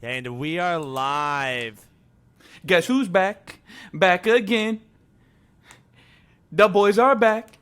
And we are live. Guess who's back? Back again. The boys are back.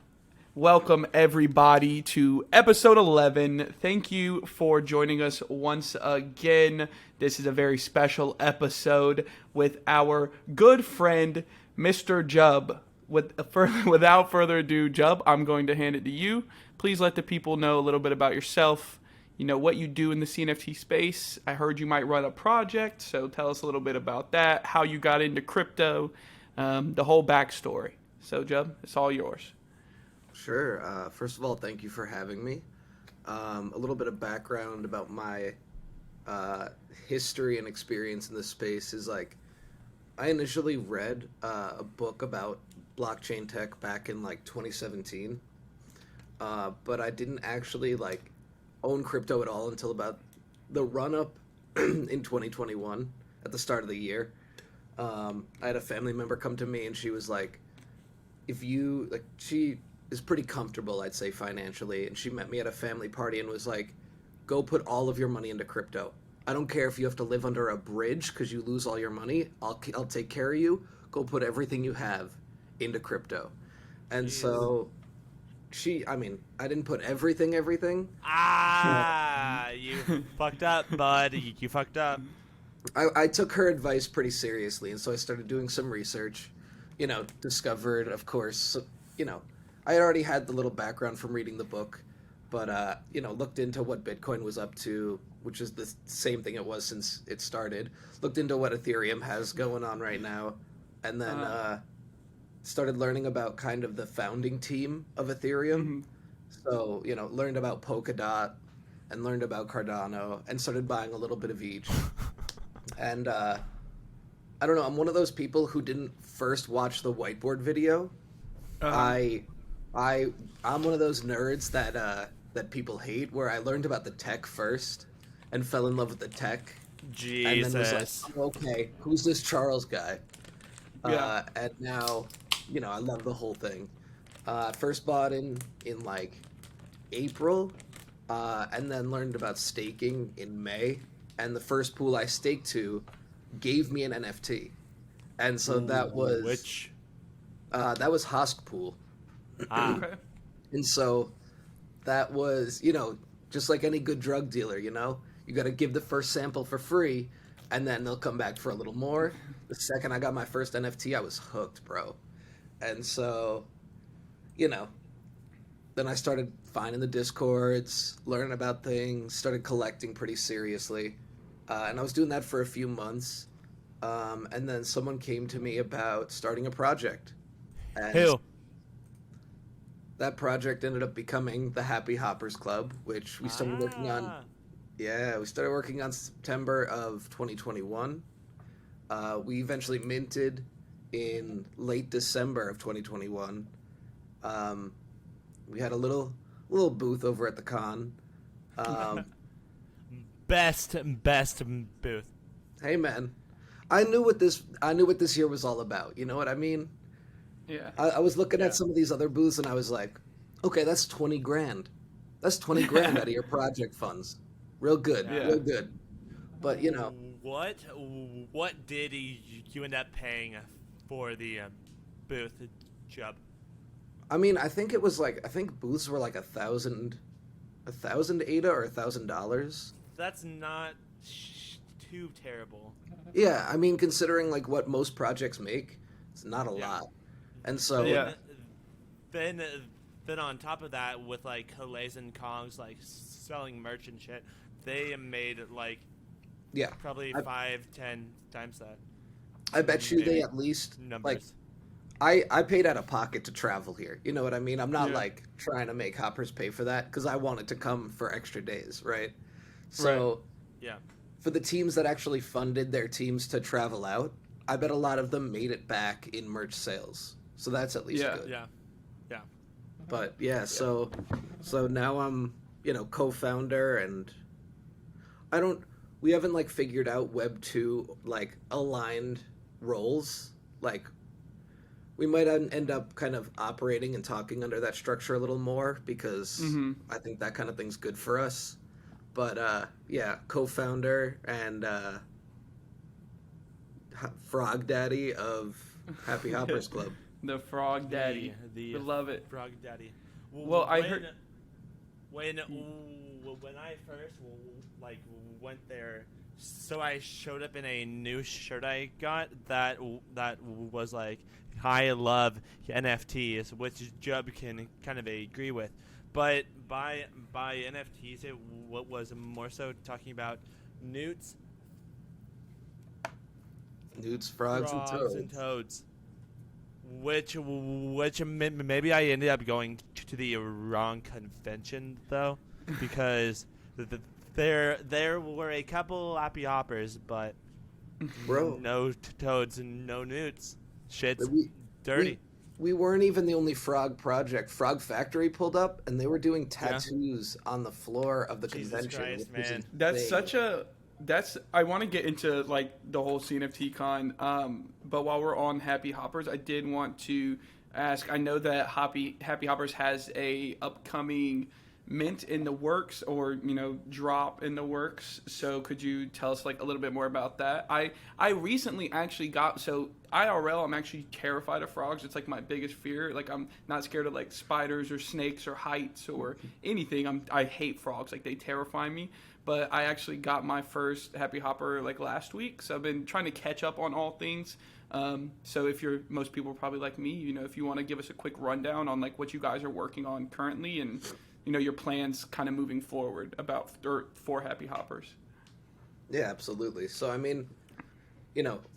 Welcome, everybody, to episode 11. Thank you for joining us once again. This is a very special episode with our good friend, Mr. Jub. Without further ado, Jub, I'm going to hand it to you. Please let the people know a little bit about yourself, you know, what you do in the CNFT space. I heard you might run a project, so tell us a little bit about that, how you got into crypto, the whole backstory. So, Jub, it's all yours. Sure. First of all, thank you for having me. A little bit of background about my history and experience in this space is I initially read a book about blockchain tech back in 2017, but I didn't actually own crypto at all until about the run-up in 2021 at the start of the year. I had a family member come to me and she was like, she is pretty comfortable, I'd say, financially, and she met me at a family party and was like, go put all of your money into crypto. I don't care if you have to live under a bridge because you lose all your money. I'll take care of you. Go put everything you have into crypto. And so I didn't put everything. You fucked up, bud. You fucked up. I took her advice pretty seriously, and so I started doing some research, discovered, of course, I had already had the little background from reading the book, but, looked into what Bitcoin was up to, which is the same thing it was since it started, looked into what Ethereum has going on right now, and then started learning about kind of the founding team of Ethereum. So, learned about Polkadot and learned about Cardano and started buying a little bit of each. And I don't know, I'm one of those people who didn't first watch the whiteboard video. I'm one of those nerds that people hate, where I learned about the tech first and fell in love with the tech. Jesus. And then was like, okay, who's this Charles guy? Yeah. And now, I love the whole thing. First bought in April, and then learned about staking in May. And the first pool I staked to gave me an NFT. And so that was... Which? That was Hosk Pool. Okay. And so that was, just like any good drug dealer, you got to give the first sample for free, and then they'll come back for a little more. The second I got my first NFT, I was hooked, bro. And so, then I started finding the Discords, learning about things, started collecting pretty seriously. And I was doing that for a few months. And then someone came to me about starting a project. And Who? that project ended up becoming the Happy Hoppers Club, which we started working on. Yeah, we started working on September of 2021. We eventually minted in late December of 2021. We had a little booth over at the con. Best booth. Hey man, I knew what this year was all about. You know what I mean? Yeah. I was looking at some of these other booths and I was like, okay, that's 20 grand. That's 20 grand out of your project funds. Real good, real good. But What did you end up paying for the booth, Jub? I mean, I think it was I think booths were like $1,000 ADA or $1,000. That's not too terrible. Yeah, I mean, considering what most projects make, it's not a lot. And so then on top of that, with Halays and Kongs selling merch and shit, they made probably 5-10 times that. I bet you they at least numbers. I paid out of pocket to travel here. You know what I mean? I'm not trying to make hoppers pay for that because I wanted to come for extra days, right? So for the teams that actually funded their teams to travel out, I bet a lot of them made it back in merch sales. So that's at least good. Yeah. But so now I'm, co-founder, and we haven't figured out Web 2 aligned roles. We might end up kind of operating and talking under that structure a little more because I think that kind of thing's good for us. But co-founder and frog daddy of Happy Hoppers Club. The frog daddy. We love it. Frog daddy. Well, I heard when I first went there, so I showed up in a new shirt I got that was like, I love NFTs, which Jub can kind of agree with. But by NFTs, it was more so talking about newts, frogs, and toads. Which maybe I ended up going to the wrong convention though, because there were a couple happy hoppers, but no toads and no newts. Shit's dirty. We weren't even the only frog project. Frog Factory pulled up, and they were doing tattoos on the floor of the convention. Jesus Christ, man. I want to get into like the whole CNFTcon, but while we're on Happy Hoppers, I did want to ask. I know that Happy Hoppers has a upcoming mint in the works, or drop in the works. So could you tell us like a little bit more about that? I recently actually got IRL. I'm actually terrified of frogs. It's like my biggest fear. Like I'm not scared of like spiders or snakes or heights or anything. I hate frogs. Like they terrify me. But I actually got my first Happy Hopper like last week, so I've been trying to catch up on all things. So most people are probably like me, if you want to give us a quick rundown on like what you guys are working on currently and your plans kind of moving forward for Happy Hoppers. Yeah, absolutely. So I mean,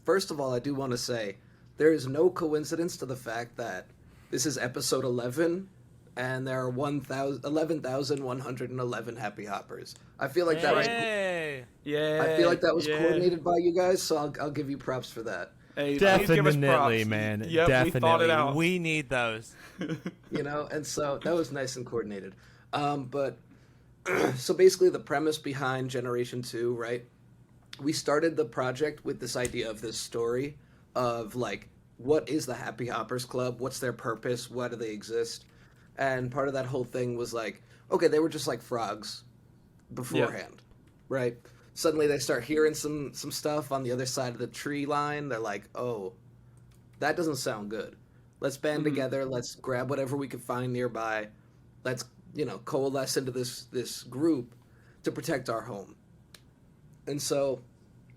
first of all, I do want to say there is no coincidence to the fact that this is episode 11. And there are 11,111 Happy Hoppers. I feel like that was. Yeah. I feel like that was coordinated by you guys, so I'll give you props for that. Hey, definitely, man. Yep, definitely. We thought it out. We need those. And so that was nice and coordinated. But so basically, the premise behind Generation 2, right? We started the project with this idea of this story of like, what is the Happy Hoppers Club? What's their purpose? Why do they exist? And part of that whole thing was like, okay, they were just like frogs beforehand, right? Suddenly they start hearing some stuff on the other side of the tree line. They're like, oh, that doesn't sound good. Let's band together. Let's grab whatever we can find nearby. Let's, coalesce into this group to protect our home. And so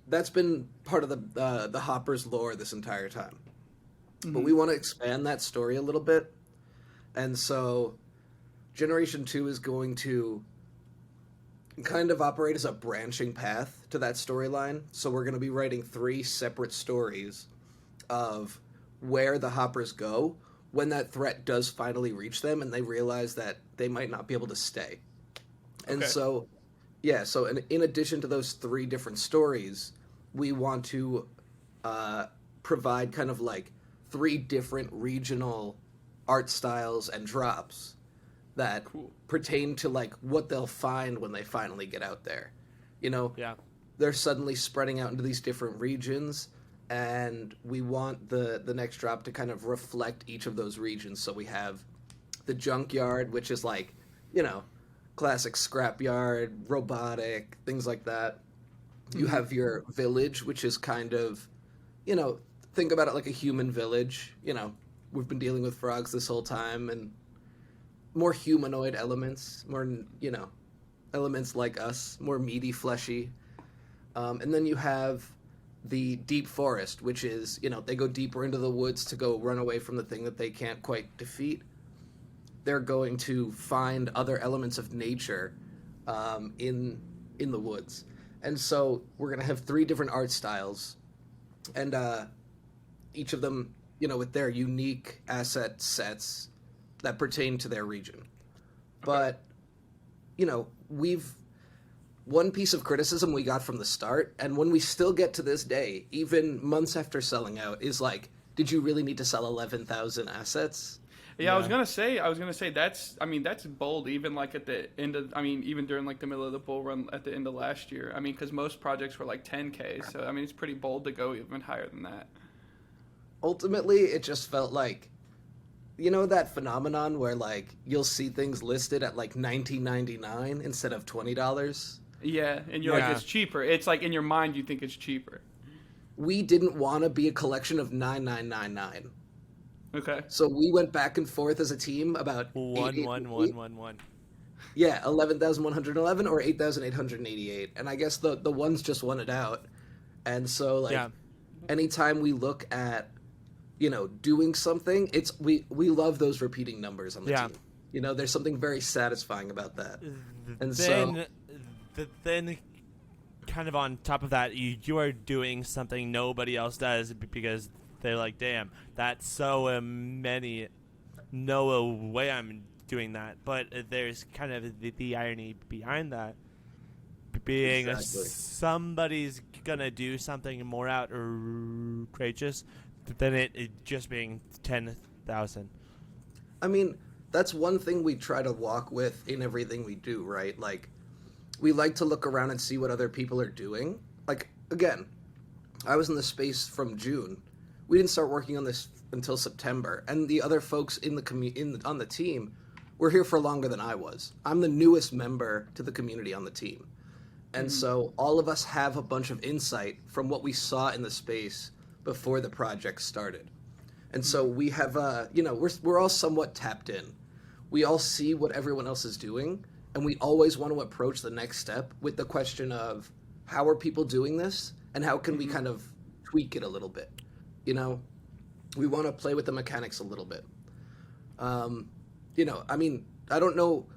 that's been part of the Hoppers lore this entire time. But we want to expand that story a little bit. And so Generation 2 is going to kind of operate as a branching path to that storyline. So we're going to be writing 3 separate stories of where the Hoppers go when that threat does finally reach them and they realize that they might not be able to stay. And so in addition to those 3 different stories, we want to provide kind of like 3 different regional art styles and drops that pertain to like what they'll find when they finally get out there. They're suddenly spreading out into these different regions, and we want the next drop to kind of reflect each of those regions. So we have the junkyard, which is like, classic scrapyard, robotic, things like that. You have your village, which is kind of, think about it like a human village, We've been dealing with frogs this whole time, and more humanoid elements, more, elements like us, more meaty, fleshy. And then you have the deep forest, which is, they go deeper into the woods to go run away from the thing that they can't quite defeat. They're going to find other elements of nature in the woods. And so we're going to have 3 different art styles, and each of them, with their unique asset sets that pertain to their region. But, one piece of criticism we got from the start, and when we still get to this day, even months after selling out, is like, did you really need to sell 11,000 assets? Yeah, I was gonna say that's bold. Even like at the end of, even during like the middle of the bull run at the end of last year. Because most projects were like 10K, so it's pretty bold to go even higher than that. Ultimately, it just felt like, that phenomenon where like you'll see things listed at like $19.99 instead of $20. Yeah, and you're like, it's cheaper. It's like in your mind you think it's cheaper. we didn't want to be a collection of 9999. Okay. So we went back and forth as a team about 11111. Yeah, 11,111 or 8,888. And I guess the ones just won it out. And so like anytime we look at, you know, doing something, it's we love those repeating numbers on the team. You know, there's something very satisfying about that. And then kind of on top of that, you are doing something nobody else does because they're like, damn, that's so many. No way I'm doing that. But there's kind of the irony behind that. Being somebody's gonna do something more outrageous than it just being 10,000. I mean, that's one thing we try to walk with in everything we do, right? Like, we like to look around and see what other people are doing. Like, again, I was in the space from June. We didn't start working on this until September, and the other folks in the on the team were here for longer than I was. I'm the newest member to the community on the team. And so all of us have a bunch of insight from what we saw in the space before the project started. And so we have, you know, we're all somewhat tapped in. We all see what everyone else is doing, and we always want to approach the next step with the question of how are people doing this, and how can we kind of tweak it a little bit? You know, we want to play with the mechanics a little bit. You know, I mean, I don't know.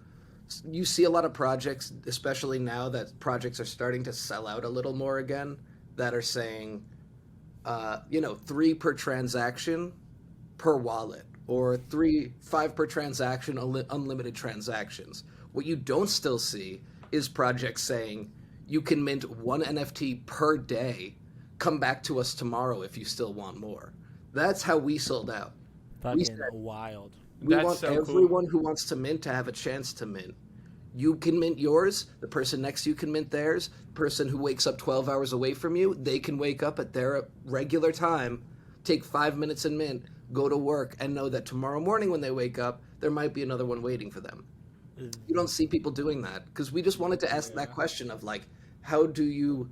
You see a lot of projects, especially now that projects are starting to sell out a little more again, that are saying, you know, 3 per transaction per wallet, or 5 per transaction, unlimited transactions. What you don't still see is projects saying you can mint 1 NFT per day. Come back to us tomorrow if you still want more. That's how we sold out. Fucking wild. We want everyone who wants to mint to have a chance to mint. You can mint yours. The person next to you can mint theirs. The person who wakes up 12 hours away from you, they can wake up at their regular time, take 5 minutes and mint, go to work, and know that tomorrow morning when they wake up, there might be another one waiting for them. You don't see people doing that, because we just wanted to ask that question of, like, how do you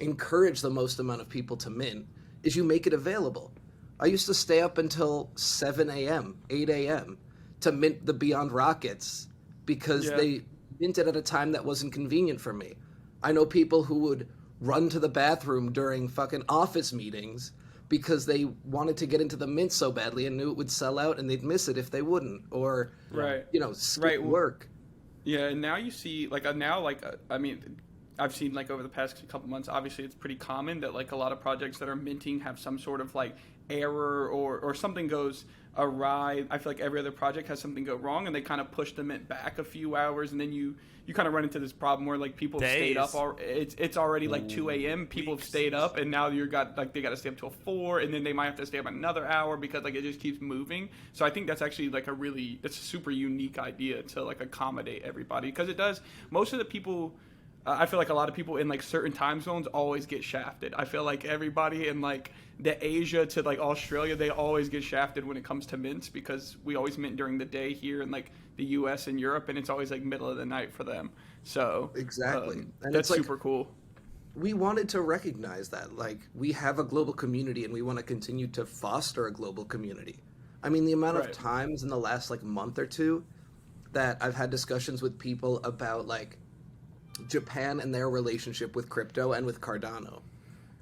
encourage the most amount of people to mint, is you make it available. I used to stay up until 7 a.m., 8 a.m. to mint the Beyond Rockets because they minted at a time that wasn't convenient for me. I know people who would run to the bathroom during fucking office meetings because they wanted to get into the mint so badly and knew it would sell out and they'd miss it if they wouldn't, or you know, skip work. Yeah, and now you see I mean, I've seen like over the past couple months, obviously it's pretty common that like a lot of projects that are minting have some sort of like error or something goes awry. I feel like every other project has something go wrong and they kind of push the mint back a few hours, and then you kind of run into this problem where like people have stayed up. It's already like 2 a.m. People have stayed up, and now they got to stay up till 4, and then they might have to stay up another hour because like it just keeps moving. So I think that's actually like it's a super unique idea to like accommodate everybody, because it does. Most of the people, I feel like a lot of people in like certain time zones always get shafted. I feel like everybody in like the Asia to like Australia, they always get shafted when it comes to mints, because we always mint during the day here in like the US and Europe, and it's always like middle of the night for them. So exactly, and that's it's super like, cool. We wanted to recognize that, like, we have a global community and we want to continue to foster a global community. I mean, the amount of times in the last like month or two that I've had discussions with people about like Japan and their relationship with crypto and with Cardano.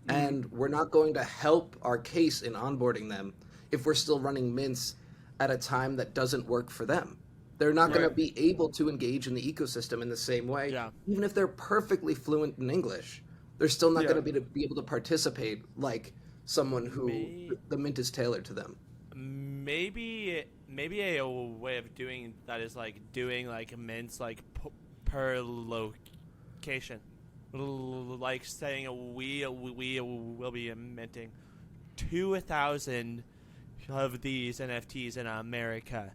And we're not going to help our case in onboarding them if we're still running mints at a time that doesn't work for them. They're not going to be able to engage in the ecosystem in the same way. Yeah. Even if they're perfectly fluent in English, they're still not going to be able to participate like someone who the mint is tailored to them. Maybe a way of doing that is like doing like mints like per location. Like saying we will be minting 2,000 of these NFTs in America.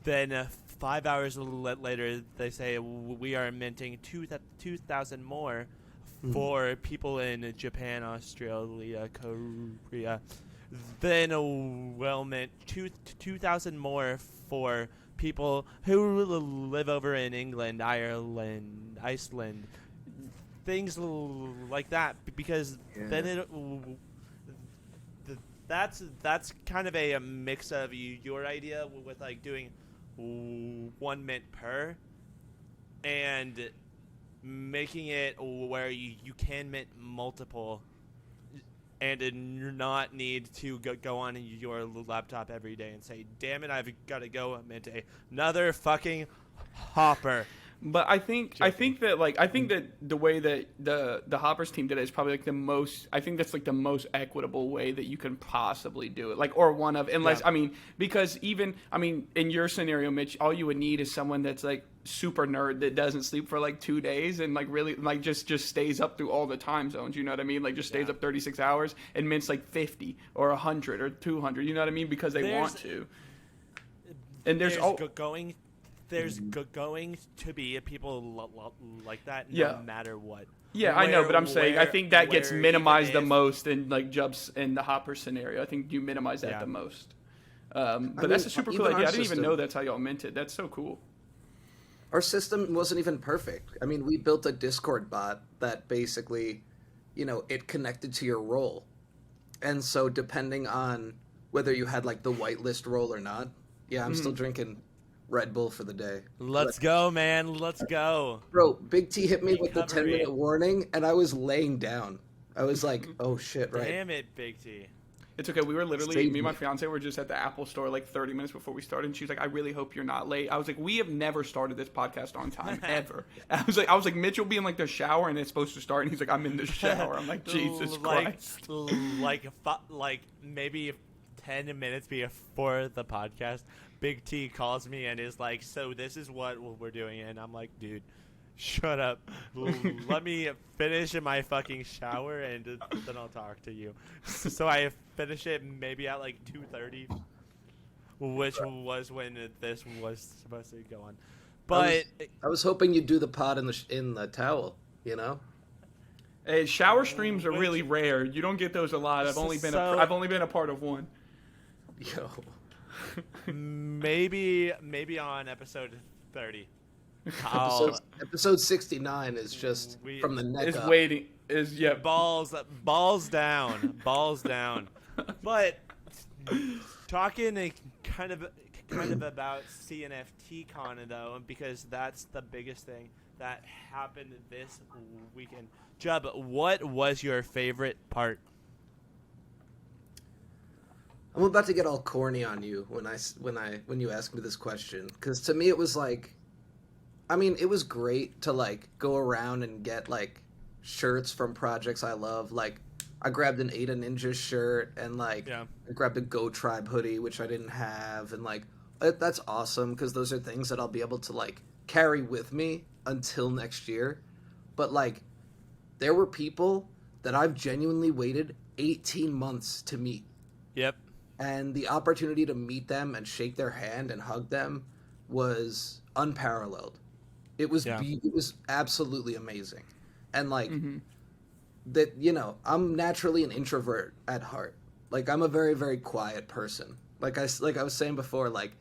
Then 5 hours later, they say we are minting 2,000 more for people in Japan, Australia, Korea. Then we'll mint 2,000 more for people who live over in England, Ireland, Iceland. Things like that, because then that's kind of a mix of your idea with like doing 1 mint per, and making it where you can mint multiple, and not need to go on your laptop every day and say, damn it, I've got to go mint another fucking hopper. But I think that the way that the Hoppers team did it is probably like the most. I think that's like the most equitable way that you can possibly do it. Like, or one of, unless because even in your scenario, Mitch, all you would need is someone that's like super nerd that doesn't sleep for like 2 days and like really like just stays up through all the time zones. You know what I mean? Like just stays up 36 hours and mints like 50 or 100 or 200. You know what I mean? Because they want to. And there's going to be people like that no matter what. Yeah, I know, but I'm saying I think that gets minimized the most in like Jubs in the Hopper scenario. I think you minimize that the most. But that's a super cool idea. I didn't even know that's how y'all minted. That's so cool. Our system wasn't even perfect. I mean, we built a Discord bot that basically, it connected to your role. And so depending on whether you had like the whitelist role or not, I'm still drinking Red Bull for the day. Let's go, man. Let's go. Bro, Big T hit me with the 10-minute warning, and I was laying down. I was like, oh, shit, right? Damn it, Big T. It's okay. We were literally, me and my fiance were just at the Apple store like 30 minutes before we started, and she was like, I really hope you're not late. I was like, we have never started this podcast on time, ever. I was like, Mitch will be in like the shower, and it's supposed to start, and he's like, I'm in the shower. I'm like, Jesus Christ. Like maybe 10 minutes before the podcast, Big T calls me and is like, so this is what we're doing. And I'm like, dude, shut up. Let me finish in my fucking shower and then I'll talk to you. So I finish it maybe at like 2:30, which was when this was supposed to go on. But I was hoping you'd do the pod in the towel, Hey, shower streams are really rare. You don't get those a lot. I've only been a part of one. Yo. Maybe on episode 30. Episode 69 is just from the neck is up. Waiting. Balls down. But talking kind of about CNFTcon though, because that's the biggest thing that happened this weekend. Jub, what was your favorite part? I'm about to get all corny on you when you ask me this question, because to me it was like, it was great to like go around and get like shirts from projects I love. Like I grabbed an Ada Ninja shirt and like I grabbed a Go Tribe hoodie, which I didn't have, and like that's awesome because those are things that I'll be able to like carry with me until next year. But like there were people that I've genuinely waited 18 months to meet. Yep. And the opportunity to meet them and shake their hand and hug them was unparalleled. It was it was absolutely amazing. And like that, I'm naturally an introvert at heart. Like I'm a very, very quiet person. Like I was saying before, like,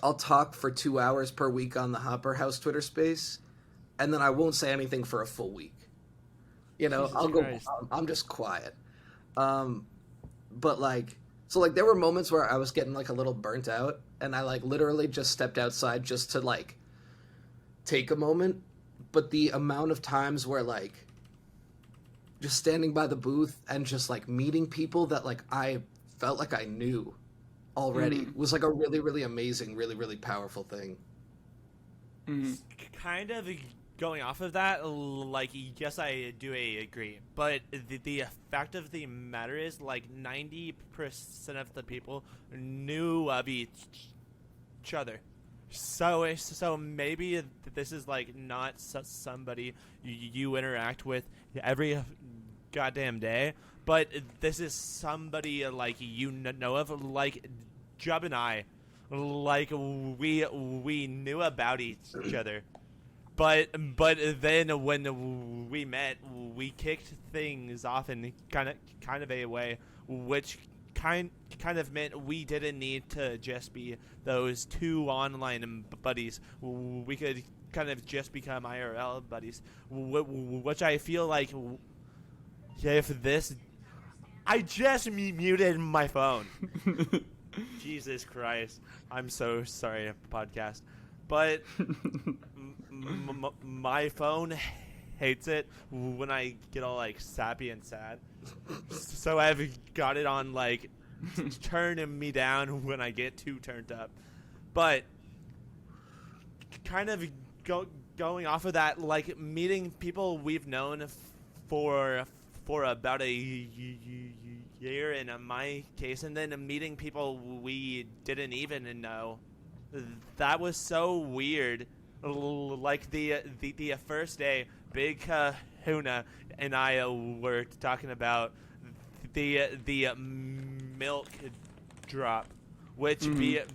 I'll talk for 2 hours per week on the Hopper House Twitter space, and then I won't say anything for a full week. I'm just quiet. But like, so like there were moments where I was getting like a little burnt out, and I like literally just stepped outside just to like take a moment. But the amount of times where like just standing by the booth and just like meeting people that like I felt like I knew already was like a really, really amazing, really, really powerful thing. Kind of going off of that, like, yes, I do agree, but the fact of the matter is, like, 90% of the people knew of each other. So maybe this is, like, not somebody you interact with every goddamn day, but this is somebody, like, you know of, like, Jub and I, like, we knew about each other. But then when we met, we kicked things off in kind of a way, which kind of meant we didn't need to just be those two online buddies. We could kind of just become IRL buddies, which I feel like if this I just muted my phone. Jesus Christ. I'm so sorry, podcast. But my phone hates it when I get all like sappy and sad. So I've got it on like turning me down when I get too turned up. But kind of going off of that, like meeting people we've known for about a year in my case, and then meeting people we didn't even know. That was so weird. Like the first day, Big Kahuna and I were talking about the milk drop, which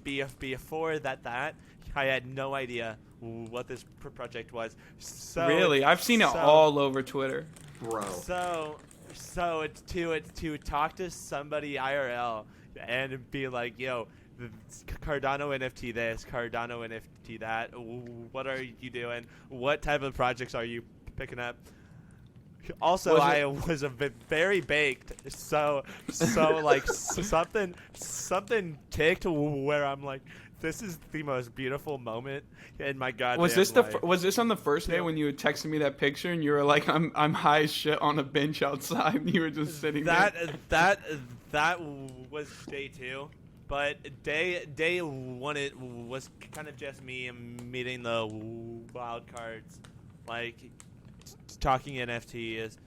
before that I had no idea what this project was. So really, I've seen it all over Twitter, bro. So to talk to somebody IRL and be like, yo, Cardano NFT this, Cardano NFT that. What are you doing? What type of projects are you picking up? Also, I was a bit very baked, so like something ticked where I'm like, this is the most beautiful moment in my goddamn life. Was this on the first day when you had texted me that picture and you were like, I'm high as shit on a bench outside and you were just sitting there? That was day 2. But day 1, it was kind of just me meeting the wild cards, like talking NFTs,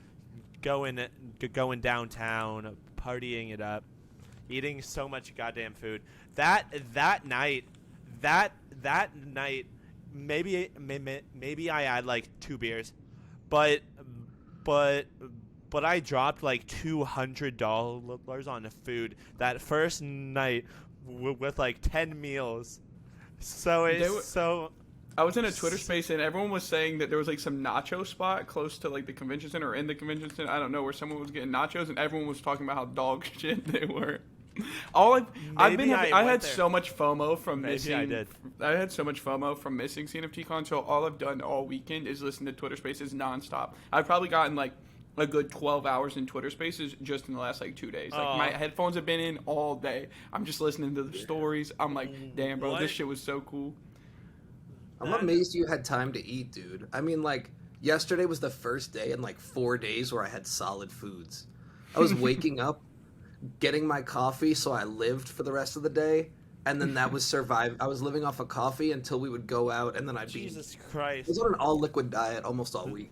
going downtown, partying it up, eating so much goddamn food. That night, maybe I had like 2 beers, but I dropped like $200 on food that first night with like 10 meals. So I was in a Twitter space and everyone was saying that there was like some nacho spot close to like the convention center or in the convention center, I don't know, where someone was getting nachos and everyone was talking about how dog shit they were. I had so much FOMO from missing. I had so much FOMO from missing CNFTcon. So all I've done all weekend is listen to Twitter Spaces nonstop. I've probably gotten like a good 12 hours in Twitter Spaces just in the last like 2 days. Like my headphones have been in all day. I'm just listening to the stories. I'm like, damn, bro, this shit was so cool. I'm amazed you had time to eat, dude. I mean, like, yesterday was the first day in like 4 days where I had solid foods. I was waking up, getting my coffee, so I lived for the rest of the day, and then that was survive. I was living off of coffee until we would go out, and then I'd be... Jesus Christ. I was on an all-liquid diet almost all week.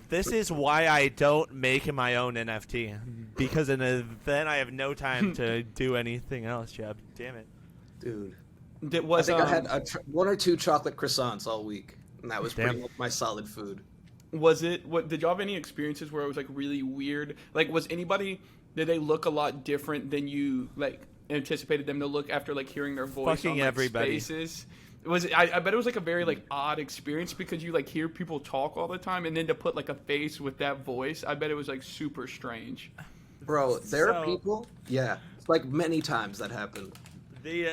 This is why I don't make my own NFT, because then I have no time to do anything else, Jeb. Damn it. Dude. I think I had 1 or 2 chocolate croissants all week, and that was pretty much my solid food. Did y'all have any experiences where it was like really weird? Like, did they look a lot different than you like anticipated them to look after like hearing their voice? Fucking on, like, everybody. Spaces? I bet it was like a very like odd experience because you like hear people talk all the time, and then to put like a face with that voice, I bet it was like super strange. Bro, there are people. Yeah, like many times that happened. The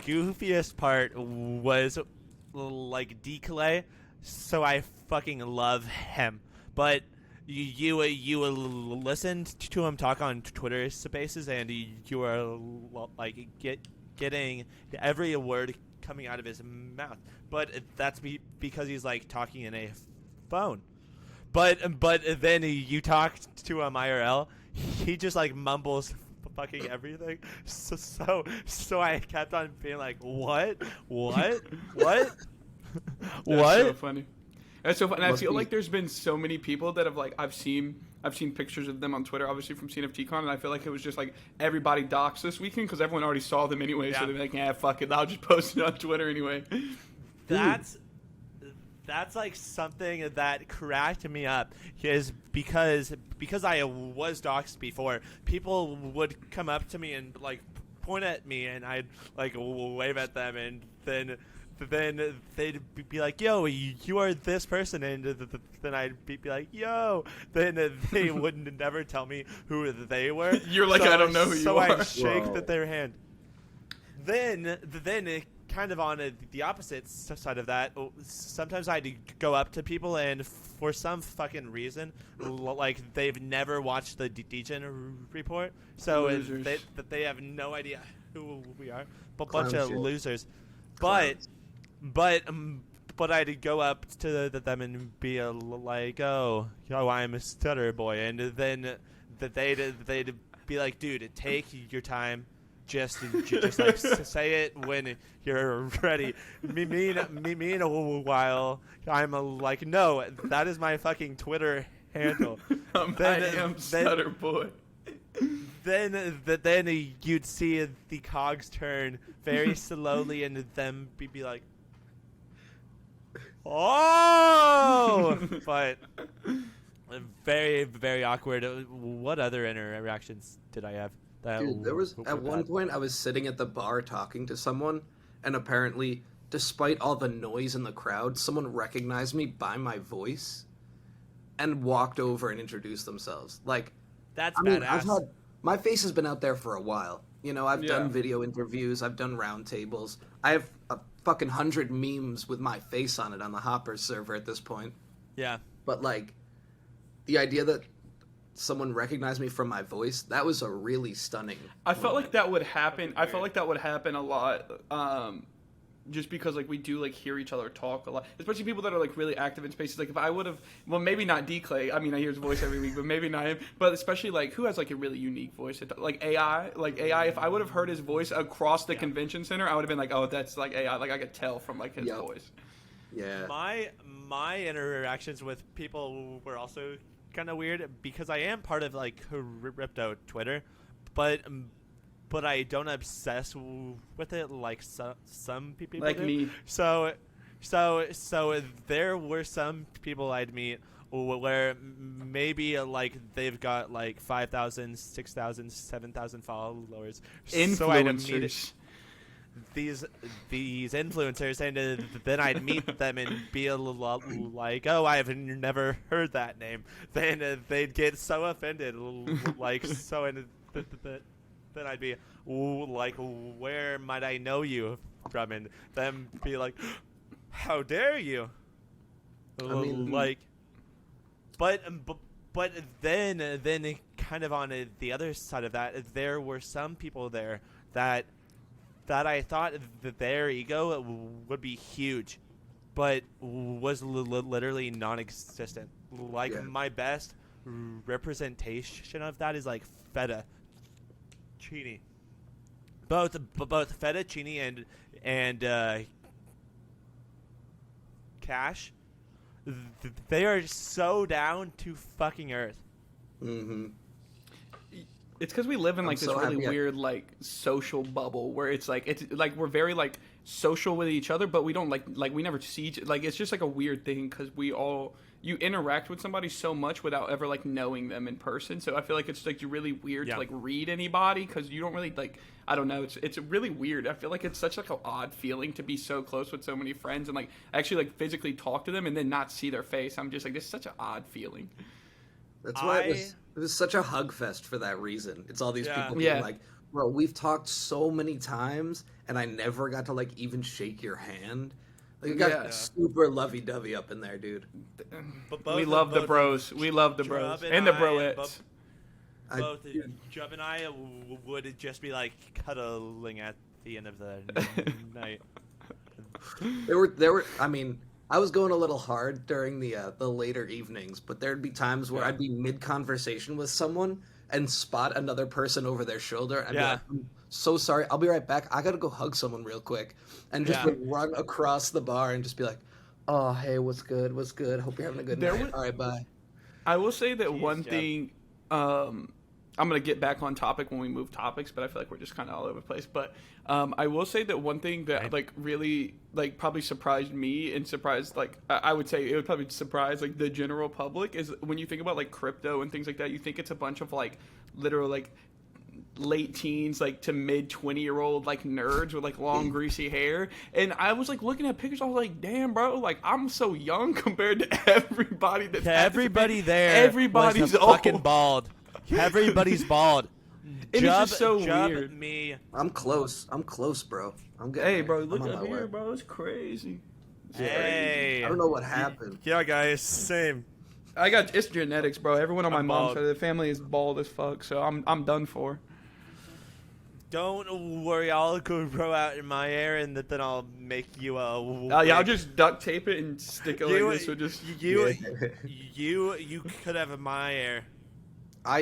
goofiest part was like Decalay, so I fucking love him. But you listened to him talk on Twitter Spaces, and you are like getting every word coming out of his mouth. But that's because he's like talking in a phone. But then you talk to him IRL, he just like mumbles fucking everything. So I kept on being like, what? That's so funny. That's so funny. I feel like there's been so many people that have like I've seen pictures of them on Twitter, obviously from CNFTcon, and I feel like it was just like everybody doxed this weekend because everyone already saw them anyway. Yeah. So they're like, yeah, fuck it, I'll just post it on Twitter anyway. That's like something that cracked me up, is because I was doxxed before. People would come up to me and like point at me, and I'd like wave at them, and then they'd be like, yo, you are this person, and then I'd be like, yo. Then they would never tell me who they were. You're like, I don't know who you are. So I shake their hand. Then kind of on the opposite side of that, sometimes I go up to people and for some fucking reason, like they've never watched the Degen report, so they have no idea who we are, but bunch of losers. But I'd go up to them and be like, oh, I'm a stutter boy, and then they'd be like, dude, take your time. Just like say it when you're ready. Meanwhile, I'm like, no, that is my fucking Twitter handle. I am stutter boy. Then you'd see the cogs turn very slowly, and them be like, oh, but very, very awkward. What other interactions did I have? Dude, there was at one point I was sitting at the bar talking to someone, and apparently, despite all the noise in the crowd, someone recognized me by my voice and walked over and introduced themselves. Like, that's badass. My face has been out there for a while. You know, I've done video interviews, I've done roundtables. I have a fucking 100 memes with my face on it on the Hopper server at this point. Yeah. But, like, the idea that someone recognized me from my voice, that was a really stunning I felt like that would happen. I felt like that would happen a lot, just because like we do like hear each other talk a lot, especially people that are like really active in spaces. Like if I would have, well, maybe not D-Clay, I mean I hear his voice every week, but maybe not him, but especially like who has like a really unique voice, like AI, if I would have heard his voice across the convention center, I would have been like, oh, that's like AI, like I could tell from like his voice. Yeah. My interactions with people were also kind of weird because I am part of like crypto Twitter, but I don't obsess with it like some people like do. me. So there were some people I'd meet where maybe like they've got like 5,000, 6,000, 7,000 followers. Influencers. So I'd meet these influencers, and then I'd meet them and be like, oh, I've never heard that name. Then they'd get so offended, like so, and then I'd be like, where might I know you from? And them be like, how dare you? I mean, like, but then kind of on the other side of that, there were some people there that I thought that their ego would be huge, but was literally non-existent. Like my best representation of that is like fettuccine. Both fettuccine and Cash, they are so down to fucking earth. Mm-hmm. It's because we live in like this really weird like social bubble where it's like we're very like social with each other, but we don't like we never see like it's just like a weird thing because you interact with somebody so much without ever like knowing them in person. So I feel like it's like really weird to like read anybody because you don't really like, I don't know, it's really weird. I feel like it's such like an odd feeling to be so close with so many friends and like actually like physically talk to them and then not see their face. I'm just like, this is such an odd feeling. That's why it was such a hug fest for that reason. It's all these people being like, bro, we've talked so many times and I never got to like even shake your hand. Like, you got super lovey-dovey up in there, dude. We love the bros. We love the bros. And the broettes. Both Jub and I would just be like cuddling at the end of the night. There were. I mean, I was going a little hard during the later evenings, but there'd be times where I'd be mid-conversation with someone and spot another person over their shoulder and be like, I'm so sorry, I'll be right back. I gotta go hug someone real quick. And just run across the bar and just be like, oh, hey, what's good? What's good? Hope you're having a good night. All right, bye. I will say that one thing, I'm going to get back on topic when we move topics, but I feel like we're just kind of all over the place. But I will say that one thing that like really like probably surprised me and surprised like I would say it would probably surprise like the general public is when you think about like crypto and things like that, you think it's a bunch of like literal like late teens like to mid 20-year-old like nerds with like long greasy hair, and I was like looking at pictures, I was like, damn bro, like I'm so young compared to everybody that's everybody there. Everybody's was fucking bald. Everybody's bald. It is just so Jub, weird. me. I'm close, bro. I'm getting Hey, there. bro, I'm look on up my here, way. bro. It's crazy. Hey. I don't know what happened. Yeah, guys, same. It's genetics, bro. Everyone on my I'm mom's bald. side of the family is bald as fuck, so I'm done for. Don't worry, I'll go grow out in my hair, and then I'll make you a. Yeah, I'll just duct tape it and stick it like this. Or just you could have my hair.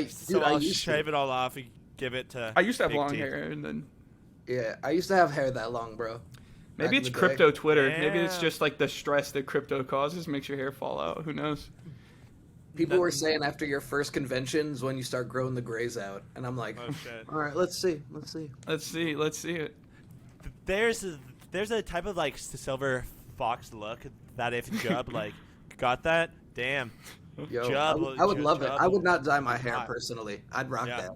So I I'll used shave to. it all off and give it to. I used to have Big long T. hair, and then Yeah, I used to have hair that long, bro. maybe Back it's in the crypto day. Twitter. Maybe it's Yeah. just like the stress that crypto causes makes your hair fall out. Who knows? People were saying after your first conventions when you start growing the grays out, and I'm like, Oh shit. all right, let's see. Let's see it. There's a type of like silver fox look that if Jub like got that, damn. Yo, Jub, I would love it. Jub I would not dye my hair hot. personally. I'd rock Yeah. that.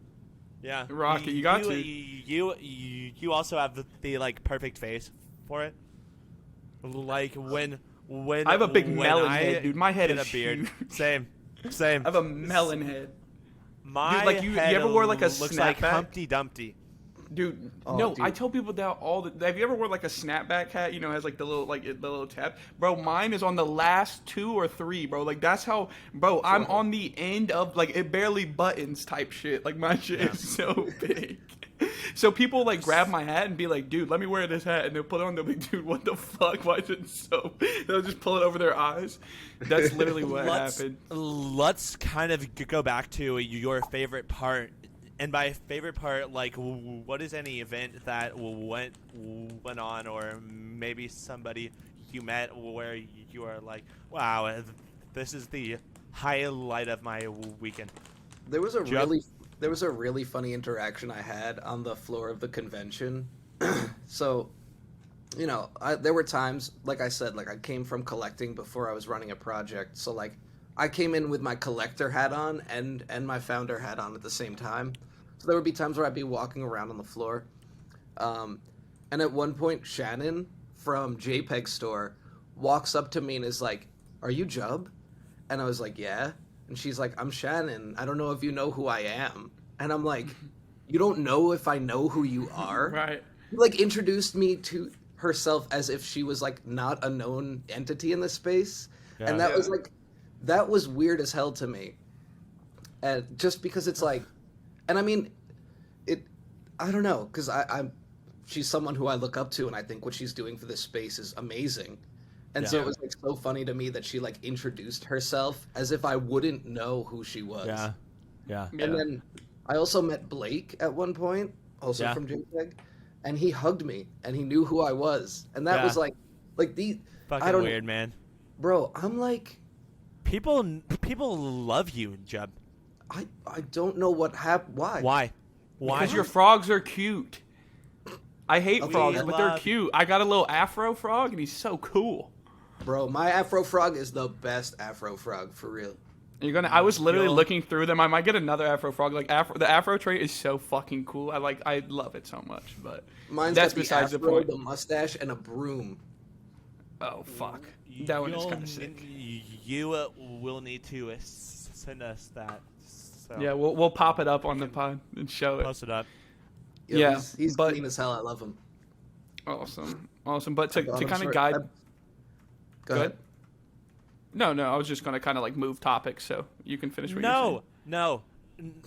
Yeah. Rock it, you got to. You also have the like perfect face for it. Like when I have a big when melon I head, dude. My head get is a beard. huge. Same. I have a melon head. My Dude, like, you head ever wore, like, a looks like snapback? Humpty Dumpty. Dude, Oh, no, dude. I tell people that all the. Have you ever worn like a snapback hat? You know, has like the little tab. Bro, mine is on the last 2 or 3, bro. Like that's how, bro. I'm on the end of like it barely buttons type shit. Like my shit is so big. So people like grab my hat and be like, dude, let me wear this hat, and they'll put it on. They'll be, dude, what the fuck? Why is it so? They'll just pull it over their eyes. That's literally what happened. Let's kind of go back to your favorite part. And by favorite part, like, what is any event that went on, or maybe somebody you met where you are like, wow, this is the highlight of my weekend. There was a Jub? really funny interaction I had on the floor of the convention. So, you know, there were times, like I said, like I came from collecting before I was running a project. So like I came in with my collector hat on and my founder hat on at the same time. So there would be times where I'd be walking around on the floor. And at one point, Shannon from JPEG Store walks up to me and is like, "Are you Jub?" And I was like, "Yeah." And she's like, "I'm Shannon. I don't know if you know who I am." And I'm like, "You don't know if I know who you are?" Right. She, like, introduced me to herself as if she was, like, not a known entity in this space. Yeah. And that Yeah. was, like, that was weird as hell to me. And just because it's, like, and I mean, I don't know, because she's someone who I look up to, and I think what she's doing for this space is amazing. And so Yeah. it was, like, so funny to me that she, like, introduced herself as if I wouldn't know who she was. Yeah. And then I also met Blake at one point, also Yeah. from JPEG, and he hugged me, and he knew who I was. And that Yeah. was, like the, Fucking I don't weird, man. Bro, I'm like, People love you, Jub. I don't know what happened. Why? Why? Because your frogs are cute. I hate Okay, frogs, yeah. but they're cute. I got a little afro frog, and he's so cool. Bro, my Afro Frog is the best Afro Frog, for real. I was literally Yo. looking through them. I might get another afro frog. Like the afro trait is so fucking cool. I love it so much. But Mine's that's got the besides the afro, point. the mustache, and a broom. Oh fuck, that one is You'll kind of sick. You will need to send us that. So Yeah, we'll pop it up on the pod and show it. post it up. Yo, Yeah, he's but- clean as hell. I love him. Awesome. But I to got him kind of short. guide. Go ahead. No, I was just gonna kind of like move topics so you can finish what you're saying. No.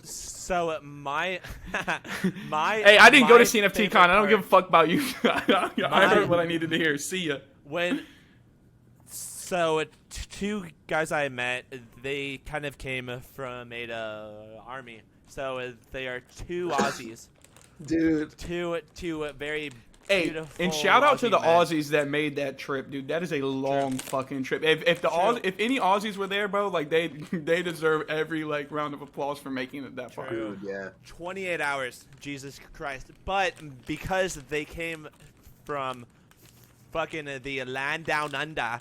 So my my. Hey, I didn't go to my CNFTcon. favorite I don't give a part- fuck about you. I heard what I needed to hear. See ya. So two guys I met, they kind of came from a army. So they are two Aussies, Dude. two very Hey, beautiful. and shout out to Aussie the men. Aussies that made that trip, dude. That is a long fucking trip. If any Aussies were there, bro, like they deserve every like round of applause for making it that far. True. Dude, yeah. 28 hours, Jesus Christ. But because they came from fucking the land down under,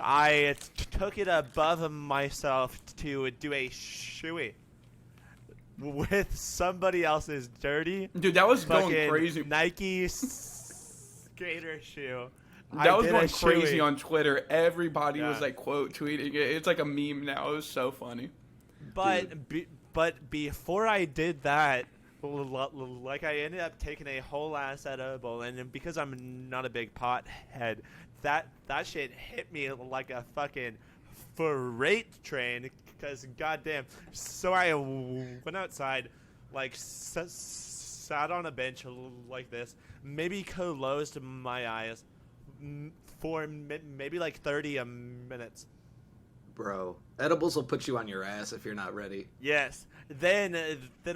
I took it above myself to do a shoey with somebody else's dirty Dude, that was going fucking crazy. Nike skater shoe. That was did a going crazy shoey. on Twitter. Everybody was Yeah. like quote tweeting it. It's like a meme now. It was so funny. But before I did that, like I ended up taking a whole ass edible, and because I'm not a big pothead, that shit hit me like a fucking freight train. Because goddamn, so I went outside, like sat on a bench like this, maybe closed my eyes for maybe like 30 minutes. Bro, edibles will put you on your ass if you're not ready. Yes. Then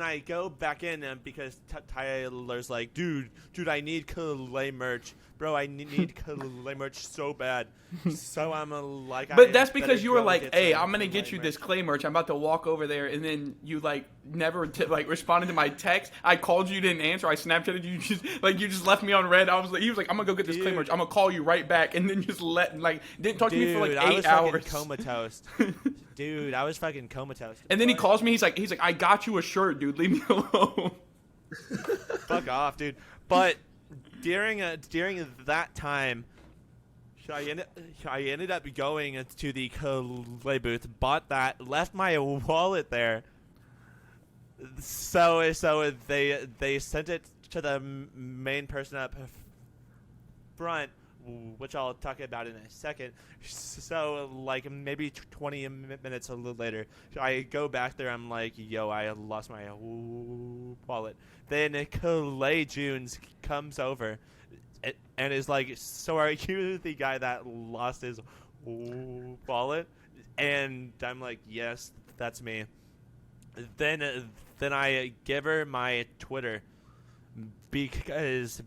I go back in because Tyler's like, dude, I need Clay merch. Bro, I need Clay merch so bad. So I'm like, But that's because you were like, hey, I'm going to get you this Clay merch. I'm about to walk over there. And then you like never responded to my text. I called you, didn't answer. I Snapchatted you. You just left me on red. He was like, I'm going to go get this Clay merch. I'm going to call you right back. And then just didn't talk to me for like 8 hours. Comatose. Dude, I was fucking comatose. And then he calls me. He's like, I got you a shirt, dude. Leave me alone. Fuck off, dude. But during that time, I ended up going to the Clay booth, bought that, left my wallet there. So they sent it to the main person up front, which I'll talk about in a second. So, like, maybe 20 minutes later, I go back there. I'm like, yo, I lost my wallet. Then Clay Junes comes over and is like, so are you the guy that lost his wallet? And I'm like, yes, that's me. Then I give her my Twitter. Because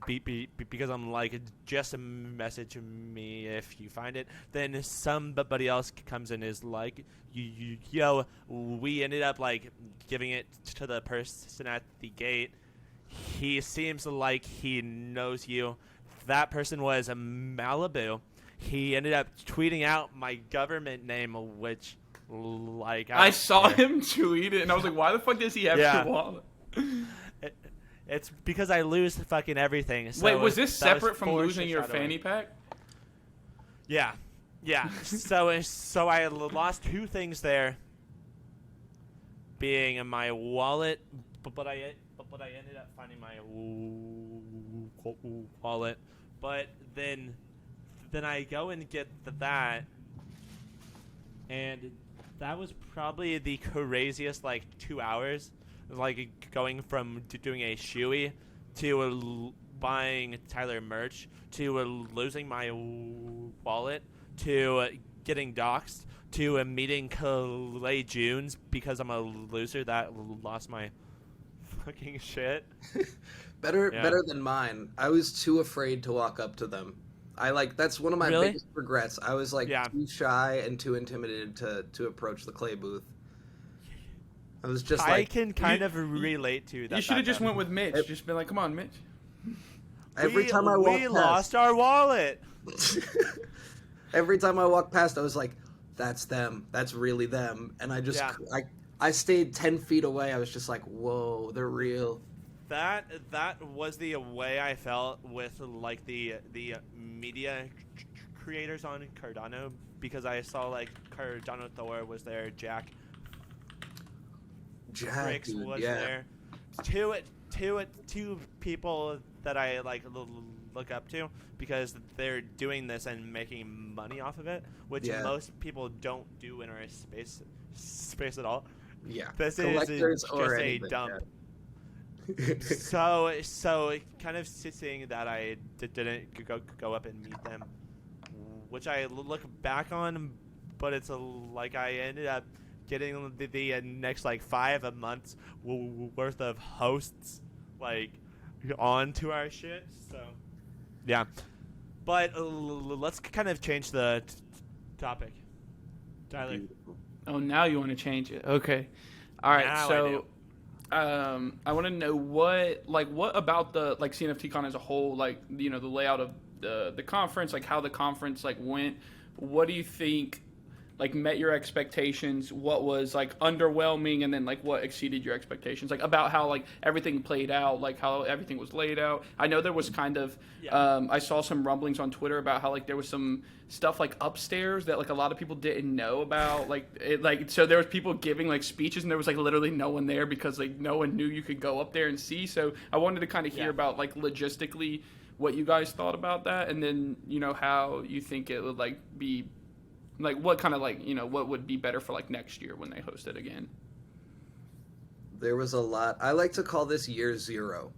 I'm like, just message me if you find it. Then somebody else comes in and is like, yo, we ended up like giving it to the person at the gate. He seems like he knows you. That person was Malibu. He ended up tweeting out my government name, which like I saw him tweet it, and I was like, why the fuck does he have your wallet? It's because I lose fucking everything. So wait, was this separate from losing your fanny pack? Yeah. so I lost two things there, being my wallet, but I ended up finding my wallet. But then I go and get that, and that was probably the craziest like 2 hours. Like going from doing a shoey to buying Tyler merch to losing my wallet to getting doxxed to meeting Clay Junes because I'm a loser that lost my fucking shit. Better than mine. I was too afraid to walk up to them. That's one of my biggest regrets. I was too shy and too intimidated to approach the Clay booth. I was just I can kind of relate to that. You should have just went with Mitch. Just been like, come on, Mitch. Every time I walked past, we lost our wallet. Every time I walked past, I was like, that's them. That's really them. And I stayed 10 feet away. I was just like, whoa, they're real. That was the way I felt with like the media creators on Cardano, because I saw like Cardano Thor was there, Jack Bricks was there. Two people that I like look up to because they're doing this and making money off of it, which most people don't do in our space at all. Yeah, this is just a dump. So kind of seeing that I didn't go up and meet them, which I look back on, but it's like I ended up getting the next like 5 months worth of hosts like onto our shit. So yeah, but let's kind of change the topic. Tyler. Oh, now you want to change it? Okay. All right. Now so I want to know what about the like CNFTcon as a whole, like, you know, the layout of the conference, like how the conference like went. What do you think like met your expectations, what was like underwhelming, and then like what exceeded your expectations, like about how like everything played out, like how everything was laid out. I know there was kind of I saw some rumblings on Twitter about how like there was some stuff like upstairs that like a lot of people didn't know about, so there was people giving like speeches and there was like literally no one there because like no one knew you could go up there and see. So I wanted to kind of hear about like logistically what you guys thought about that, and then how you think it would like be. Like, what kind of, like, what would be better for, like, next year when they host it again? There was a lot. I like to call this year zero.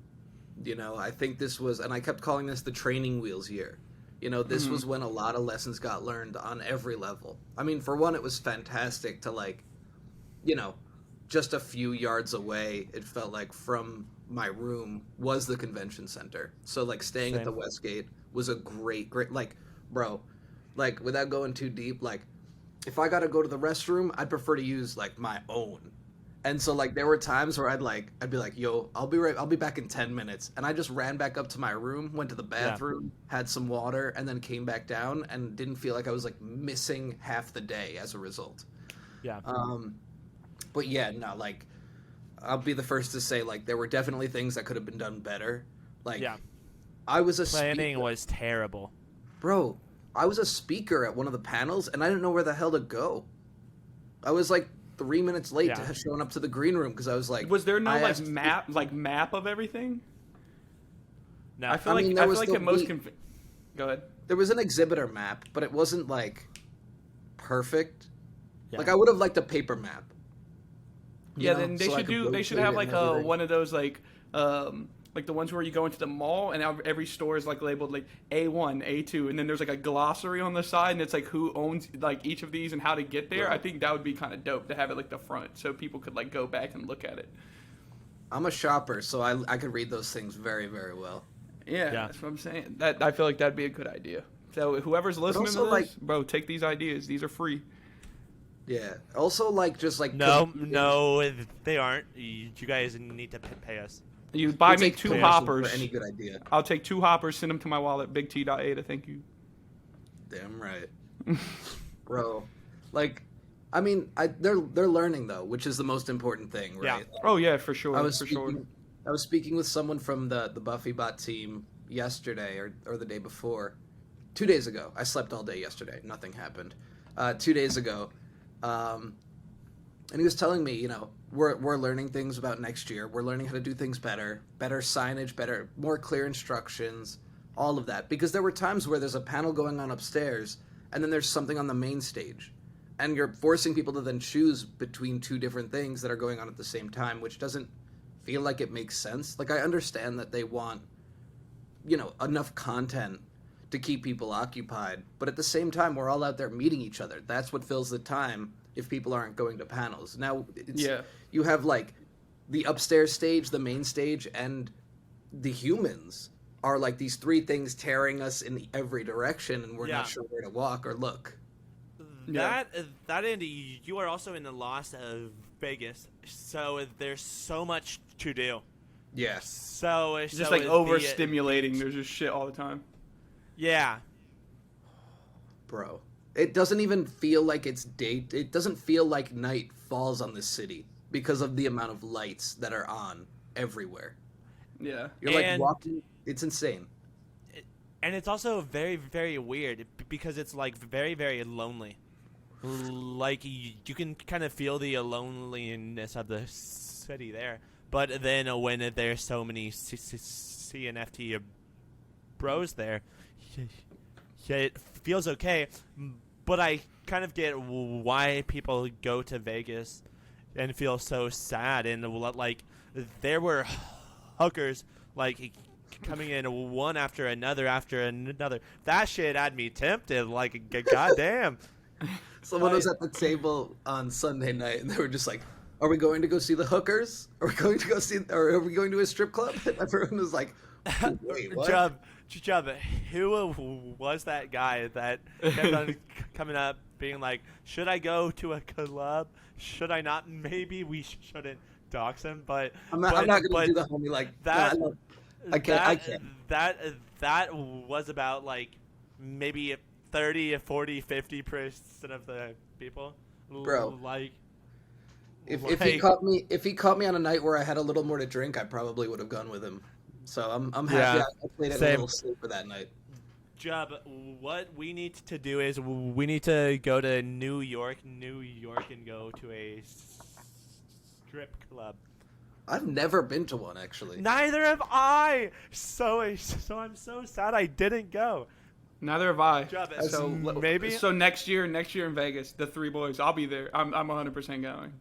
I think this was, and I kept calling this the training wheels year. This was when a lot of lessons got learned on every level. I mean, for one, it was fantastic to, like, just a few yards away, it felt like from my room was the convention center. So, like, staying at the Westgate was a great, like, bro... Like, without going too deep, like, if I gotta go to the restroom, I'd prefer to use, like, my own. And so, like, there were times where I'd be like, yo, I'll be back in 10 minutes. And I just ran back up to my room, went to the bathroom, had some water, and then came back down and didn't feel like I was, like, missing half the day as a result. Yeah. But yeah, no, like, I'll be the first to say, like, there were definitely things that could have been done better. Like, I was a planning was terrible. Bro, I was a speaker at one of the panels, and I didn't know where the hell to go. I was like 3 minutes late to showing up to the green room because I was like, was there no map of everything? No, I feel like at most. Go ahead. There was an exhibitor map, but it wasn't like perfect. Yeah. Like I would have liked a paper map. Then they should have like one of those like the ones where you go into the mall and every store is like labeled like A1, A2, and then there's like a glossary on the side and it's like who owns like each of these and how to get there. Right. I think that would be kind of dope to have it like the front so people could like go back and look at it. I'm a shopper, so I could read those things very, very well. Yeah, that's what I'm saying. That I feel like that'd be a good idea. So whoever's listening to this, bro, take these ideas. These are free. Yeah. Also, like, just like... No, they aren't. You guys need to pay us. You buy me 2 hoppers. For any good idea. I'll take 2 hoppers, send them to my wallet, BigT.Ada, thank you. Damn right. Bro. Like, I mean, they're learning, though, which is the most important thing, right? Yeah. Oh, yeah, for sure. I was speaking with someone from the BuffyBot team yesterday or the day before. 2 days ago. I slept all day yesterday. Nothing happened. 2 days ago. And he was telling me, we're learning things about next year. We're learning how to do things better signage, more clear instructions, all of that. Because there were times where there's a panel going on upstairs, and then there's something on the main stage. And you're forcing people to then choose between 2 different things that are going on at the same time, which doesn't feel like it makes sense. Like, I understand that they want, enough content to keep people occupied. But at the same time, we're all out there meeting each other. That's what fills the time if people aren't going to panels. Now, you have, like, the upstairs stage, the main stage, and the humans are, like, these 3 things tearing us in every direction, and we're not sure where to walk or look. That and you are also in the Las Vegas, so there's so much to do. Yeah. So it's just, like, overstimulating. There's just shit all the time. Yeah. Bro. It doesn't even feel like it's day. It doesn't feel like night falls on this city because of the amount of lights that are on everywhere. Yeah. You're like walking. It's insane. And it's also very, very weird because it's like very, very lonely. Like you can kind of feel the loneliness of the city there. But then when there's so many CNFT bros there, it feels okay. But I kind of get why people go to Vegas and feel so sad. And, like, there were hookers, like, coming in one after another. That shit had me tempted. Like, goddamn. Someone was at the table on Sunday night, and they were just like, are we going to go see the hookers? Are we going to a strip club? And everyone was like, wait, what? Chubb, who was that guy that kept on coming up being like, should I go to a club? Should I not? Maybe we shouldn't dox him, but I'm not going to do the homie like that. No, I can't. That was about like maybe 30, 40, 50% of the people. Bro. Like, If like, he caught me on a night where I had a little more to drink, I probably would have gone with him. So I'm happy Yeah, I played it a same. little safer that night. Jub, what we need to do is we need to go to New York, and go to a strip club. I've never been to one actually. Neither have I. So I'm so sad I didn't go. Neither have I. Jub, So maybe. So next year in Vegas, the three boys, I'll be there. I'm 100% going.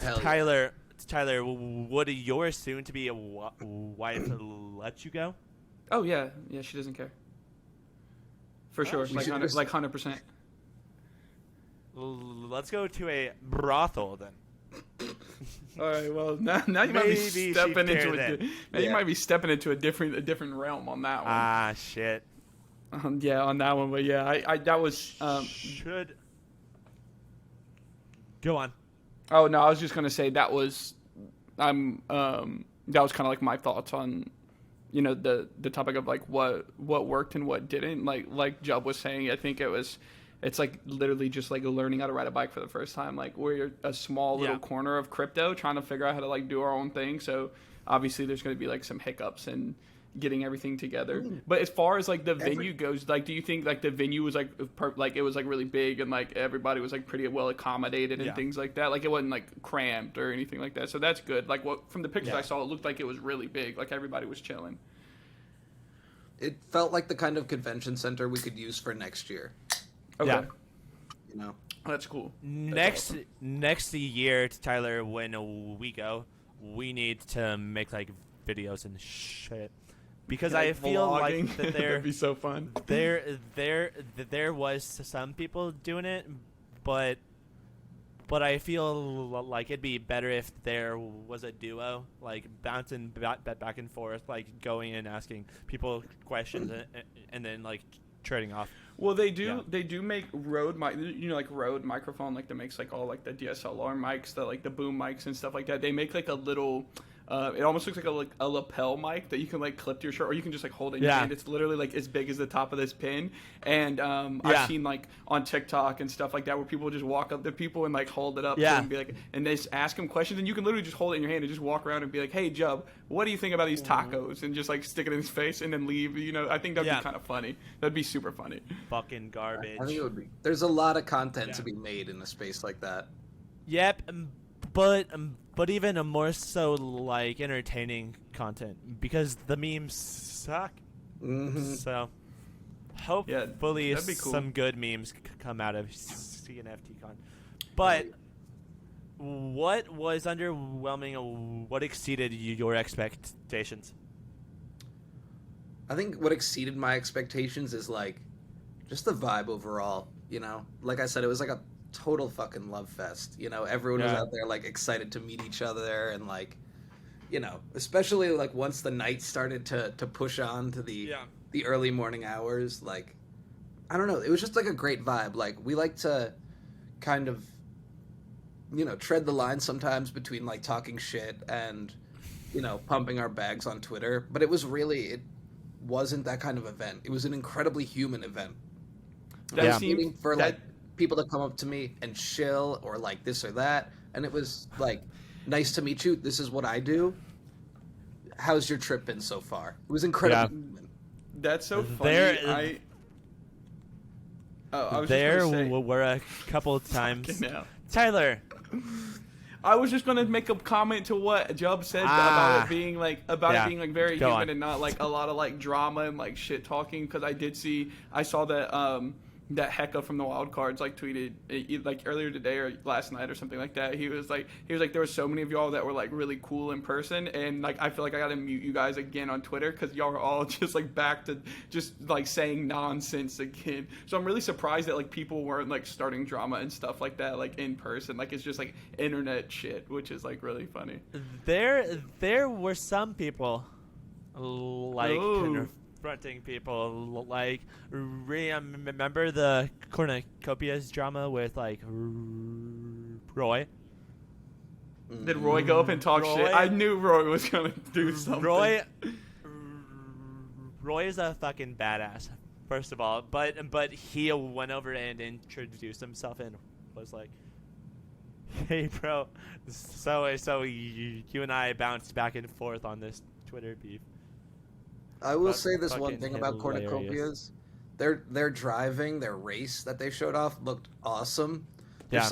Hell yeah. Tyler, would your soon-to-be wife let you go? Oh yeah, she doesn't care. For sure, she like should just- 100%. Let's go to a brothel then. All right, well now you might Maybe be she stepping into cared a then. you might be stepping into a different realm on that one. Ah, shit. Yeah, on that one, but yeah, I that was Should go on. Oh no, I was just gonna say that was that was kind of like my thoughts on the topic of like what worked and what didn't. Like Jub was saying, I think it's like literally just like learning how to ride a bike for the first time. Like we're a small little corner of crypto trying to figure out how to like do our own thing. So obviously there's going to be like some hiccups and getting everything together. But as far as like the venue goes, like do you think like the venue was like it was like really big and like everybody was like pretty well accommodated and things like that? Like it wasn't like cramped or anything like that. So that's good. Like from the pictures I saw, it looked like it was really big. Like everybody was chilling. It felt like the kind of convention center we could use for next year. Okay. Yeah. You know. That's cool. Next year, Tyler, when we go, we need to make like videos and shit. Because I feel vlogging. like that That'd be so fun. there was some people doing it, but I feel like it'd be better if there was a duo, like bouncing back and forth, like going and asking people questions and then like trading off. Well, they do make Rode like Rode microphone, like that makes like all like the DSLR mics, the boom mics and stuff like that. They make like a little. It almost looks like a lapel mic that you can like clip to your shirt, or you can just like hold it in your hand. It's literally like as big as the top of this pin. And I've seen like on TikTok and stuff like that where people just walk up to people and like hold it up to them and be like, and they just ask them questions, and you can literally just hold it in your hand and just walk around and be like, "Hey, Jub, what do you think about these tacos?" And just like stick it in his face and then leave. I think that'd be kind of funny. That'd be super funny. Fucking garbage. I think it would be. There's a lot of content to be made in a space like that. Yep, but even a more so like entertaining content because the memes suck. Mm-hmm. So hopefully that'd be cool. some good memes come out of CNFTcon. But what was underwhelming? What exceeded your expectations? I think what exceeded my expectations is like just the vibe overall. Like I said, it was like a total fucking love fest. Everyone was out there like excited to meet each other and like, especially like once the night started to push on to the early morning hours. Like, I don't know, it was just like a great vibe. Like we like to kind of, tread the line sometimes between like talking shit and, pumping our bags on Twitter. But it wasn't that kind of event. It was an incredibly human event. I was waiting for like people to come up to me and chill or like this or that, and it was like, nice to meet you, this is what I do, how's your trip been so far? It was incredible. That's so funny. There were a couple of times Tyler, I was just gonna make a comment to what Jub said about it being like very Go human on. and not like a lot of like drama and like shit talking. Because I saw that that Hecka from the Wild Cards like tweeted like earlier today or last night or something like that. He was like there were so many of y'all that were like really cool in person, and like I feel like I gotta mute you guys again on Twitter because y'all are all just like back to just like saying nonsense again. So I'm really surprised that like people weren't like starting drama and stuff like that like in person. Like it's just like internet shit, which is like really funny. there were some people like confronting people, like remember the cornucopias drama with like Roy? Did Roy go up and talk shit? I knew Roy was gonna do something. Roy is a fucking badass. first of all, but he went over and introduced himself and was like, "Hey, bro, so you and I bounced back and forth on this Twitter beef." I will That's say this one fucking thing about hilarious. cornucopias. Their driving, their race that they showed off looked awesome. Yeah.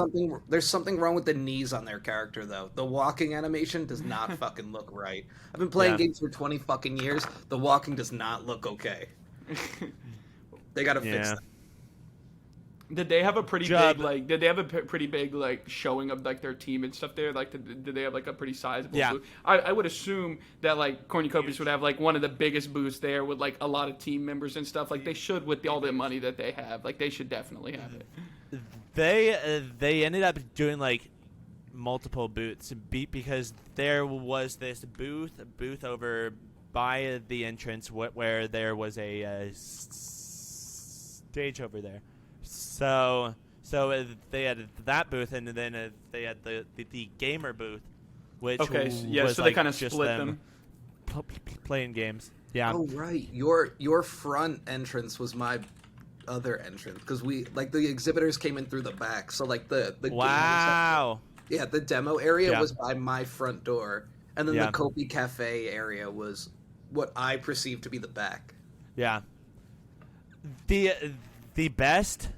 There's something wrong with the knees on their character though. The walking animation does not fucking look right. I've been playing Yeah. games for 20 fucking years. The walking does not look okay. They got to fix Yeah. that. Did they have a pretty Job. big like? Did they have a pretty big like showing of like their team and stuff there? Like, did they have like a pretty sizable Yeah. booth? I would assume that like Cornucopias would have like one of the biggest booths there with like a lot of team members and stuff. Like they should with all the money that they have. Like they should definitely have it. They ended up doing like multiple booths because there was this booth over by the entrance where there was a stage over there. So they had that booth, and then they had the gamer booth, which Okay, yeah. was So they like kind of just split them. playing games. Yeah. Oh right, your front entrance was my other entrance because we like the exhibitors came in through the back. So like the Wow. yeah, the demo area Yeah. was by my front door, and then Yeah. the Kopi Cafe area was what I perceived to be the back. Yeah. The best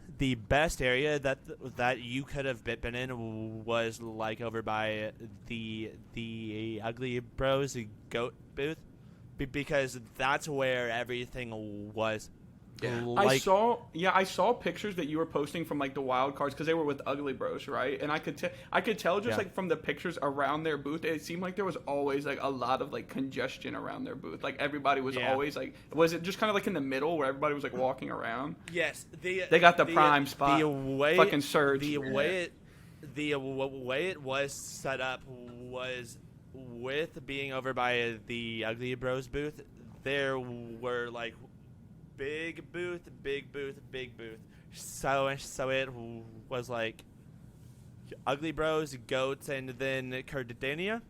area that you could have been in was like over by the Ugly Bros goat booth, because that's where everything was. Yeah. I saw pictures that you were posting from like the wild cards because they were with Ugly Bros, right? And I could tell just Yeah. like from the pictures around their booth, it seemed like there was always like a lot of like congestion around their booth. Like everybody was Yeah. always like, was it just kind of like in the middle where everybody was like walking around? Yes, They got the prime spot. The way Fucking surge. The way it was set up was with being over by the Ugly Bros booth. There were like big booth. So it was like Ugly Bros, goats, and then Cardania,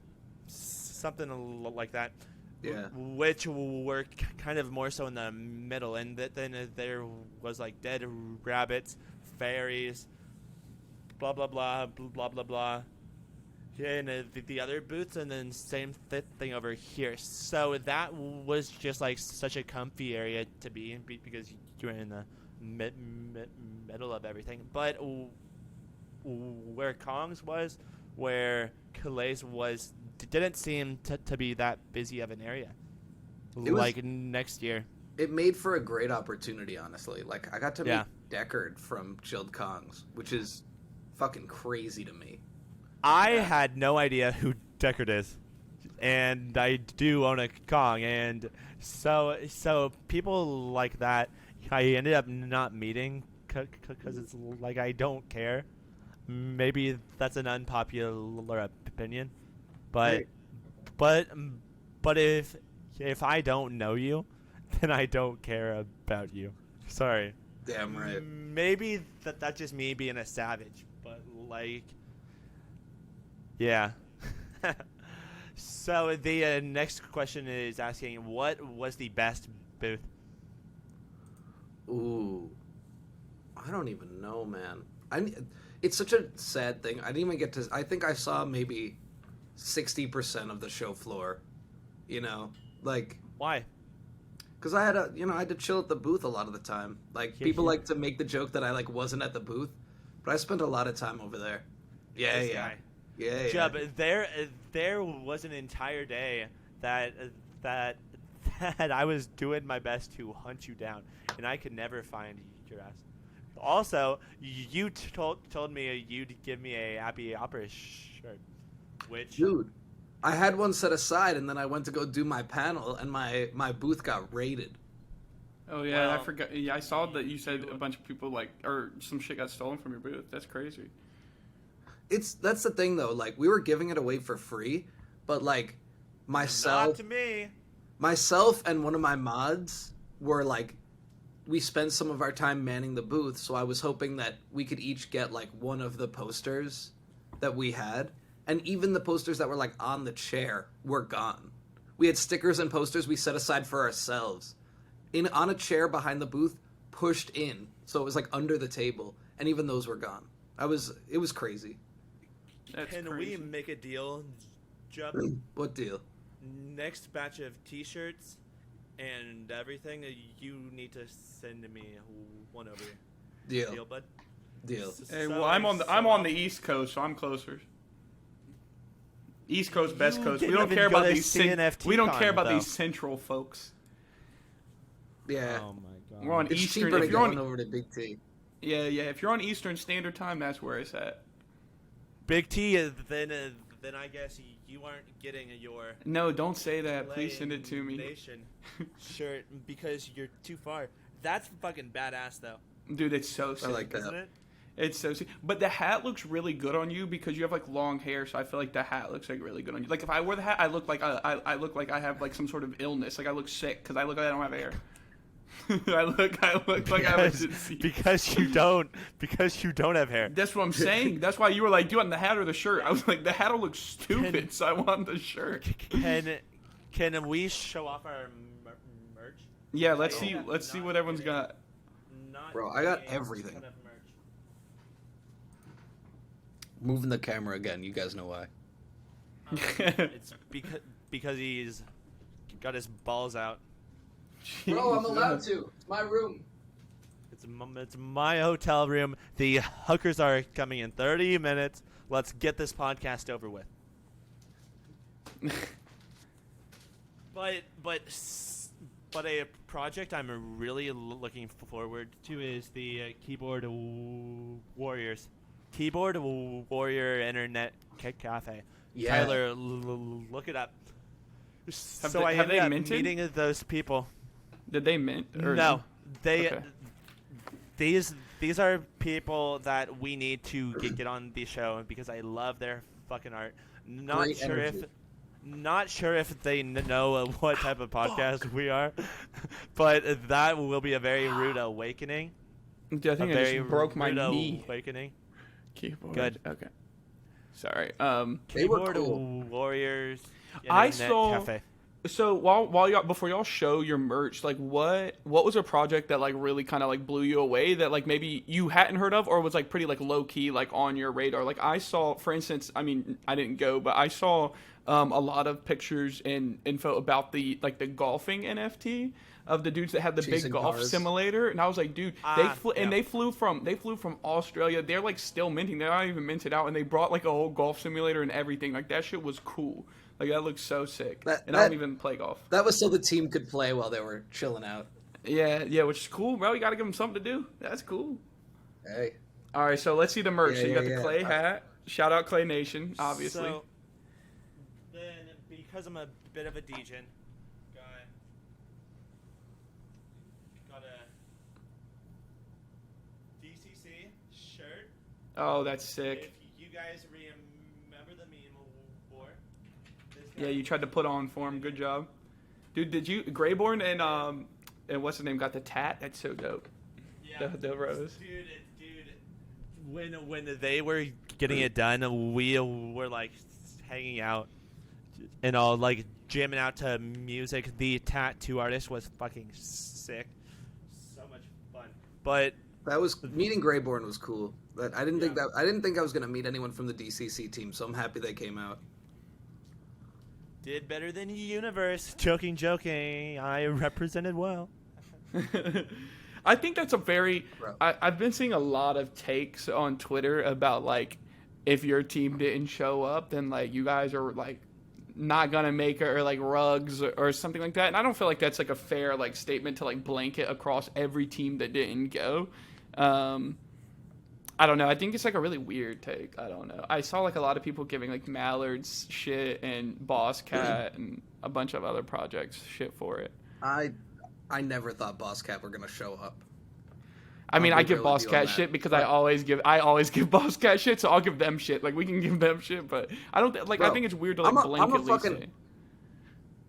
something like that. Yeah. Which were kind of more so in the middle, and then there was like dead rabbits, fairies, blah blah blah blah blah blah. And the other booths, and then same thing over here. So that was just like such a comfy area to be in because you're in the middle of everything. But where Kong's was, where Calais was, didn't seem to be that busy of an area. Like next year. It made for a great opportunity, honestly. Like I got to meet Yeah. Deckard from Chilled Kongs, which is fucking crazy to me. I had no idea who Deckard is, and I do own a Kong, and so people like that I ended up not meeting because it's like I don't care. Maybe that's an unpopular opinion, but if I don't know you, then I don't care about you. Sorry. Damn right. Maybe that's just me being a savage, but like. Yeah. So the next question is asking, what was the best booth? Ooh, I don't even know, man. It's such a sad thing. I didn't even get to. I think I saw maybe 60% of the show floor. You know, like Why? because I had to chill at the booth a lot of the time. Like Yeah, people yeah. like to make the joke that I like wasn't at the booth, but I spent a lot of time over there. Yeah, This yeah, guy. yeah, Yeah, but there was an entire day that I was doing my best to hunt you down, and I could never find your ass. Also, you told me you'd give me a Happy Opera shirt, which Dude, I had one set aside, and then I went to go do my panel, and my booth got raided. Oh yeah, I Well, forgot. Yeah, I saw that you said a bunch of people like or some shit got stolen from your booth. That's crazy. That's the thing though. Like we were giving it away for free, but like myself, not to me. myself and one of my mods were like, we spent some of our time manning the booth. So I was hoping that we could each get like one of the posters that we had, and even the posters that were like on the chair were gone. We had stickers and posters we set aside for ourselves. On a chair behind the booth, pushed in, so it was like under the table, and even those were gone. It was crazy. Can we make a deal, Jup? What deal? Next batch of T-shirts and everything, you need to send me one over here. Deal, bud. Deal. Hey, well, I'm on the East Coast, so I'm closer. East Coast, Best Coast. We don't care about these. We don't care about these Central folks. Yeah. Oh my god. We're on It's Eastern. cheaper If to you're go on, over to Big T. yeah. If you're on Eastern Standard Time, that's where it's at. Big T, then I guess you aren't getting your No, don't say that. Please send it to me. Nation shirt because you're too far. That's fucking badass though. Dude, it's so sick. I like that. Isn't it? It's so sick. But the hat looks really good on you because you have like long hair, so I feel like the hat looks like really good on you. Like if I wear the hat, I look like I look like I have like some sort of illness. Like I look sick because I look like I don't have hair. I look like I have a disease. Because you don't have hair. That's what I'm saying. That's why you were like, do you want the hat or the shirt? I was like, the hat will look stupid, so I want the shirt. Can we show off our merch? Yeah, let's see what everyone's got. Bro, I got everything. Moving the camera again. You guys know why. It's because he's got his balls out. Bro, I'm allowed to. It's my room. It's my hotel room. The hookers are coming in 30 minutes. Let's get this podcast over with. But a project I'm really looking forward to is the Keyboard Warriors. Keyboard Warrior Internet Cafe. Yeah. Tyler, look it up. Have I they ended up minted? meeting those people. Did they mint? Or No, they. Okay. These are people that we need to get on the show because I love their fucking art. Great energy. Not sure if they know what type of podcast we are, but that will be a very rude awakening. Dude, I think I just broke my knee. Awakening. Keyboard. Good. Okay. Sorry. They were Keyboard cool. Warriors. I Internet saw. Cafe. So while y'all before y'all show your merch, like what was a project that like really kind of like blew you away that like maybe you hadn't heard of or was like pretty like low key like on your radar? Like I saw, for instance, I mean I didn't go, but I saw a lot of pictures and info about the like the golfing NFT of the dudes that had the Chasing big golf cars. simulator, and I was like, dude, they flew from Australia. They're like still minting. They're not even minted out, and they brought like a whole golf simulator and everything. Like that shit was cool. Like that looks so sick. I don't even play golf. That was so the team could play while they were chilling out. Yeah, which is cool, bro. You gotta give them something to do. That's cool. Hey. All right, so let's see the merch. Yeah, So you got yeah, the yeah. Clay hat. Shout out Clay Nation, obviously. So, then, because I'm a bit of a Degen guy, got a DCC shirt. Oh, that's sick. If you guys remember the meme war, this Yeah, guy- you tried to put on for him. Good job, dude. Did you Grayborn and what's his name got the tat? That's so dope. Yeah, The rose. dude. When they were getting it done, we were like hanging out and all like jamming out to music. The tattoo artist was fucking sick. So much fun. But That was meeting Grayborn was cool. But I didn't think I was gonna meet anyone from the DCC team, so I'm happy they came out. did better than Universe. Joking. I represented well. I think that's a very. Bro. I've been seeing a lot of takes on Twitter about like, if your team didn't show up, then like you guys are like not gonna make it, or like rugs or something like that. And I don't feel like that's like a fair like statement to like blanket across every team that didn't go. I don't know. I think it's like a really weird take. I don't know. I saw like a lot of people giving like Mallard's shit and Boss Cat and a bunch of other projects shit for it. I never thought Boss Cat were gonna show up. I mean, I'll I be give real Boss with you on Cat that. shit because I always give Boss Cat shit, so I'll give them shit. Like we can give them shit, but I don't like. I Bro, think it's weird to like blanketly say.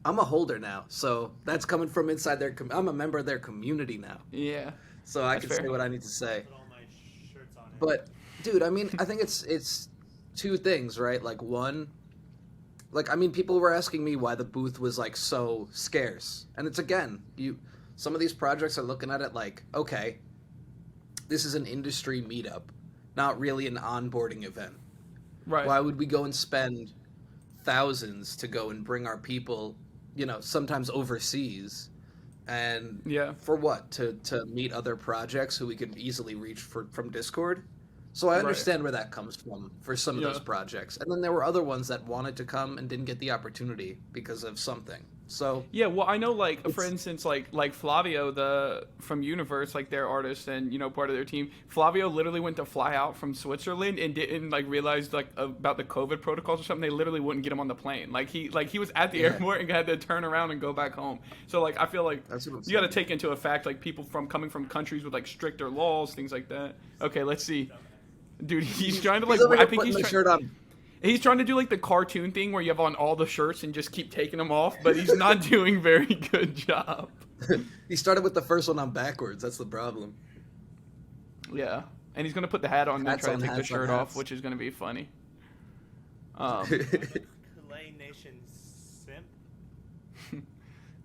I'm a holder now, so that's coming from inside their. I'm a member of their community now, Yeah, so I That's can say fair. what I need to say. Put all my shirts on it. But, dude, I mean, I think it's two things, right? Like one, like I mean, people were asking me why the booth was like so scarce, and it's again some of these projects are looking at it like, okay, this is an industry meetup, not really an onboarding event. Right. Why would we go and spend thousands to go and bring our people, sometimes overseas, and for what? To meet other projects who we could easily reach from Discord? So I understand where that comes from for some of those projects. And then there were other ones that wanted to come and didn't get the opportunity because of something. So yeah, well, I know, like, for instance, like Flavio, from Universe, like, their artist and, part of their team, Flavio literally went to fly out from Switzerland and didn't, like, realize, like, about the COVID protocols or something. They literally wouldn't get him on the plane. Like, he was at the airport and had to turn around and go back home. So, like, I feel like you got to take into effect, like, people coming from countries with, like, stricter laws, things like that. Okay, let's see. Dude, he's trying to, like, I think he's shirt on. He's trying to do, like, the cartoon thing where you have on all the shirts and just keep taking them off, but he's not doing very good job. He started with the first one on backwards. That's the problem. Yeah. And he's going to put the hat on and try to take the shirt off, which is going to be funny. Clay Nation simp.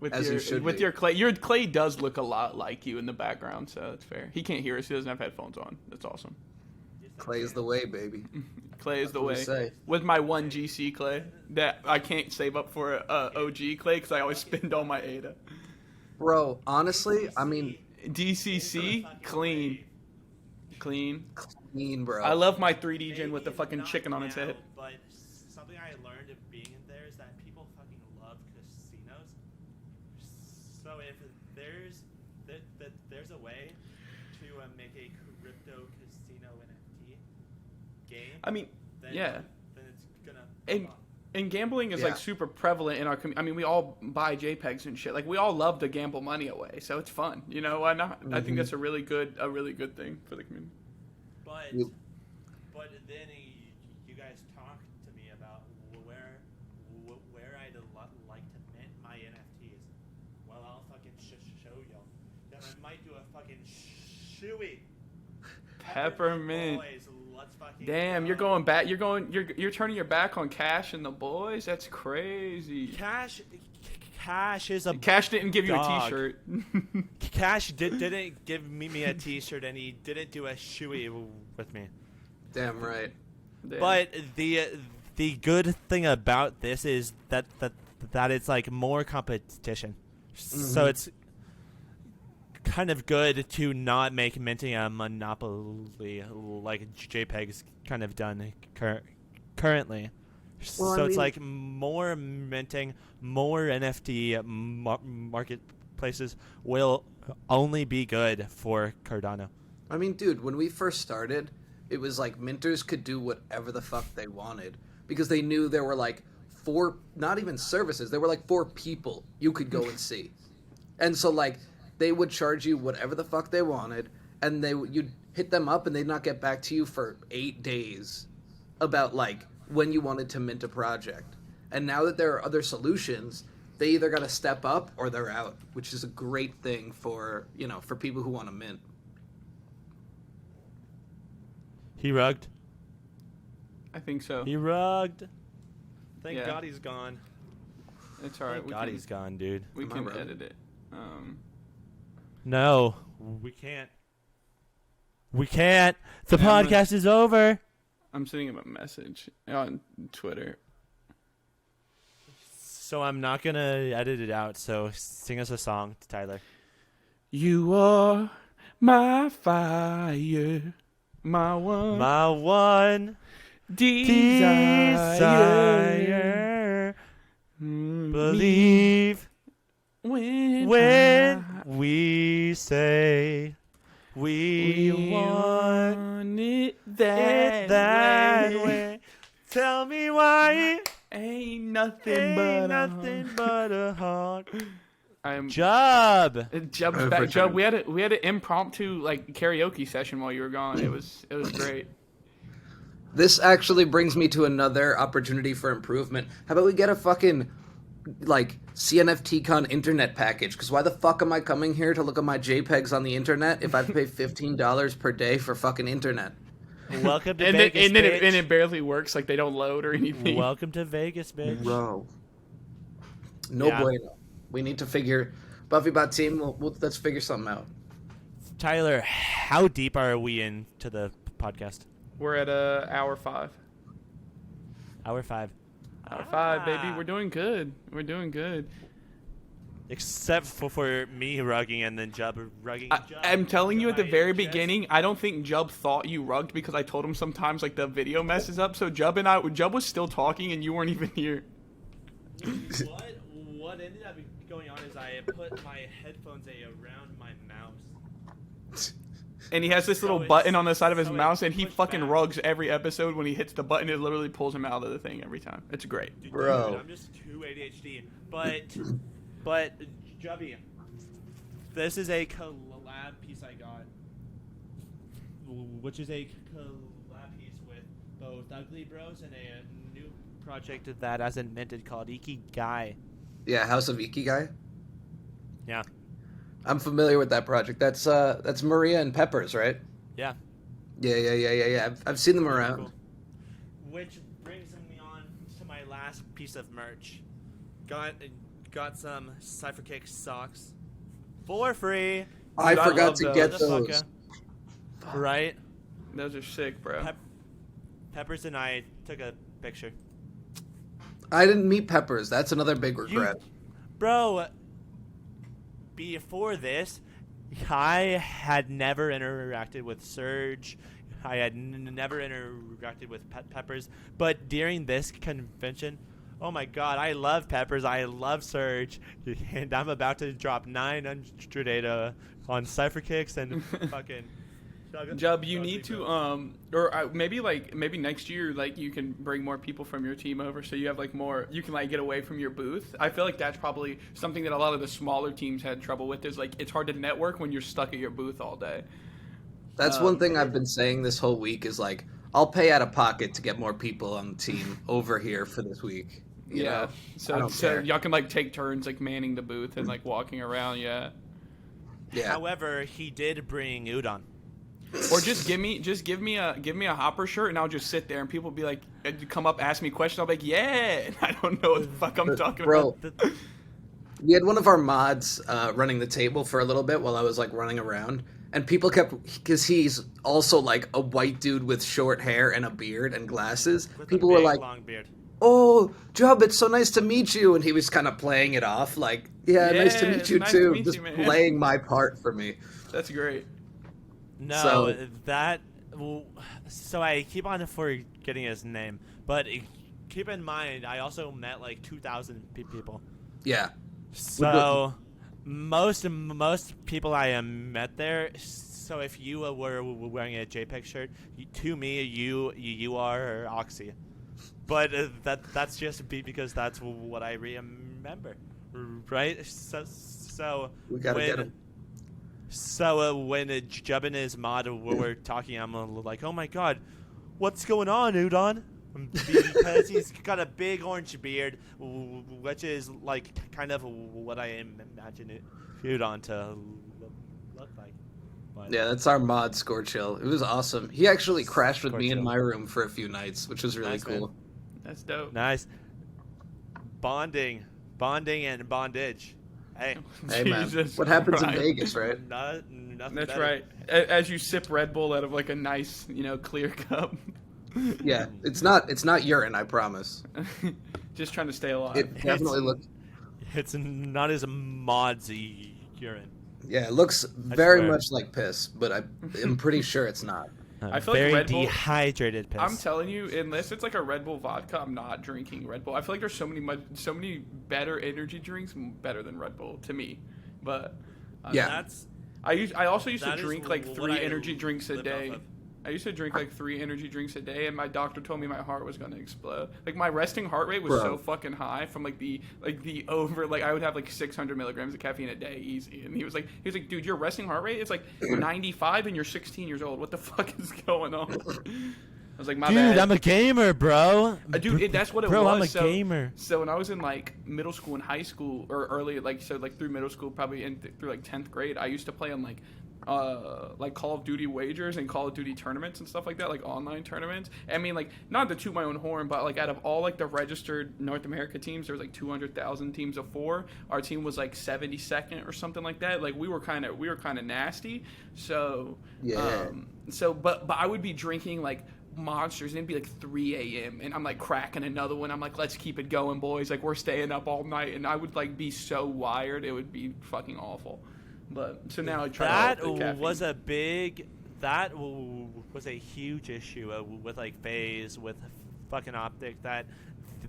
With your Clay does look a lot like you in the background, so that's fair. He can't hear us. He doesn't have headphones on. That's awesome. Clay is the way, baby. Clay is the way. With my one GC Clay that I can't save up for OG Clay because I always spend all my ADA. Bro, honestly, I mean, DCC clean, bro. I love my 3D gen with the fucking chicken on its head. But something I learned of being in there is that people fucking love casinos. So if there's a way to make a crypto casino NFT game, I mean, then it's gonna. And gambling is like super prevalent in our community. I mean, we all buy JPEGs and shit. Like, we all love to gamble money away, so it's fun. Why not? I think that's a really good thing for the community. But then you guys talked to me about where I'd like to mint my NFTs. Well, I'll fucking show y'all. Then I might do a fucking shoey. Peppermint. Boys, let's fucking damn, go. you're going back. You're turning your back on Cash and the boys. That's crazy. Cash is a Cash didn't give dog. you a T-shirt. Cash didn't give me a T-shirt, and he didn't do a shoey with me. Damn right. Damn. But the good thing about this is that it's like more competition. So it's kind of good to not make minting a monopoly like JPEG's kind of done currently. Well, so it's like more minting, more NFT marketplaces will only be good for Cardano. I mean, dude, when we first started, it was like minters could do whatever the fuck they wanted because they knew there were like 4, not even services, there were like 4 people you could go and see. And so like they would charge you whatever the fuck they wanted, and you'd hit them up and they'd not get back to you for 8 days about like when you wanted to mint a project. And now that there are other solutions, they either got to step up or they're out, which is a great thing for, for people who want to mint. He rugged. I think so. He rugged. Thank God he's gone. It's alright. Thank God he's gone, dude. We can edit it. No, we can't. We can't. The podcast is over. I'm sending him a message on Twitter. So I'm not going to edit it out, so sing us a song, Tyler. You are my fire, my one desire. Believe when we say we want it that way. Tell me why. Ain't nothing but a heart. Jub's Perfect. back. Jub, we had an impromptu like karaoke session while you were gone. It was great. This actually brings me to another opportunity for improvement. How about we get a fucking like CNFTcon internet package? Because why the fuck am I coming here to look at my JPEGs on the internet if I have to pay $15 per day for fucking internet? Welcome to Vegas, bitch. And it barely works. Like they don't load or anything. Welcome to Vegas, bitch. Bro. No bueno. We need to figure... BuffyBot team, let's figure something out. Tyler, how deep are we into the podcast? We're at hour 5. Hour 5. Hour 5, baby. We're doing good. We're doing good. Except for me rugging and then Jub rugging. I'm telling you at the very beginning, I don't think Jub thought you rugged because I told him sometimes like the video messes up. So Jub was still talking and you weren't even here. What ended up going on is I put my headphones around my mouse. And he has this little button on the side of his mouse, and he fucking rugs every episode. When he hits the button, it literally pulls him out of the thing every time. It's great. Bro. Dude, I'm just too ADHD. But Jubby, this is a collab piece I got, which is a collab piece with both Ugly Bros and a new project that hasn't minted called Ikigai. Yeah, House of Ikigai. Yeah. I'm familiar with that project. That's Maria and Peppers, right? Yeah. Yeah. I've seen them around. Cool. Which brings me on to my last piece of merch. Got some Cypher Kick socks for free. I Dude, forgot to get Motherfucker. those. Right? Those are sick, bro. Peppers and I took a picture. I didn't meet Peppers. That's another big regret. Bro, before this, I had never interacted with Surge. I had never interacted with Peppers. But during this convention, oh my god, I love Peppers. I love Surge. And I'm about to drop 900 data on Cypher Kicks and fucking... Jub, you need to maybe next year like you can bring more people from your team over, so you have like more, you can like get away from your booth. I feel like that's probably something that a lot of the smaller teams had trouble with, is like it's hard to network when you're stuck at your booth all day. That's one thing I've been saying this whole week is like, I'll pay out of pocket to get more people on the team over here for this week. You know? So y'all can like take turns like manning the booth and like walking around. Yeah. However, he did bring Udon. Or just give me a Hopper shirt and I'll just sit there and people be like, come up, ask me questions. I'll be like, yeah, and I don't know what the fuck I'm talking about. We had one of our mods running the table for a little bit while I was like running around, and people kept, because he's also like a white dude with short hair and a beard and glasses. People were like, long beard. "Oh, Jub, it's so nice to meet you," and he was kind of playing it off like, "Yeah, nice to meet you nice too," to meet just you, man. playing my part for me. That's great. No, so I keep on forgetting his name, but keep in mind, I also met like 2,000 people. Yeah. So most people I met there. So if you were wearing a JPEG shirt, to me you are Oxy, but that's just because that's what I remember, right? So We gotta get him. So when Jub and his mod were talking, I'm like, oh my god, what's going on, Udon? Because he's got a big orange beard, which is like kind of what I imagine Udon to look like. But Yeah, that's our mod, Scorchill. It was awesome. He actually crashed with me in my room for a few nights, which was really Nice, cool. man. That's dope. Nice. Bonding and bondage. Hey, Hey, man. Jesus What happens in Christ. Vegas, right? nothing That's better. right. As you sip Red Bull out of like a nice, clear cup. Yeah, it's not urine, I promise. Just trying to stay alive. It definitely looks. It's not as mod's urine. Yeah, it looks very swear. much like piss, but I'm pretty sure it's not. I feel like Very Red Bull- dehydrated piss. I'm telling you, unless it's like a Red Bull vodka, I'm not drinking Red Bull. I feel like there's so many better energy drinks better than Red Bull to me. But Yeah. That's I also used to That is drink like what 3 I energy drinks a lived day. off of. I used to drink like 3 energy drinks a day, and my doctor told me my heart was gonna explode. Like my resting heart rate was Bro. so fucking high from like the over, like I would have like 600 milligrams of caffeine a day easy. And he was like, dude, your resting heart rate is like 95, and you're 16 years old. What the fuck is going on? I was like, my Dude, bad. I'm a gamer, bro. Dude, that's what it Bro, was. I'm a so, gamer. So when I was in like middle school and high school, or early, like through middle school, probably through like 10th grade, I used to play on like like Call of Duty wagers and Call of Duty tournaments and stuff like that, like online tournaments. I mean, like, not to toot my own horn, but like out of all like the registered North America teams, there was like 200,000 teams of 4. Our team was like 72nd or something like that. Like we were kind of nasty. So Yeah. But I would be drinking like monsters, and it'd be like 3 a.m. and I'm like cracking another one. I'm like, let's keep it going, boys. Like, we're staying up all night, and I would like be so wired, it would be fucking awful. But so now I try that to the caffeine. was a huge issue with like FaZe, with fucking Optic, that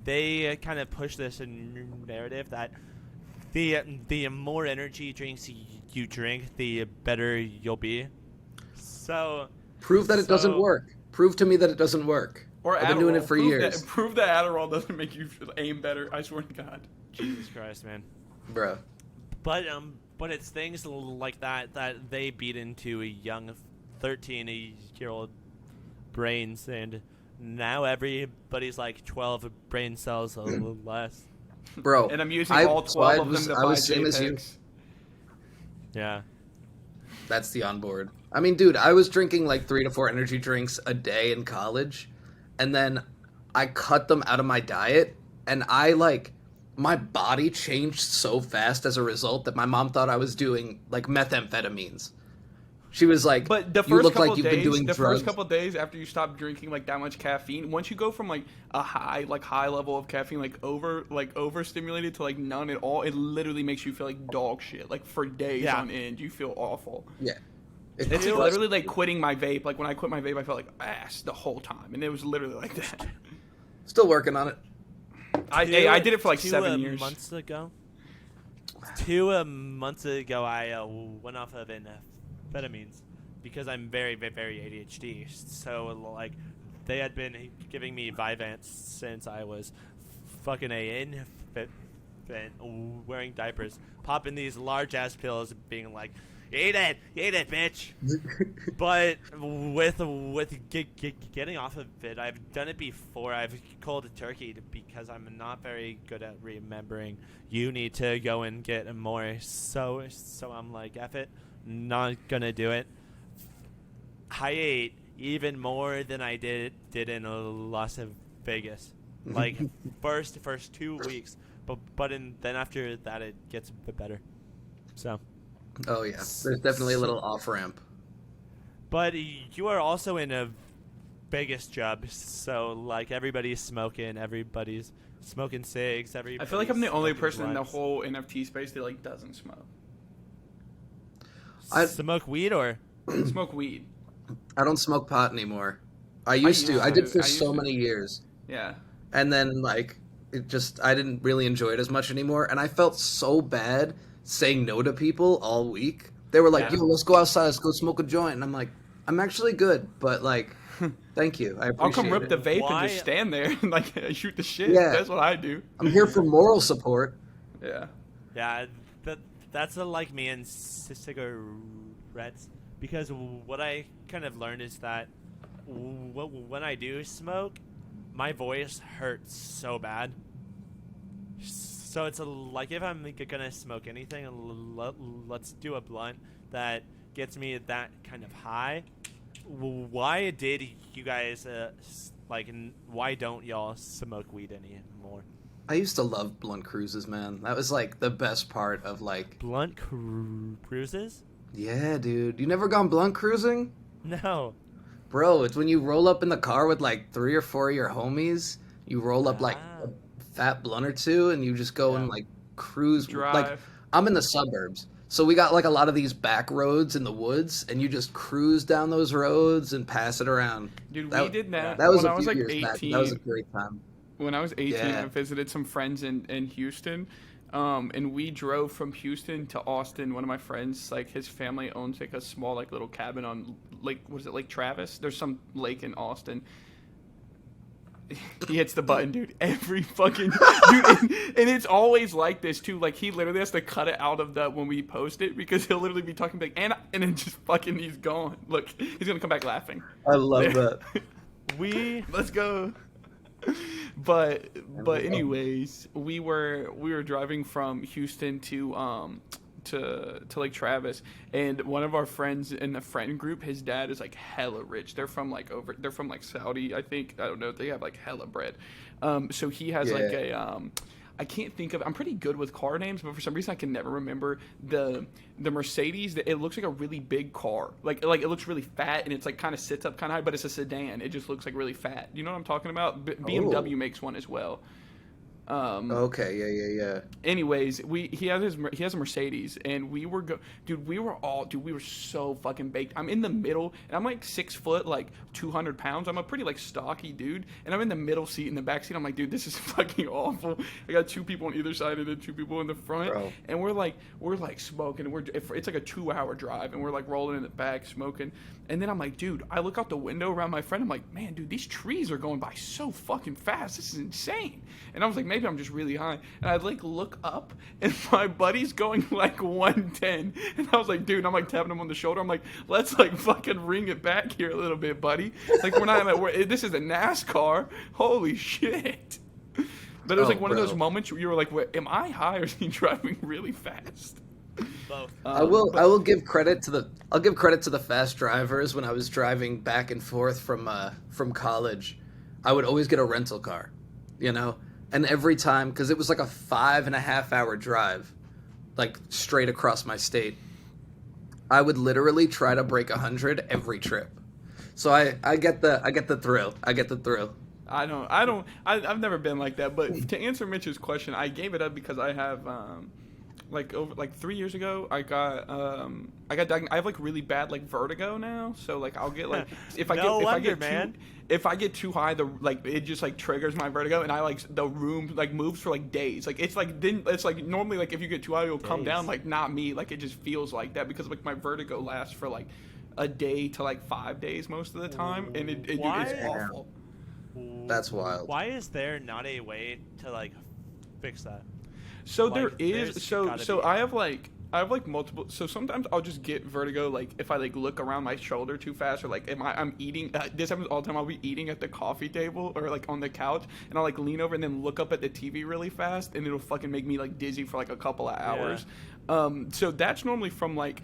they kind of push this narrative that the more energy drinks you drink, the better you'll be. So Prove that it doesn't work. Prove to me that it doesn't work. Or I've been doing it for years. Prove that Adderall doesn't make you aim better. I swear to God. Jesus Christ, man. Bro. But it's things like that they beat into a young 13-year-old brains, and now everybody's like 12 brain cells less. Bro. And I'm using all 12 of them to buy same as you. JPEGs. Yeah. That's the onboard. I mean, dude, I was drinking like 3 to 4 energy drinks a day in college, and then I cut them out of my diet, and my body changed so fast as a result that my mom thought I was doing like methamphetamines. She was like, but the "You first look couple like you've days, been doing the drugs." first couple days after you stop drinking like that much caffeine, once you go from like a high level of caffeine, like overstimulated to like none at all, it literally makes you feel like dog shit. Like for days on end, you feel awful. Yeah. It's literally like quitting my vape. Like when I quit my vape, I felt like ass the whole time, and it was literally like that. Still working on it. I did it for like 7 years. 2 months ago. 2 months ago, I went off of amphetamines because I'm very, very, very ADHD. So like, they had been giving me Vyvanse since I was fucking a infant, wearing diapers, popping these large ass pills, being like, eat it, bitch. But with getting off of it, I've done it before. I've cold turkey because I'm not very good at remembering. You need to go and get more. So I'm like, F it, not gonna do it. I ate even more than I did in Las Vegas. Like first 2 weeks, but then after that it gets a bit better. So. Oh yeah, there's definitely a little off ramp. But you are also in a Vegas job, so like everybody's smoking cigs. I feel like I'm the only person in the whole NFT space that like doesn't smoke. Smoke weed or smoke weed. I don't smoke pot anymore. I used to. I did for so many years. Yeah. And then like I didn't really enjoy it as much anymore, and I felt so bad saying no to people all week. They were like, "Yo, let's go outside, let's go smoke a joint," and I'm like, "I'm actually good, but like, thank you, I appreciate it." I'll come rip the vape and just stand there and like shoot the shit. Yeah. That's what I do. I'm here for moral support. Yeah. Yeah, that's like me and cigarettes, because what I kind of learned is that when I do smoke, my voice hurts so bad. So it's like, if I'm gonna smoke anything, let's do a blunt that gets me that kind of high. Why did you guys why don't y'all smoke weed anymore? I used to love blunt cruises, man. That was like the best part of like blunt cruises. Yeah, dude. You never gone blunt cruising? No. Bro, it's when you roll up in the car with like 3 or 4 of your homies. You roll up like a fat blunt or two, and you just go and like cruise. Drive. Like, I'm in the suburbs, so we got like a lot of these back roads in the woods, and you just cruise down those roads and pass it around. Dude, we did that. That was when a I was few like years 18. back. That was a great time. When I was 18, I visited some friends in Houston, and we drove from Houston to Austin. One of my friends, like his family owns like a small like little cabin on Lake Travis? There's some lake in Austin. He hits the button, dude. Every fucking dude, and it's always like this too. Like he literally has to cut it out of when we post it, because he'll literally be talking like and then just fucking he's gone. Look, he's gonna come back laughing. I love that. Let's go. But anyways, we were driving from Houston to to Lake Travis, and one of our friends in the friend group, his dad is like hella rich. They're from like Saudi, I think. I don't know. They have like hella bread. So he has like a I can't think of. I'm pretty good with car names, but for some reason I can never remember the Mercedes. It looks like a really big car. Like it looks really fat, and it's like kind of sits up kind of high, but it's a sedan. It just looks like really fat. You know what I'm talking about? BMW makes one as well. Okay, yeah. Anyways, he has a Mercedes, and we were we were so fucking baked. I'm in the middle, and I'm like 6 foot, like 200 pounds. I'm a pretty like stocky dude, and I'm in the middle seat. In the back seat, I'm like, dude, this is fucking awful. I got 2 people on either side and then 2 people in the front, Bro. and we're like smoking. And it's like a 2-hour drive, and we're like rolling in the back smoking. And then I'm like, dude, I look out the window around my friend. I'm like, man, dude, these trees are going by so fucking fast. This is insane. And I was like, maybe I'm just really high. And I like look up, and my buddy's going like 110. And I was like, dude, I'm like tapping him on the shoulder. I'm like, let's like fucking ring it back here a little bit, buddy. Like this is a NASCAR. Holy shit. But it was like one of those moments where you were like, wait, am I high or is he driving really fast? Both. I will give credit to the fast drivers. When I was driving back and forth from college, I would always get a rental car, you know, and every time, because it was like a 5.5 hour drive, like straight across my state, I would literally try to break 100 every trip. So I get the thrill. I've never been like that. But to answer Mitch's question, I gave it up because I have like 3 years ago, I got diagnosed. I have like really bad like vertigo now, so like I'll get like if I get too high, it just like triggers my vertigo, and I like the room like moves for like days. Like it's like normally like if you get too high, it'll come down. Like not me. Like it just feels like that because like my vertigo lasts for like a day to like 5 days most of the time, and it's awful. That's wild. Why is there not a way to like fix that? So like, there is so I have like multiple. So sometimes I'll just get vertigo like if I like look around my shoulder too fast, or like I'm eating. This happens all the time. I'll be eating at the coffee table or like on the couch, and I'll like lean over and then look up at the TV really fast, and it'll fucking make me like dizzy for like a couple of hours. So that's normally from like.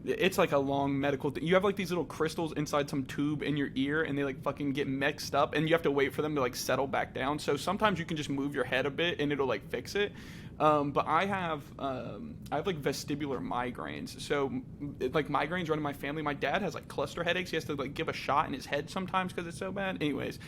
It's like a long medical thing. You have like these little crystals inside some tube in your ear, and they like fucking get mixed up, and you have to wait for them to like settle back down. So sometimes you can just move your head a bit and it'll like fix it. But I have like vestibular migraines. So like migraines run in my family. My dad has like cluster headaches. He has to like give a shot in his head sometimes because it's so bad. Anyways,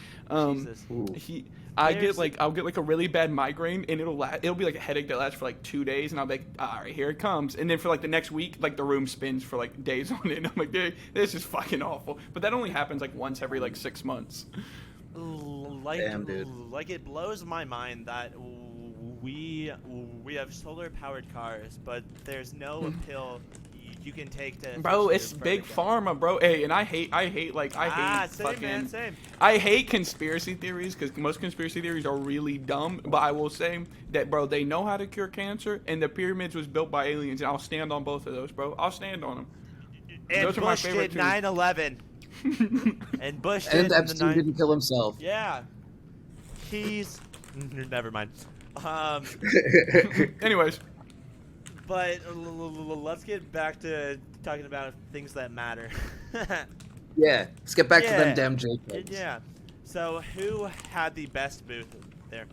I'll get like a really bad migraine, and it'll be like a headache that lasts for like 2 days, and I'll be like, all right, here it comes. And then for like the next week, like the room spins for like days on it, and I'm like, dude, this is fucking awful. But that only happens like once every like 6 months. Damn, dude. Like it blows my mind that we have solar powered cars, but there's no pill you can take to. Bro, it's big pharma, bro. Hey, and I hate conspiracy theories because most conspiracy theories are really dumb. But I will say that, bro, they know how to cure cancer, and the pyramids was built by aliens, and I'll stand on both of those, bro. I'll stand on them. And those are Bush my favorite did 9/11. And Bush and Epstein didn't kill himself. Yeah, he's never mind. Anyways. But let's get back to talking about things that matter. Yeah, let's get back to them damn JPEGs. Yeah. So who had the best booth there?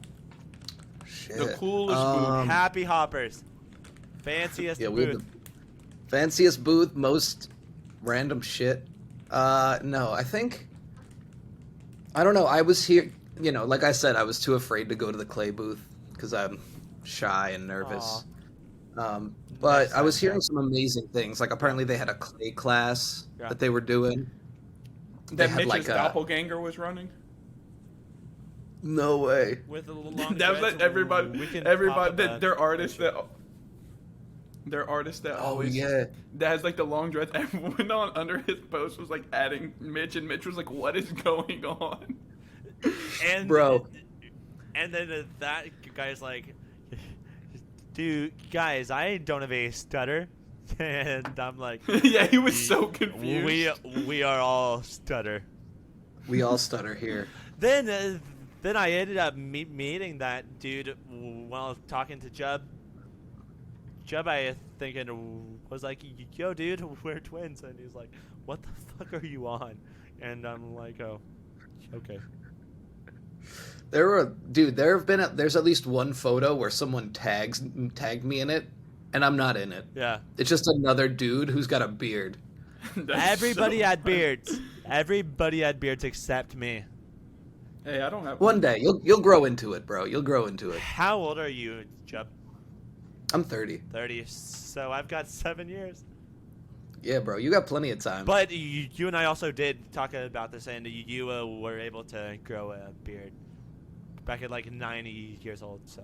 Shit. The coolest booth. Happy Hoppers. Fanciest booth. Fanciest booth, most random shit. No, I don't know. I was here, you know, like I said, I was too afraid to go to the clay booth because I'm shy and nervous. But I was hearing some amazing things. Like apparently they had a clay class that they were doing. That Mitch's doppelganger was running. No way. With a little long. That was like everybody. Their artists that always. Yeah. That has like the long dreads. Everyone on under his post was like adding Mitch, and Mitch was like, "What is going on?" And bro. And then that guy's like, dude, guys, I don't have a stutter. And I'm like, yeah, he was so confused. We are all stutter. We all stutter here. Then I ended up meeting that dude while talking to Chubb. Jeb, I think, was like, yo, dude, we're twins. And he's like, what the fuck are you on? And I'm like, oh, okay. There's at least one photo where someone tagged me in it, and I'm not in it. Yeah. It's just another dude who's got a beard. Everybody had beards. Everybody had beards except me. Hey, I don't have One day you'll grow into it, bro. You'll grow into it. How old are you, Jeb? I'm 30. 30. So I've got 7 years. Yeah, bro. You got plenty of time. But you and I also did talk about this, and you were able to grow a beard back at like 90 years old. So.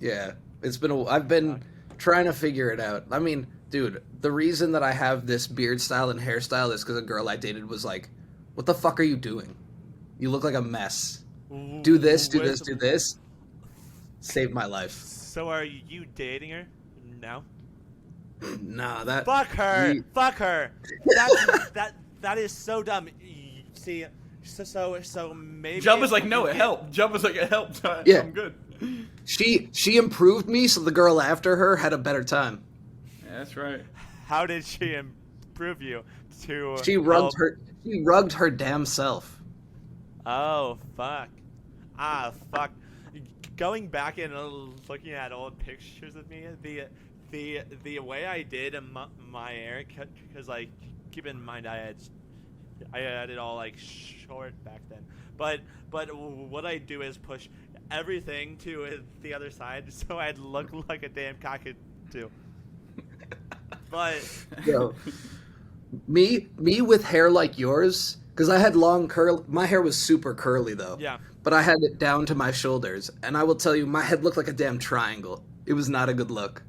Yeah, I've been trying to figure it out. I mean, dude, the reason that I have this beard style and hairstyle is because a girl I dated was like, "What the fuck are you doing? You look like a mess. Do this, do this, do this." Saved my life. So are you dating her now? Nah, that. Fuck her. Fuck her. That is so dumb. See, so maybe. Jump was like, no, it helped. Jump was like, it helped. Yeah. I'm good. She improved me, so the girl after her had a better time. Yeah, that's right. How did she improve you? She rugged her damn self. Oh fuck. Fuck. Going back and looking at old pictures of me, the way I did my hair, because like keep in mind I had it all like short back then. But what I do is push everything to the other side, so I'd look like a damn cockatoo. But Yo, me with hair like yours, because I had long curl. My hair was super curly though. yeah, But I had it down to my shoulders, and I will tell you, my head looked like a damn triangle. It was not a good look.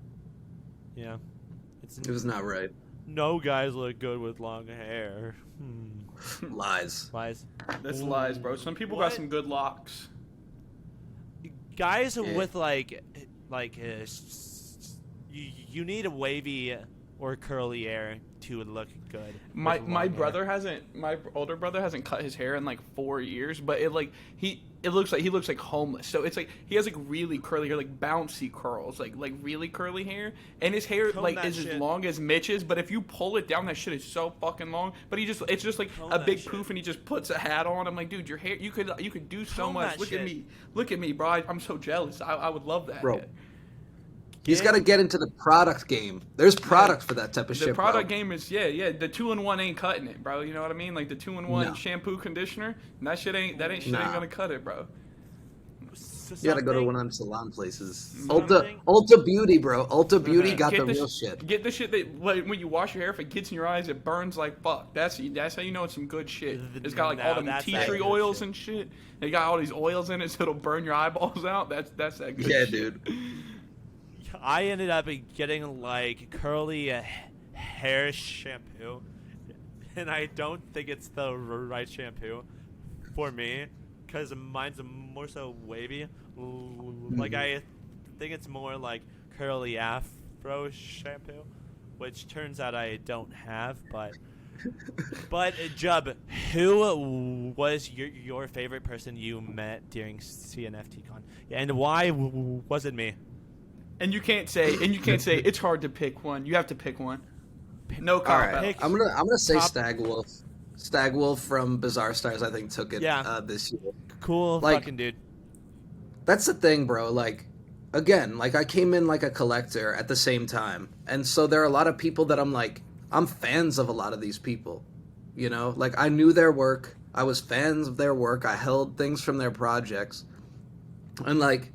yeah. It was not right. No guys look good with long hair. Lies. Lies. That's lies, bro. Some people What? got some good locks. Guys Yeah. with you need a wavy or curly hair to look good. My with long hair. my older brother hasn't cut his hair in like 4 years, but it looks like he looks like homeless. So it's like he has like really curly hair, like bouncy curls, like really curly hair, and his hair Comb like that is shit. as long as Mitch's. But if you pull it down, that shit is so fucking long. But it's just like Comb a that big shit. poof, and he just puts a hat on. I'm like, dude, your hair, you could do so Comb much. that Look at me, bro. I'm so jealous. I would love that. Bro. Head. He's got to get into the product game. There's product for that type of The shit, product bro. game is the 2-in-1 ain't cutting it, bro. You know what I mean? Like the 2-in-1 No. shampoo conditioner, that shit ain't Nah. gonna cut it, bro. You gotta go to one of them salon places. Something- Ulta Beauty, bro. Ulta Beauty got Get the the real sh- shit. Get the shit that like, when you wash your hair, if it gets in your eyes, it burns like fuck. That's how you know it's some good shit. It's got like Now all them that's tea that tree good oils shit. and shit. They got all these oils in it, so it'll burn your eyeballs out. That's that good Yeah, shit. dude. I ended up getting like curly hair shampoo, and I don't think it's the right shampoo for me, because mine's more so wavy. Like I think it's more like curly afro shampoo, which turns out I don't have. But Jub, who was your favorite person you met during CNFTcon, and why was it me? And you can't say it's hard to pick one. You have to pick one. No All cop right, out. Pick- I'm gonna say top- Stag Wolf. Stag Wolf from Bizarre Stars, I think, took it this year. Cool Like- fucking dude. That's the thing, bro. Like, again, like I came in like a collector at the same time, and so there are a lot of people that I'm fans of a lot of these people. You know, like I knew their work, I was fans of their work, I held things from their projects, and like,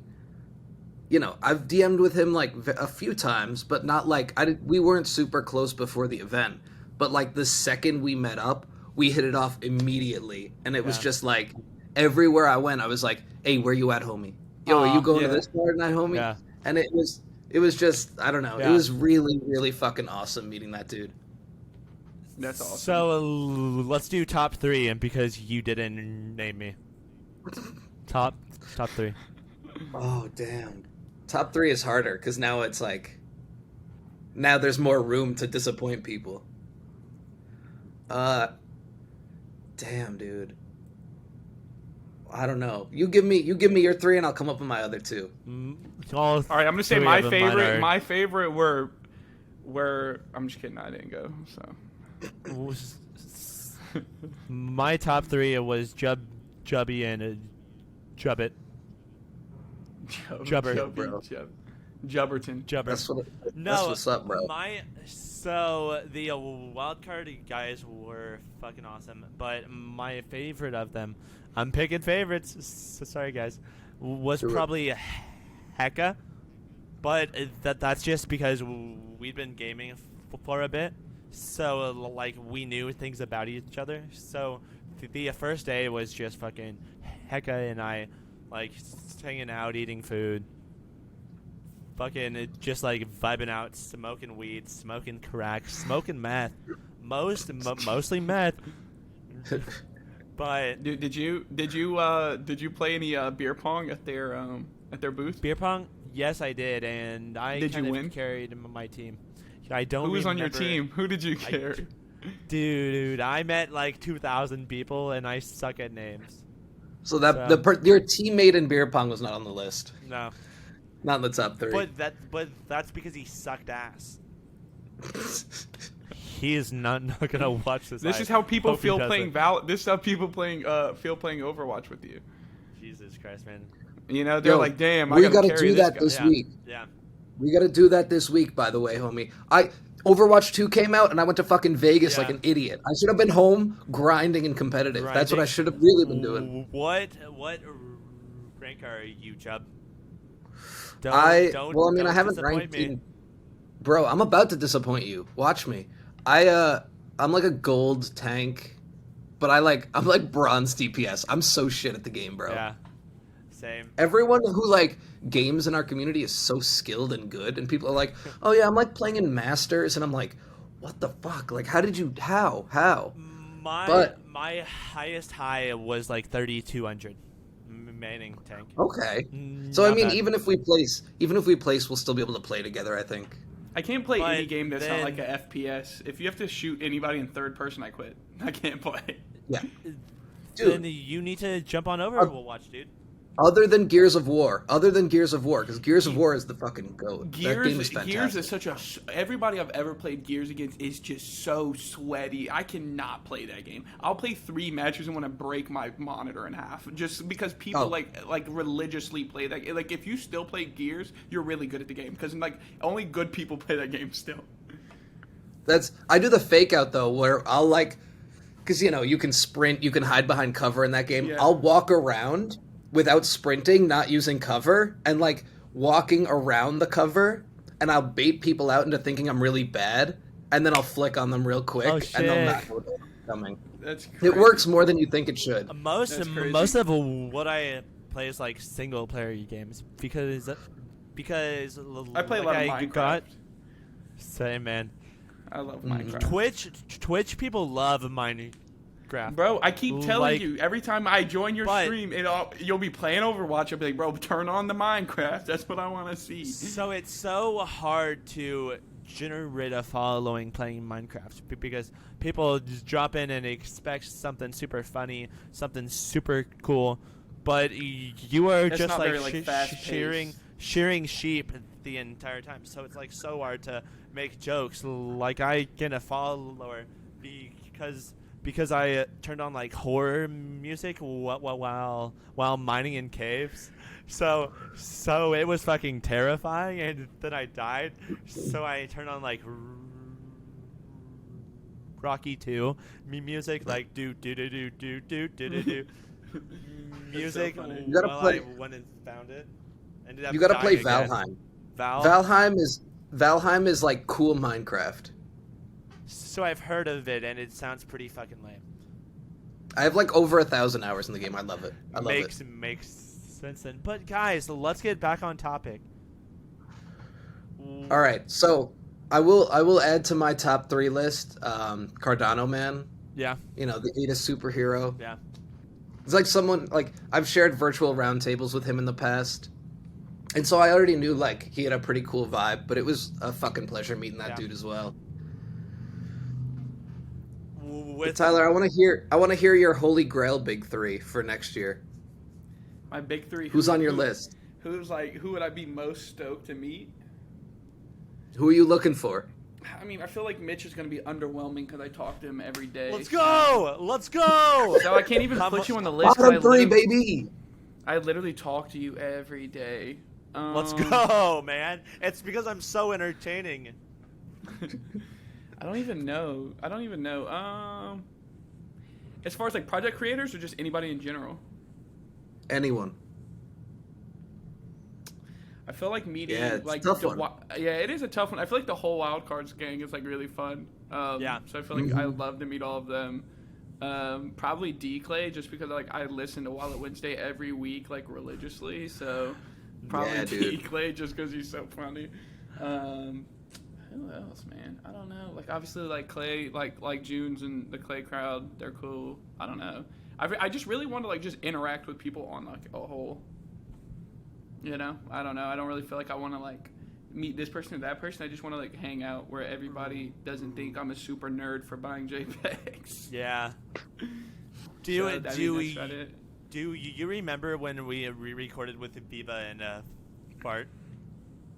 you know, I've DM'd with him like a few times, but not like we weren't super close before the event, but like the second we met up, we hit it off immediately, and it was Yeah. just like everywhere I went, I was like, "Hey, where you at, homie? Yo, are you going yeah. to this bar tonight, homie?" Yeah. And it was just, I don't know, Yeah. it was really really fucking awesome meeting that dude. That's awesome. So let's do top 3, and because you didn't name me, top 3. Oh damn, top 3 is harder because now it's like, now there's more room to disappoint people. Damn, dude. I don't know. You give me your 3, and I'll come up with my other 2. All right, I'm gonna say my three of them favorite. are- My favorite were. I'm just kidding. I didn't go. So. My top 3 was Jubby, and Jubbit. Jubberton. Jubber. That's what's up, bro. So the wildcard guys were fucking awesome, but my favorite of them, I'm picking favorites. So sorry guys, was probably Hecka, but that's just because we'd been gaming for a bit, so like we knew things about each other. So the first day was just fucking Hecka and I, like hanging out, eating food. Fucking just like vibing out, smoking weed, smoking crack, smoking meth, mostly meth. But Dude, did you play any beer pong at their booth? beer pong, yes, I did, and I Did kind you of win? carried my team. I don't. Who was on your remember- team? Who did you carry? Dude, I met like 2,000 people, and I suck at names. So your teammate in beer pong was not on the list. No, Not in the top 3. but that's because he sucked ass. He is not gonna watch this. This I is how people hope he feel doesn't. playing This is how people feel playing Overwatch with you. Jesus Christ, man. You know, they're like, damn, I we gotta gotta carry do this that guy. this Yeah. week. Yeah. We gotta do that this week, by the way, homie. Overwatch 2 came out, and I went to fucking Vegas like Yeah. an idiot. I should have been home grinding and competitive. That's what I should have really been doing. What rank are you, Chubb? I don't haven't disappoint ranked me. in. Bro, I'm about to disappoint you. Watch me. I'm like a gold tank, but I'm like bronze DPS. I'm so shit at the game, bro. Yeah. Same. Everyone who like games in our community is so skilled and good, and people are like, "Oh yeah, I'm like playing in Masters," and I'm like, "What the fuck? Like, how?" My highest high was like 3,200 manning tank. Okay. So I Not mean, bad. even if we place, we'll still be able to play together. I think. I can't play But any game that's not then- like a FPS. If you have to shoot anybody in third person, I quit. I can't play. Yeah. Then Dude, you need to jump on over. We'll watch, dude. other than Gears of War, because Gears of War is the fucking goat. That game is fantastic. Gears is such a. Everybody I've ever played Gears against is just so sweaty. I cannot play that game. I'll play 3 matches and want to break my monitor in half just because people Oh. like religiously play that. Like if you still play Gears, you're really good at the game because like only good people play that game still. I do the fake out though, where I'll like, because you can sprint, you can hide behind cover in that game. Yeah. I'll walk around without sprinting, not using cover, and like walking around the cover, and I'll bait people out into thinking I'm really bad, and then I'll flick on them real quick, Oh, and they'll shit. not know they're coming. That's It crazy. works more than you think it should. Most That's crazy. most of what I play is like single player games because I play a lot of Minecraft. got same man. I love Mm. Minecraft. Twitch people love Minecraft. Bro, I keep telling Like- you, every time I join your But- stream, you'll be playing Overwatch. I'll be like, bro, turn on the Minecraft. That's what I want to see. So it's so hard to generate a following playing Minecraft because people just drop in and expect something super funny, something super cool, but you are That's just not like, very, like, fast-paced. shearing sheep the entire time. So it's like so hard to make jokes. Like I get a follower because I turned on like horror music while mining in caves. So it was fucking terrifying, and then I died. So I turned on like Rocky 2 music, like do music. so funny. You gotta while play- I went and found it. Ended up You gotta play dying again. Valheim. Val. Valheim is like cool Minecraft. So I've heard of it, and it sounds pretty fucking lame. I have like over 1,000 hours in the game. I love it. I love it. Makes sense then. But guys, let's get back on topic. All right, so I will add to my top 3 list Cardano Man. Yeah. The Ada superhero. Yeah. It's like someone like I've shared virtual roundtables with him in the past, and so I already knew like he had a pretty cool vibe. But it was a fucking pleasure meeting that Yeah. dude as well. With Tyler, I want to hear your Holy Grail big 3 for next year. My big three. Who's on your list? Who would I be most stoked to meet? Who are you looking for? I mean, I feel like Mitch is going to be underwhelming because I talk to him every day. Let's go! Let's go! So I can't even put you on the list. Bottom three, baby! I literally talk to you every day. Let's go, man. It's because I'm so entertaining. I don't even know. As far as like project creators or just anybody in general? Anyone. I feel like meeting it's like a tough one. Yeah, it is a tough one. I feel like the whole Wild Cards gang is like really fun. Yeah. So I feel like I love to meet all of them. Probably D-Clay just because like I listen to Wallet Wednesday every week like religiously. So probably D-Clay just because he's so funny. Who else, man? I don't know. Like obviously like Clay, like Junes and the Clay crowd, they're cool. I don't know. I just really want to like just interact with people on like a whole. You know, I don't know. I don't really feel like I want to like meet this person or that person. I just want to like hang out where everybody doesn't think I'm a super nerd for buying JPEGs. Yeah. Do you remember when we re-recorded with Viva and Fart?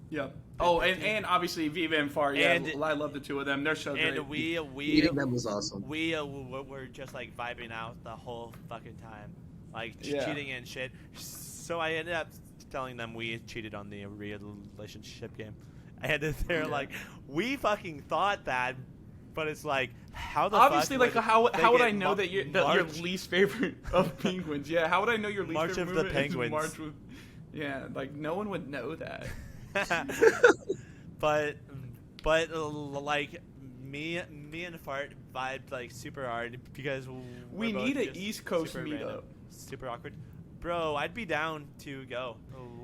Yeah. Oh, and obviously Viva and Fart. Yeah, and I love the two of them. They're so great. And meeting them was awesome. We were just like vibing out the whole fucking time, like cheating and shit. So I ended up telling them we cheated on the relationship game, and they're like, "We fucking thought that," but it's like, how the obviously fuck, like how would I know that you're your least favorite of penguins? Yeah, how would I know your least March favorite of the Penguins? March with, yeah, like no one would know that. but like me and Fart vibed like super hard because we need an East Coast meetup. Random, super awkward. Bro, I'd be down to go.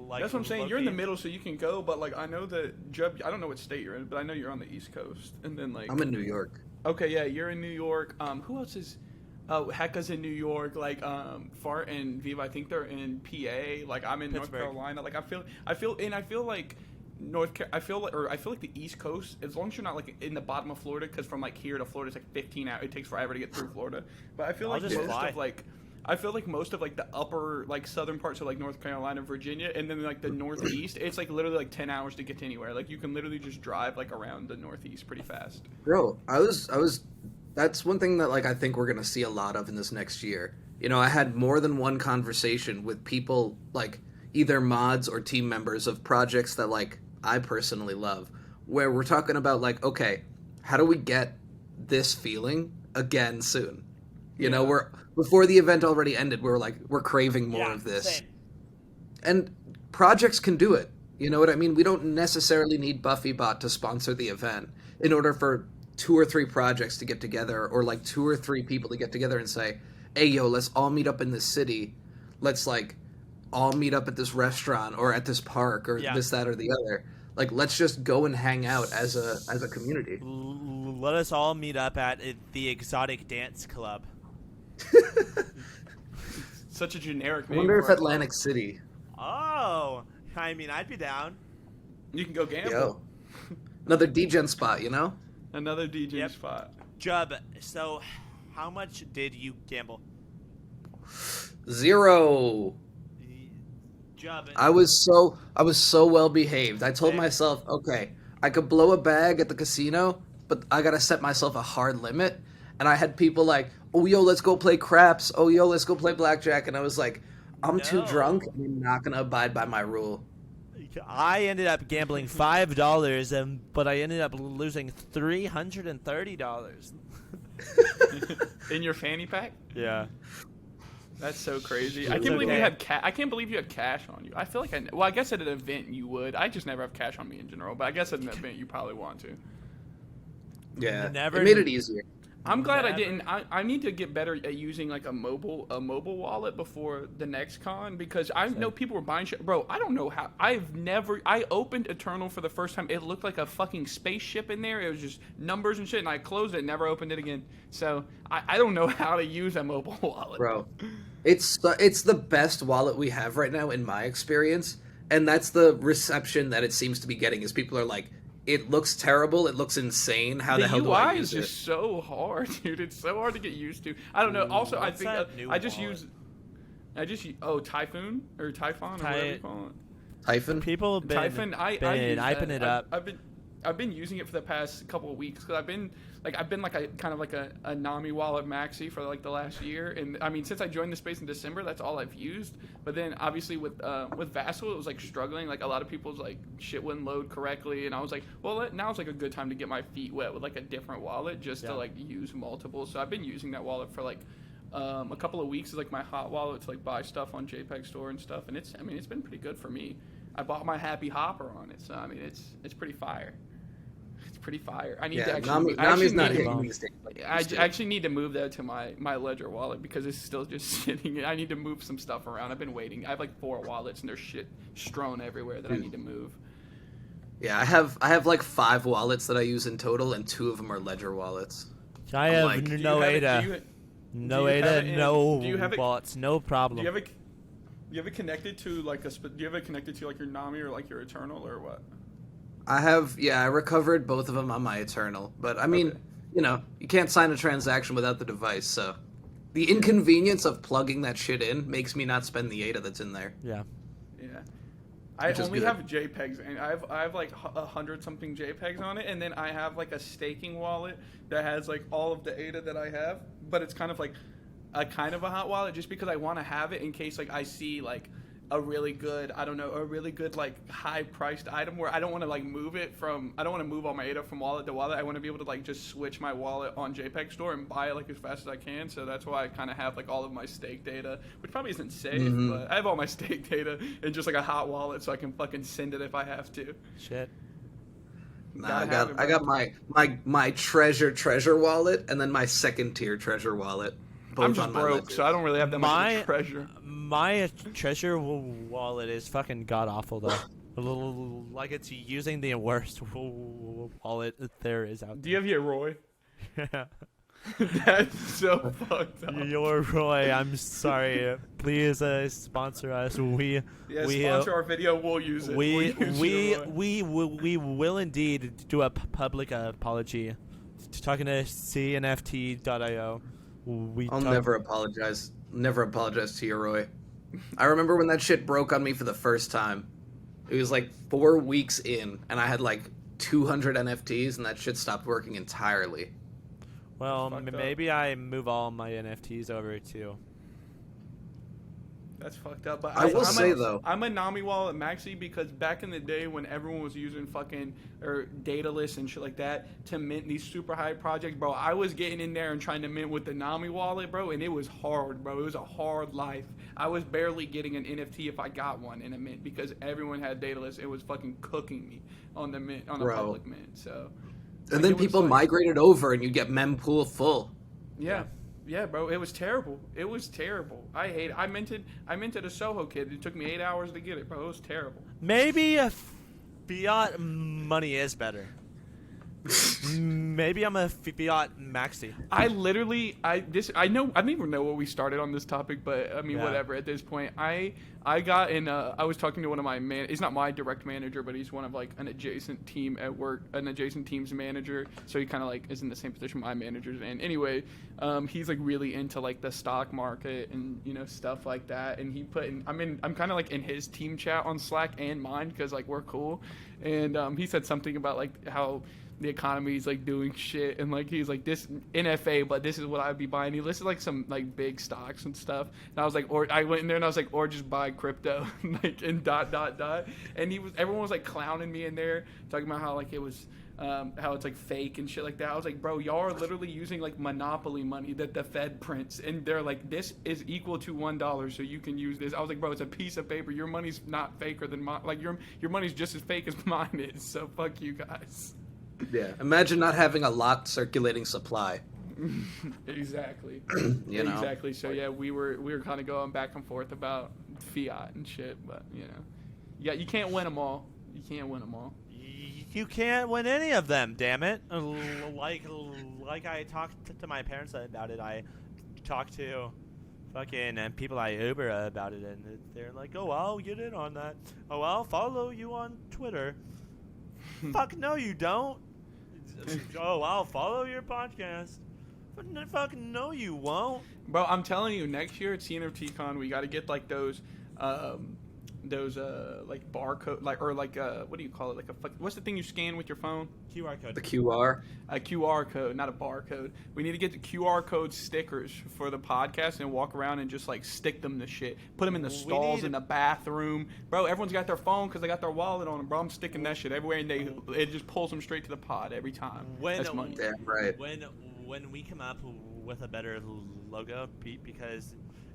Like, that's what I'm saying. You're in the middle, so you can go. But like, I know that Jeb. I don't know what state you're in, but I know you're on the East Coast. And then like, I'm in New York. Okay, yeah, you're in New York. Who else is? Oh, Hecka's in New York. Like, Fart and Viva, I think they're in PA. Like, I'm in North Carolina. Like, I feel like I feel like the East Coast, as long as you're not like in the bottom of Florida, because from like here to Florida, it's like 15 hours. It takes forever to get through Florida. But I feel like most of like the upper like southern parts of like North Carolina, Virginia, and then like the Northeast, it's like literally like 10 hours to get to anywhere. Like you can literally just drive like around the Northeast pretty fast. Bro, I was that's one thing that like I think we're gonna see a lot of in this next year. You know, I had more than one conversation with people like either mods or team members of projects that like I personally love, where we're talking about like, okay, how do we get this feeling again soon? You know, before the event already ended, we're craving more of this. Same. And projects can do it. You know what I mean? We don't necessarily need BuffyBot to sponsor the event in order for 2 or 3 projects to get together, or like 2 or 3 people to get together and say, hey, yo, let's all meet up in this city. Let's like all meet up at this restaurant or at this park or this, that, or the other. Like, let's just go and hang out as a community. Let us all meet up at the Exotic Dance Club. Such a generic I name. wonder if Atlantic City. Oh, I mean, I'd be down. You can go gamble. Yo. Another Degen spot, you know? Another DJ spot. Jub, so how much did you gamble? 0. Jub. I was so well behaved. I told myself, okay, I could blow a bag at the casino, but I gotta set myself a hard limit. And I had people like, oh, yo, let's go play craps. Oh, yo, let's go play blackjack. And I was like, I'm too drunk. I'm not going to abide by my rule. I ended up gambling $5, but I ended up losing $330. In your fanny pack? Yeah. That's so crazy. I can't believe you had I can't believe you had cash on you. I feel like I guess at an event you would. I just never have cash on me in general, but I guess at an event you probably want to. Yeah. It made it easier. I'm glad I didn't. I need to get better at using like a mobile wallet before the next con, because I know people were buying shit. Bro, I don't know how. I opened Eternal for the first time. It looked like a fucking spaceship in there. It was just numbers and shit, and I closed it and never opened it again. So I don't know how to use a mobile wallet. Bro, it's the best wallet we have right now in my experience, and that's the reception that it seems to be getting, is people are like, it looks terrible. It looks insane. How the hell do I use it? The UI is just so hard, dude. It's so hard to get used to. I don't know. Also, I think I just use. Typhoon or Typhon or whatever you call it. Typhon. People have been hyping it up. I've been using it for the past couple of weeks because I've been like a kind of like a Nami wallet maxi for like the last year, and I mean since I joined the space in December, that's all I've used. But then obviously with Vassal, it was like struggling. Like a lot of people's like shit wouldn't load correctly, and I was like, well, now's like a good time to get my feet wet with like a different wallet just to like use multiple. So I've been using that wallet for like a couple of weeks as like my hot wallet to like buy stuff on JPEG Store and stuff, and it's been pretty good for me. I bought my Happy Hopper on it, so I mean it's pretty fire. It's pretty fire. I need to actually. Nami's not hitting these days. I actually need to move that to my Ledger wallet because it's still just sitting. I need to move some stuff around. I've been waiting. I have like 4 wallets and there's shit strewn everywhere that I need to move. Yeah, I have like 5 wallets that I use in total, and 2 of them are Ledger wallets. I have no ADA. No ADA, no wallets, no problem. Do you have it connected to like your Nami or like your Eternal or what? I recovered both of them on my Eternal, but I mean, you can't sign a transaction without the device, so the inconvenience of plugging that shit in makes me not spend the ADA that's in there. Yeah. I only have JPEGs, and I have like 100 something JPEGs on it, and then I have like a staking wallet that has like all of the ADA that I have, but it's kind of like a hot wallet just because I want to have it in case like I see like a really good like high priced item where I don't want to like I don't want to move all my ADA from wallet to wallet. I want to be able to like just switch my wallet on JPEG Store and buy it like as fast as I can. So that's why I kind of have like all of my stake data, which probably isn't safe, but I have all my stake data in just like a hot wallet so I can fucking send it if I have to. Shit. Nah, I got my treasure wallet and then my second tier treasure wallet. I'm just broke, so I don't really have that much treasure. My treasure wallet is fucking god awful though. Like it's using the worst wallet there is out there. Do you have your Roy? That's so fucked up. Your Roy, I'm sorry. Please sponsor us. We sponsor our video. We'll use it. We will indeed do a public apology. Talking to CNFTcon. I'll never apologize. Never apologize to you, Roy. I remember when that shit broke on me for the first time. It was like 4 weeks in, and I had like 200 NFTs, and that shit stopped working entirely. Well, maybe I move all my NFTs over too. That's fucked up. But I will say though, I'm a Nami wallet maxi because back in the day when everyone was using fucking data lists and shit like that to mint these super high projects, bro, I was getting in there and trying to mint with the Nami wallet, bro, and it was hard, bro. It was a hard life. I was barely getting an NFT if I got one in a mint because everyone had data lists. It was fucking cooking me on the mint, on the public mint. So. And then people migrated over, and you get mempool full. Yeah, bro, it was terrible. I hate it. I minted a Soho kit. It took me 8 hours to get it, bro. It was terrible. Maybe a fiat money is better. Maybe I'm a fiat maxi. I don't even know what we started on this topic, but I mean, whatever. At this point, I got in. I was talking to one of my he's not my direct manager, but he's one of like an adjacent team at work, an adjacent team's manager. So he kind of like is in the same position my manager's in. Anyway, he's like really into like the stock market and stuff like that. And he put in. I'm kind of like in his team chat on Slack and mine because like we're cool. And he said something about like how the economy is like doing shit, and like he's like this NFA, but this is what I'd be buying. He listed like some like big stocks and stuff, and I was like, or I went in there and I was like, or just buy crypto, like and ... And everyone was like clowning me in there, talking about how like it was how it's like fake and shit like that. I was like, bro, y'all are literally using like monopoly money that the Fed prints, and they're like, this is equal to $1, so you can use this. I was like, bro, it's a piece of paper. Your money's not faker than mine. Like your money's just as fake as mine is. So fuck you guys. Yeah, imagine not having a locked circulating supply. Exactly. Exactly. So yeah, we were kind of going back and forth about fiat and shit, but you can't win them all. You can't win any of them, damn it. Like I talked to my parents about it. I talked to fucking people I Uber about it, and they're like, "Oh, I'll get in on that. Oh, I'll follow you on Twitter." Fuck no, you don't. Oh, I'll follow your podcast. Fuck no, you won't. Bro, I'm telling you, next year at CNFTcon, we got to get like those like barcode, like, or like what do you call it? Like what's the thing you scan with your phone? QR code. The QR. A QR code, not a barcode. We need to get the QR code stickers for the podcast and walk around and just like stick them to shit. Put them in the stalls, in the bathroom. Bro, everyone's got their phone because they got their wallet on them. Bro, I'm sticking that shit everywhere, and it just pulls them straight to the pod every time. That's money. Damn right. When we come up with a better logo, because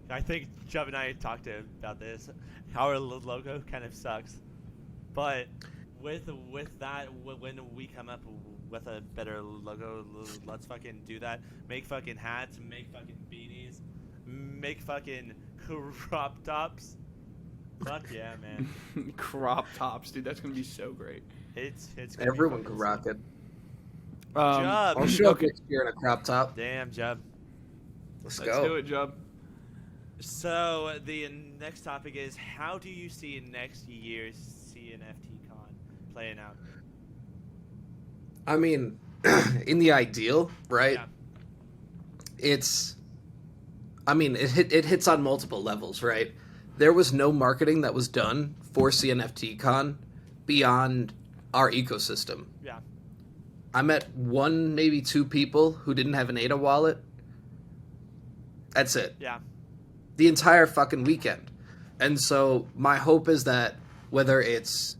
I think Jeff and I talked about this. Our logo kind of sucks, but with that, when we come up with a better logo, let's fucking do that. Make fucking hats, make fucking beanies, make fucking crop tops. Fuck yeah, man. Crop tops, dude. That's gonna be so great. It's Everyone can rock it. Jub. I'll show up next year in a crop top. Damn, Jub. Let's Let's go. do it, Jub. So the next topic is, how do you see next year's CNFTcon playing out? I mean, in the ideal, right? Yeah. It hits on multiple levels, right? There was no marketing that was done for CNFTcon beyond our ecosystem. Yeah. I met one, maybe two people who didn't have an ADA wallet. That's it. Yeah. The entire fucking weekend. And so my hope is that whether it's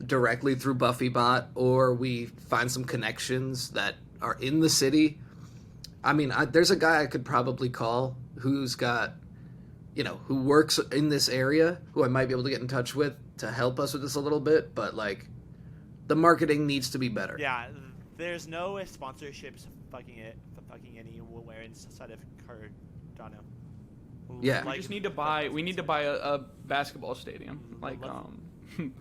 directly through BuffyBot or we find some connections that are in the city. I mean, there's a guy I could probably call who's got, who works in this area, who I might be able to get in touch with to help us with this a little bit. But, like, the marketing needs to be better. Yeah, there's no sponsorships fucking anywhere inside of Cardano. Yeah. We just need to buy. We need to buy a basketball stadium, like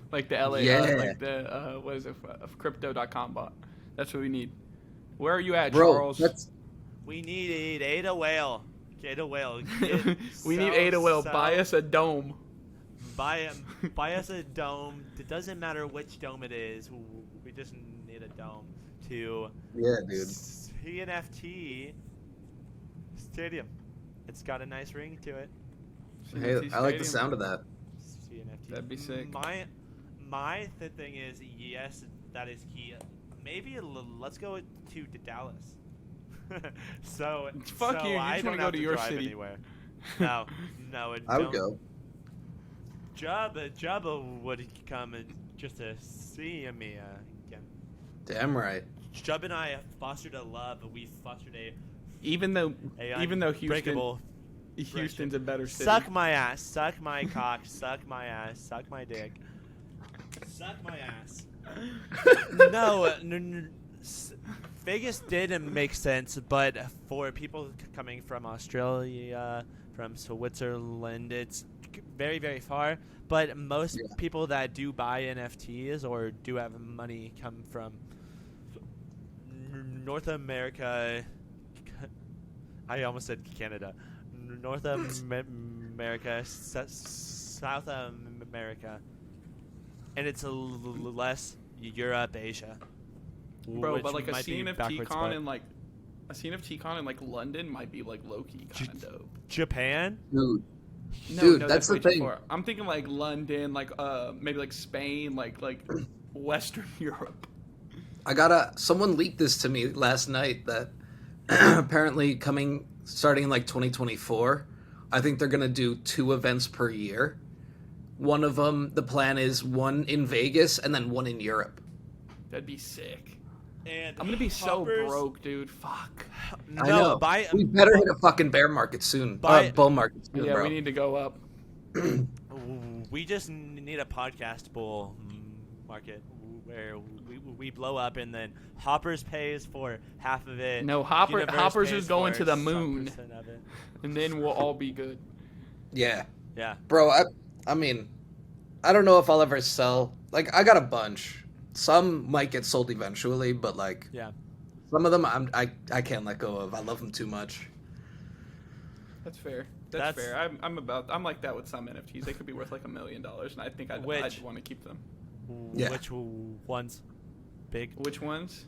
like the LA, like the what is it? Crypto.com bot. That's what we need. Where are you at, Bro, Charles? We need Ada Whale. Ada Whale. We need Ada Whale. Buy us a dome. Buy us a dome. It doesn't matter which dome it is. We just need a dome to. Yeah, dude. CNFT Stadium. It's got a nice ring to it. Hey, I like the sound of that. CNFT. That'd be sick. My thing is, yes, that is key. Maybe let's go to Dallas. so fuck you. You I just don't want to go have to to your drive city. Anywhere. No. I would go. Jubba would come just to see me again. Damn right. Jub and I fostered a love. We fostered Even though unbreakable Houston's a better city. Suck my ass, suck my cock, suck my ass, suck my dick, suck my ass. No, Vegas didn't make sense, but for people coming from Australia, from Switzerland, it's very, very far. But most people that do buy NFTs or do have money come from North America. I almost said Canada. North America, South America, and it's less Europe, Asia. Bro, but like a CNFTcon in like London might be like low key kind of dope. Japan, dude, that's the thing. I'm thinking like London, like maybe like Spain, like Western Europe. Someone leaked this to me last night that apparently starting in like 2024, I think they're gonna do 2 events per year. One of them, the plan is one in Vegas and then one in Europe. That'd be sick. and I'm gonna be so broke, dude. Fuck. I know. We better hit a fucking bear market soon. Bull market soon, yeah, bro. we need to go up. We just need a podcast bull market where we blow up and then Hoppers pays for half of it. No, Hoppers is going to the moon, and then we'll all be good. Yeah. Yeah. Bro, I mean, I don't know if I'll ever sell. Like, I got a bunch. Some might get sold eventually, but like, yeah, some of them I can't let go of. I love them too much. That's fair. That's fair. I'm like that with some NFTs. They could be worth like $1 million, and I think I'd want to keep them. Yeah. Which ones? Big. Which ones?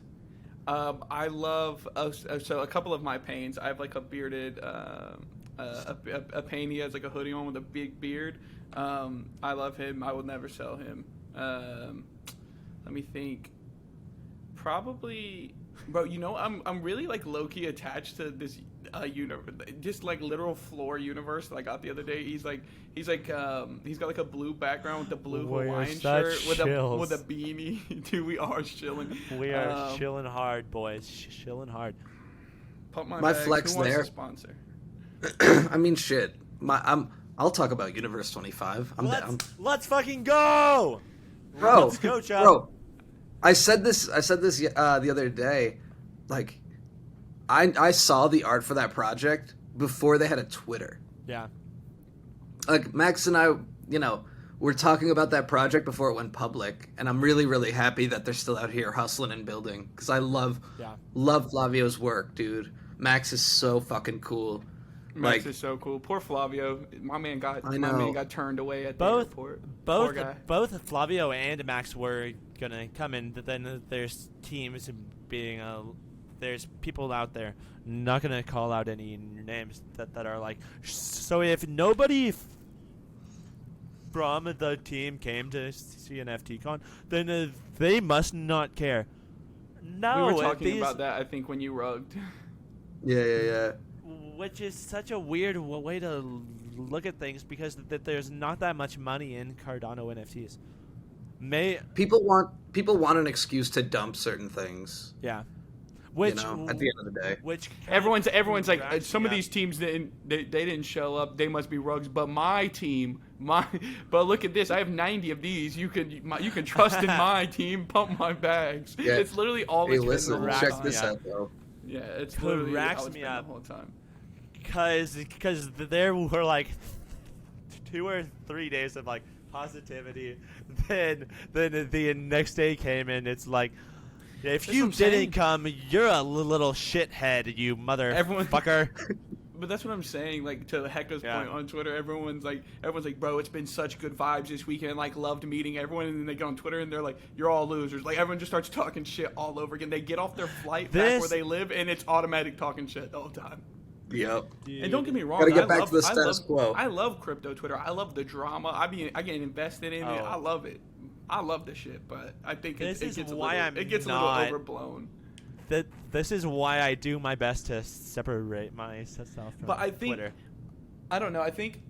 I love so a couple of my pains. I have like a bearded a pain. He has like a hoodie on with a big beard. I love him. I will never sell him. Let me think. Probably, bro. You know, I'm really like low key attached to this universe, just like literal floor universe that I got the other day. He's got like a blue background with the blue Hawaiian shirt with a beanie. Dude, we are chilling. We are chilling hard, boys. Chilling hard. Pump my My bags. flex Who wants there. to sponsor? I mean, shit. I'll talk about Universe 25. I'm down. Let's fucking go, Bro, Let's go, Chubb. bro. I said this the other day. Like, I saw the art for that project before they had a Twitter. Yeah. Like, Max and I, were talking about that project before it went public, and I'm really, really happy that they're still out here hustling and building, because I love Flavio's work, dude. Max is so fucking cool. Max is so cool. Poor Flavio. My man got turned away at the airport. Both Flavio and Max were gonna come in, but then there's teams being there's people out there, not gonna call out any names that are like, so if nobody from the team came to CNFTcon, then they must not care. No, we were talking about that, I think, when you rugged. Yeah. Which is such a weird way to look at things, because there's not that much money in Cardano NFTs. People want an excuse to dump certain things. Yeah. Which, at the end of the day, everyone's like, some of these teams they didn't show up. They must be rugs. But my team, but look at this. I have 90 of these. You can trust in my team. Pump my bags. Yeah. It's literally always been the check this out, though. Yeah, it's literally racks me up the whole time. Because there were like 2 or 3 days of like positivity. Then the next day came in. It's like, if you didn't come, you're a little shithead, you motherfucker. But that's what I'm saying. Like, to Hecka's point on Twitter, everyone's like, bro, it's been such good vibes this weekend. Like, loved meeting everyone. And then they get on Twitter and they're like, you're all losers. Like, everyone just starts talking shit all over again. They get off their flight back where they live, and it's automatic talking shit the whole time. Yep. And don't get me wrong. Gotta get back to the status quo. I love crypto Twitter. I love the drama. I get invested in it. I love it. I love this shit, but I think it gets a little overblown. This is why I do my best to separate myself from Twitter. I don't know. I think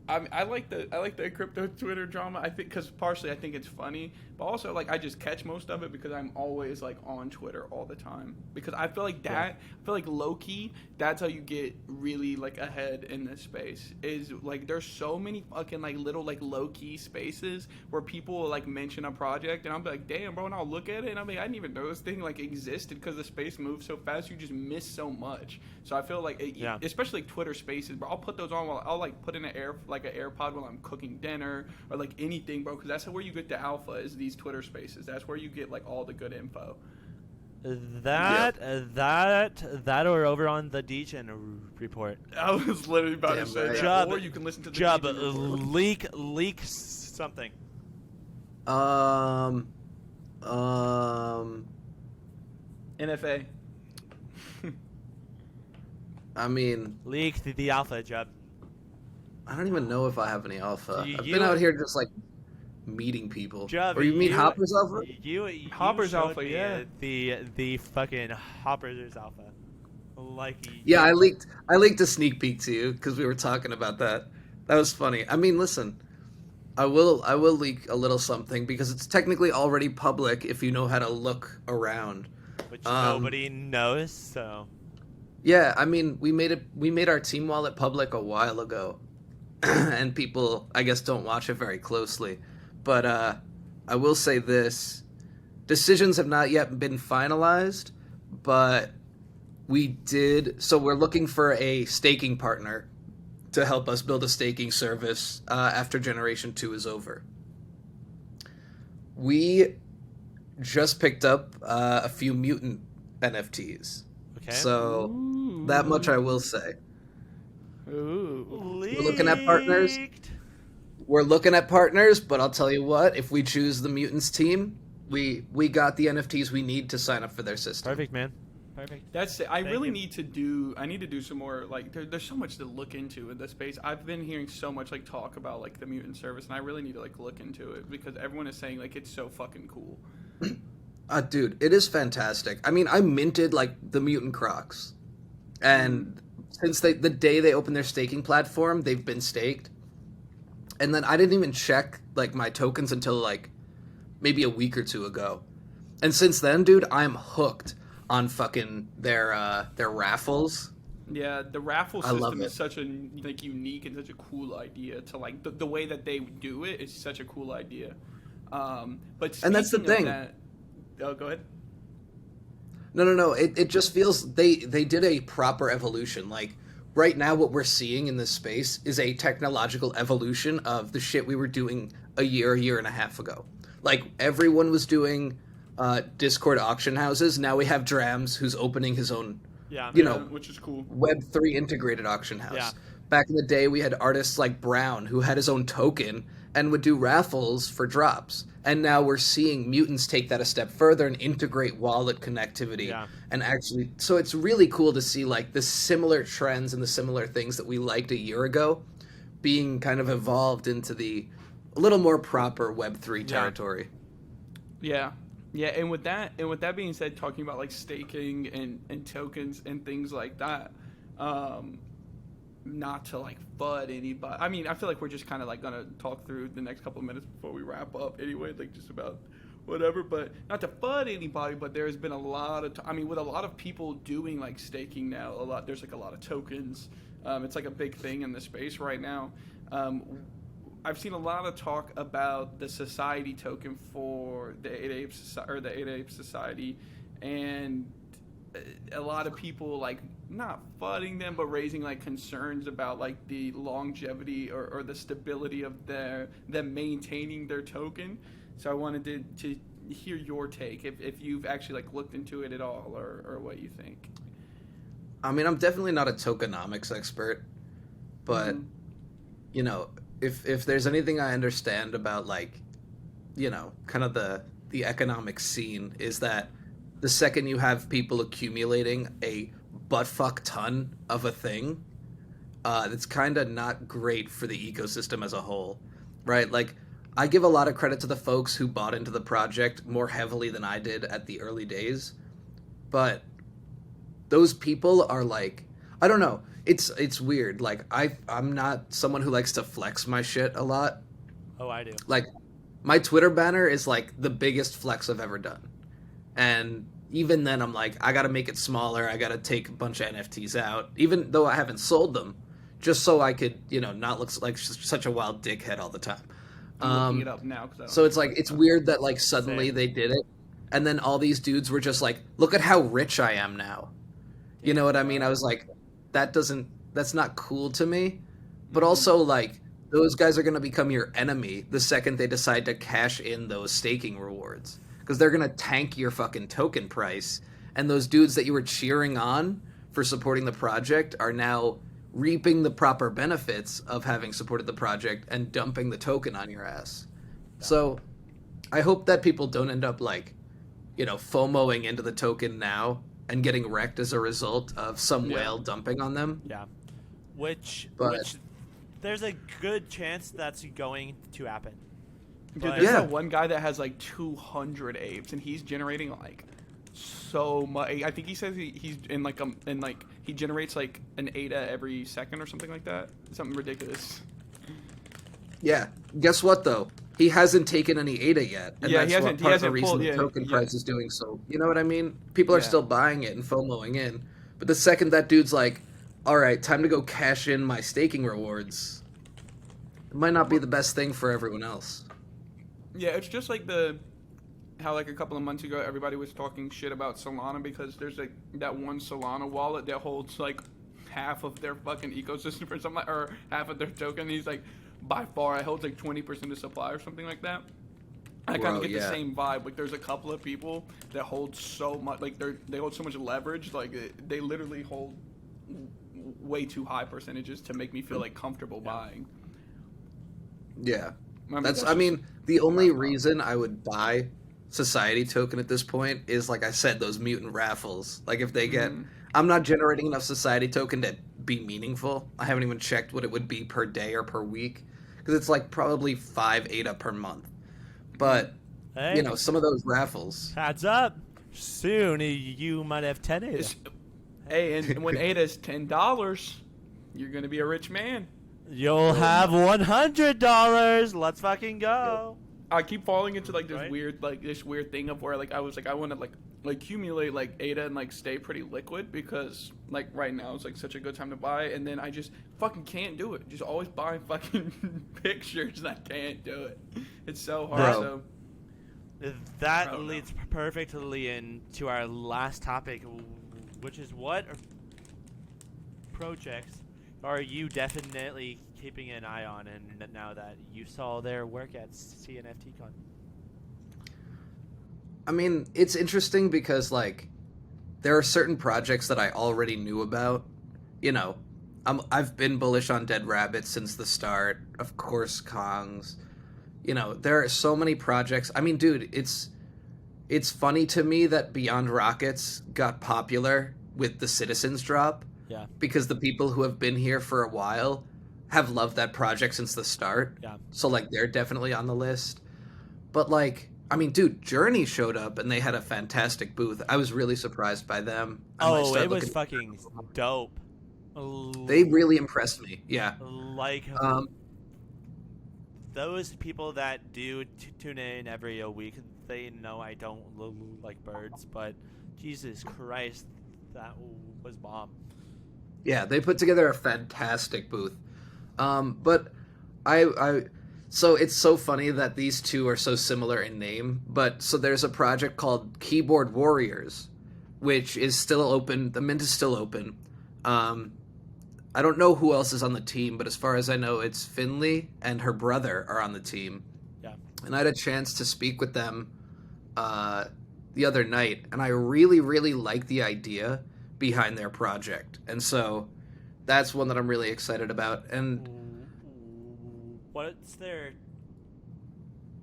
I like the crypto Twitter drama. I think because partially I think it's funny, but also like I just catch most of it because I'm always like on Twitter all the time. Because I feel like I feel like low key, that's how you get really like ahead in this space. Is like there's so many fucking like little like low key spaces where people will like mention a project and I'm like, damn, bro, and I'll look at it and I'm like, I didn't even know this thing like existed because the space moves so fast. You just miss so much. So I feel like especially like Twitter Spaces, bro. I'll put those on while I'll like put in an AirPod while I'm cooking dinner or like anything, bro, because that's where you get the alpha is these Twitter Spaces. That's where you get like all the good info. That or over on the Degen report. I was literally about to say that. Or you can listen to the Degen report. Leak something. NFA. I mean, leak the alpha, Jub. I don't even know if I have any alpha. I've been out here just like meeting people. Jub, or you mean Hopper's alpha? Hopper's alpha, yeah. The fucking Hopper's alpha. I leaked a sneak peek to you because we were talking about that. That was funny. I mean, listen, I will leak a little something because it's technically already public if you know how to look around. Which nobody knows, so. Yeah, I mean, we made our team wallet public a while ago, and people, I guess, don't watch it very closely. But I will say this: decisions have not yet been finalized, but we did. So we're looking for a staking partner to help us build a staking service after Generation 2 is over. We just picked up a few mutant NFTs. Okay. So that much I will say. Ooh. We're looking at partners. We're looking at partners, but I'll tell you what, if we choose the Mutants team, We got the NFTs we need to sign up for their system. Perfect, man. Perfect. That's it. I Thank you. need to do some more, like, there's so much to look into in this space. I've been hearing so much, like, talk about, like, the mutant service, and I really need to, like, look into it because everyone is saying, like, it's so fucking cool. Dude, it is fantastic. I mean, I minted, like, the mutant Crocs. And since the day they opened their staking platform, they've been staked. And then I didn't even check, like, my tokens until, like, maybe a week or two ago. And since then, dude, I'm hooked on fucking their raffles. Yeah, the raffle I love system it. is such a, like, unique and such a cool idea to, like, the way that they do it is such a cool idea. But And that's the speaking of thing. that, oh, go ahead. No. It just feels they did a proper evolution. Like, right now what we're seeing in this space is a technological evolution of the shit we were doing a year and a half ago. Like, everyone was doing Discord auction houses. Now we have Drams, who's opening his own, Yeah. Which is cool. Web3 integrated auction house. Yeah. Back in the day, we had artists like Brown, who had his own token and would do raffles for drops. And now we're seeing mutants take that a step further and integrate wallet connectivity. Yeah. And actually, so it's really cool to see, like, the similar trends and the similar things that we liked a year ago being kind of evolved into the a little more proper Web3 territory. Yeah. Yeah, and with that being said, talking about, like, staking and tokens and things like that, not to, like, FUD anybody. I mean, I feel like we're just kind of, like, gonna talk through the next couple of minutes before we wrap up anyway, like, just about whatever, but not to FUD anybody, but there's been a lot of with a lot of people doing, like, staking now, there's, like, a lot of tokens. It's, like, a big thing in the space right now. I've seen a lot of talk about the society token for the 8 Apes Society, and a lot of people, like, not fudding them, but raising, like, concerns about, like, the longevity or the stability of them maintaining their token. So I wanted to hear your take, if you've actually, like, looked into it at all, or what you think. I mean, I'm definitely not a tokenomics expert, but, you know, if there's anything I understand about, like, you know, kind of the economic scene, is that the second you have people accumulating a buttfuck ton of a thing, that's kind of not great for the ecosystem as a whole, right? Like, I give a lot of credit to the folks who bought into the project more heavily than I did at the early days, but those people are, like, I don't know. It's weird. Like, I'm not someone who likes to flex my shit a lot. Oh, I do. Like, my Twitter banner is, like, the biggest flex I've ever done. And even then, I'm like, I gotta make it smaller. I gotta take a bunch of NFTs out, even though I haven't sold them, just so I could, you know, not look like such a wild dickhead all the time. I'm looking it up now. So it's like, it's weird that, like, suddenly they did it. And then all these dudes were just like, look at how rich I am now. You know what I mean? I was like, that's not cool to me. But also, like, those guys are going to become your enemy the second they decide to cash in those staking rewards. Because they're going to tank your fucking token price. And those dudes that you were cheering on for supporting the project are now reaping the proper benefits of having supported the project and dumping the token on your ass. So I hope that people don't end up, like, you know, FOMOing into the token now and getting wrecked as a result of some whale dumping on them. Yeah. Which there's a good chance that's going to happen. Dude, there's that one guy that has, like, 200 apes, and he's generating, like, so much. I think he says he's he generates, like, an ADA every second or something like that. Something ridiculous. Yeah. Guess what, though? He hasn't taken any ADA yet. And that's part of the reason the token price is doing so. You know what I mean? People are still buying it and FOMOing in. But the second that dude's like, all right, time to go cash in my staking rewards, it might not be the best thing for everyone else. Yeah, it's just like how, like, a couple of months ago, everybody was talking shit about Solana because there's, like, that one Solana wallet that holds, like, half of their fucking ecosystem or something, or half of their token. He's like, by far, it holds, like, 20% of supply or something like that. I kind of get the same vibe. Like, there's a couple of people that hold so much, like, they hold so much leverage. Like, they literally hold way too high percentages to make me feel, like, comfortable buying. Yeah. I mean, the only reason I would buy society token at this point is, like I said, those mutant raffles. Like if they get, I'm not generating enough society token to be meaningful. I haven't even checked what it would be per day or per week, because it's like probably 5 ADA per month. But Hey, you know, some of those raffles. heads up. Soon you might have 10 ADA. Hey, and when ADA's $10, you're gonna be a rich man. You'll have $100. Let's fucking go. I keep falling into like this Right? weird thing of where like I was like I want to like accumulate like ADA and like stay pretty liquid, because like right now it's like such a good time to buy, and then I just fucking can't do it. Just always buying fucking pictures and I can't do it. It's so hard. Bro. So That Oh, no. leads perfectly into our last topic, which is what projects are you definitely keeping an eye on, and now that you saw their work at CNFTcon? I mean, it's interesting because, like, there are certain projects that I already knew about. You know, I've been bullish on Dead Rabbit since the start. Of course, Kongs. You know, there are so many projects. I mean, dude, it's funny to me that Beyond Rockets got popular with the Citizens drop. Yeah. Because the people who have been here for a while have loved that project since the start. Yeah. So, like, they're definitely on the list. But, like, I mean, dude, Journey showed up and they had a fantastic booth. I was really surprised by them. I might Oh, start it was looking- fucking dope. They really impressed me. Yeah. Like Um, those people that do tune in every week, they know I don't like birds, but Jesus Christ, that was bomb. yeah, they put together a fantastic booth. But so it's so funny that these two are so similar in name. But so there's a project called Keyboard Warriors, which is still open. The mint is still open. I don't know who else is on the team, but as far as I know, it's Finley and her brother are on the team. Yeah. And I had a chance to speak with them the other night, and I really, really like the idea behind their project. And so that's one that I'm really excited about. And What's their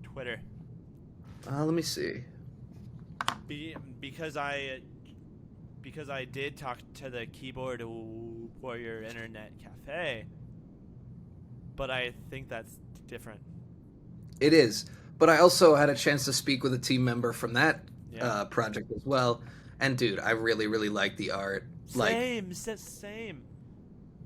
Twitter? let me see. Because I did talk to the Keyboard Warrior Internet Cafe, but I think that's different. It is. But I also had a chance to speak with a team member from that Yeah. project as well. And dude, I really, really like the art. Like, Same.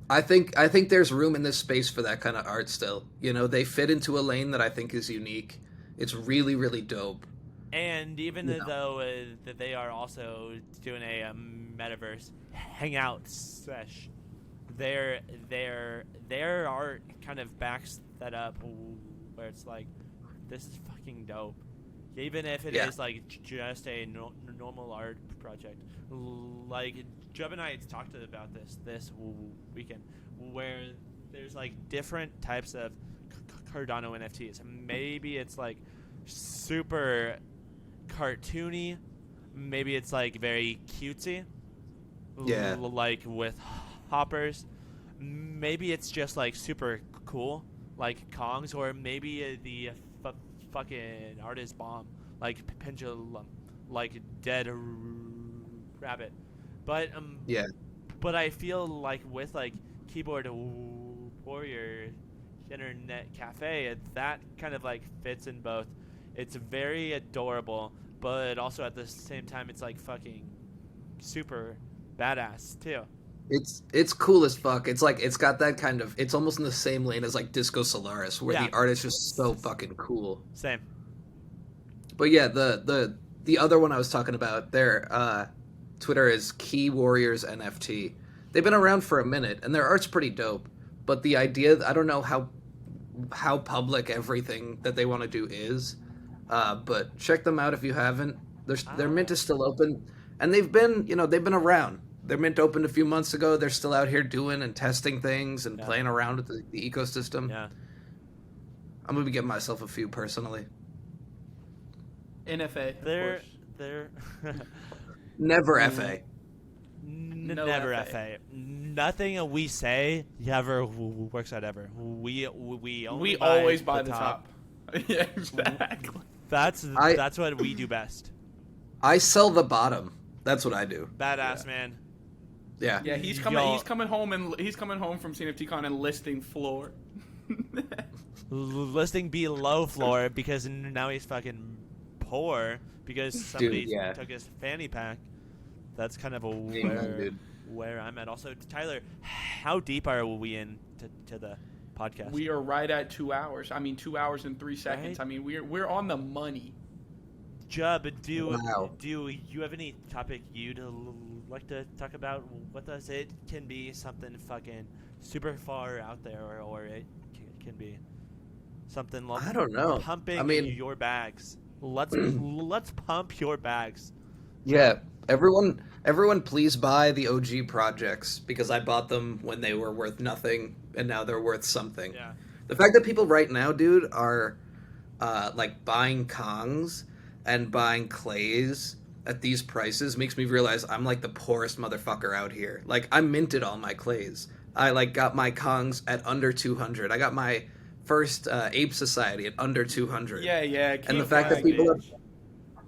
I think there's room in this space for that kind of art still. You know, they fit into a lane that I think is unique. It's really, really dope. And even Yeah. though that they are also doing a metaverse hangout sesh, their art kind of backs that up, where it's like, this is fucking dope. Even if it is Yeah. like just a normal art project. Like Jeb and I talked about this weekend, where there's like different types of Cardano NFTs. Maybe it's like super cartoony, maybe it's like very cutesy, Yeah. like with hoppers. Maybe it's just like super cool, like Kongs, or maybe the fucking art is bomb, like Pendulum, like Dead Rabbit. But Yeah. but I feel like with like Keyboard Warrior Internet Cafe, that kind of like fits in both. It's very adorable, but also at the same time, it's like fucking super badass too. It's cool as fuck. It's like, it's got that kind of, it's almost in the same lane as like Disco Solaris, where Yeah. the art is just so fucking cool. Same. But yeah, the other one I was talking about, their Twitter is Key Warriors NFT. They've been around for a minute, and their art's pretty dope. But the idea, I don't know how public everything that they want to do is. But check them out if you haven't. Their mint is still open, and they've been around. Their mint opened a few months ago. They're still out here doing and testing things and playing around with the ecosystem. Yeah. I'm gonna be getting myself a few personally. NFA. Of They're course. Never FA. No never FA. FA. Nothing we say ever works out ever. We only We always buy the top. Yeah, exactly. That's what we do best. I sell the bottom. That's what I do. Badass, man. Yeah. Yeah, he's coming home from CNFTcon and listing floor. Listing below floor because now he's fucking poor because somebody took his fanny pack. That's kind of where I'm at. Also, Tyler, how deep are we in to the podcast? We are right at 2 hours. I mean, 2 hours and 3 seconds. Right? I mean, we're on the money. Jub, do you have any topic you'd like to talk about with us? It can be something fucking super far out there, or it can be something like I don't know. Pumping your bags. Let's pump your bags. Yeah, everyone, please buy the OG projects because I bought them when they were worth nothing and now they're worth something. Yeah. The fact that people right now, dude, are like buying Kongs and buying clays at these prices makes me realize I'm like the poorest motherfucker out here. Like I minted all my clays. I like got my Kongs at under 200. I got my first Ape Society at under 200. Yeah. And the fact that people are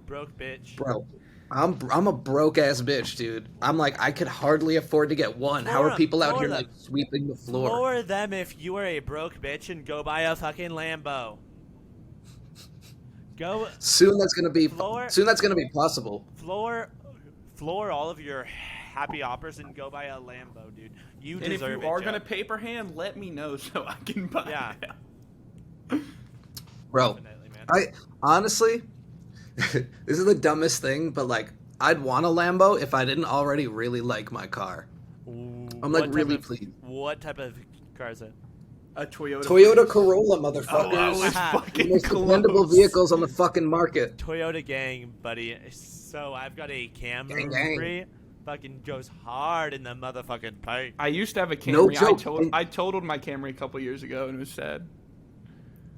broke bitch. Bro, I'm a broke ass bitch, dude. I'm like I could hardly afford to get one. How are people out here like sweeping the floor? Floor them if you are a broke bitch and go buy a fucking Lambo. Soon that's gonna be possible. Floor all of your happy hoppers and go buy a Lambo, dude. You deserve it. And if you are gonna paper hand, let me know so I can buy it. Bro, Definitely, man. I honestly, this is the dumbest thing, but like I'd want a Lambo if I didn't already really like my car. I'm like really pleased. What type of car is it? A Toyota Corolla, motherfuckers. Oh, was fucking the most dependable vehicles on the fucking market. Toyota gang, buddy. So I've got a Camry. Gang. Fucking goes hard in the motherfucking pipe. I used to have a Camry. No joke. I totaled my Camry a couple years ago and it was sad.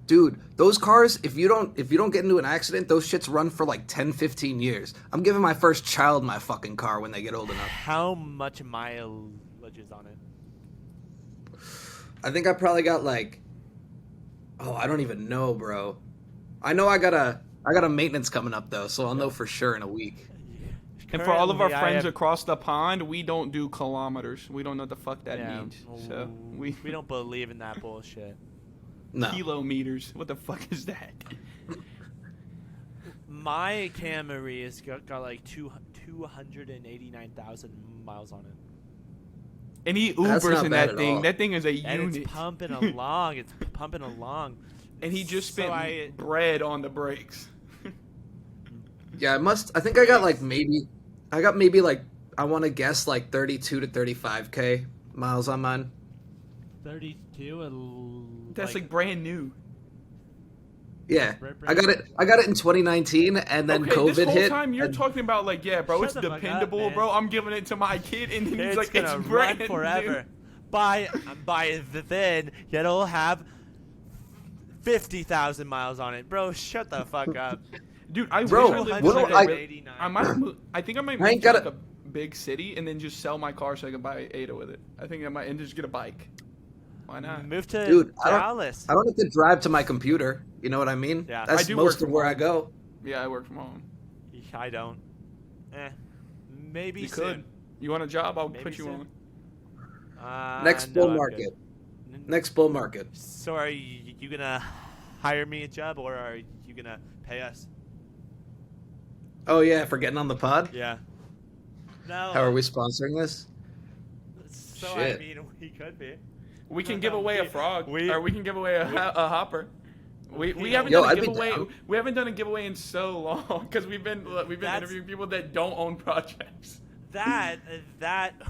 Dude, those cars, if you don't get into an accident, those shits run for like 10, 15 years. I'm giving my first child my fucking car when they get old enough. How much mileage is on it? I think I probably got like, I don't even know, bro. I know I got a maintenance coming up though, so I'll know for sure in a week. And for all of our friends across the pond, we don't do kilometers. We don't know what the fuck that means. So we don't believe in that bullshit. No. Kilometers. What the fuck is that? My Camry has got like 289,000 miles on it. And he Ubers in that thing. All. That thing is a and unit. It's pumping along. And he just spent bread on the brakes. Yeah, I think I got maybe I want to guess like 32 to 35k miles on mine. 32. That's like brand new. Yeah, I got it in 2019, and then COVID this whole hit. Time you're talking about like, yeah, bro, it's dependable, bro. I'm giving it to my kid, and then he's like, it's brand run forever. New. By then, it'll have 50,000 miles on it, bro. Shut the fuck up, dude. I think I might move to like a big city and then just sell my car so I can buy Ada with it. I think I might and just get a bike. Why not? Move to Dallas. I don't have to drive to my computer. You know what I mean? Yeah. That's most of where I go. Yeah, I work from home. I don't. Maybe you soon. Could. You want a job? I'll put you on. Next bull market. Next bull market. So are you gonna hire me a job or are you gonna pay us? Oh yeah, for getting on the pod? Yeah. No. How are we sponsoring this? So Shit. I mean, we could be. We can give away a frog, or we can give away a hopper. We haven't Yo, done a giveaway. We haven't done a giveaway in so long because we've been interviewing people that don't own projects. That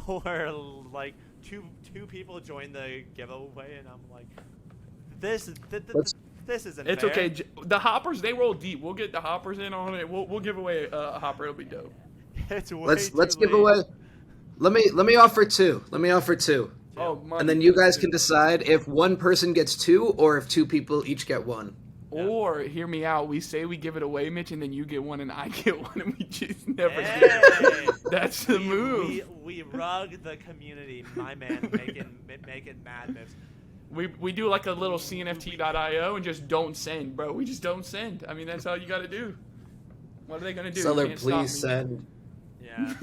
or like two people joined the giveaway, and I'm like, this isn't. It's fair. okay. The hoppers, they roll deep. We'll get the hoppers in on it. We'll give away a hopper. It'll be dope. Let's give away. Let me offer two. Oh, and then you guys can decide if one person gets two or if two people each get one. Or, hear me out, we say we give it away, Mitch, and then you get one and I get one and we just never get it. That's the move. We rug the community, my man, making mad moves. We do like a little CNFT.io and just don't send, bro. We just don't send. I mean, that's all you got to do. What are they gonna do? Seller, Can't stop me. please send. Yeah.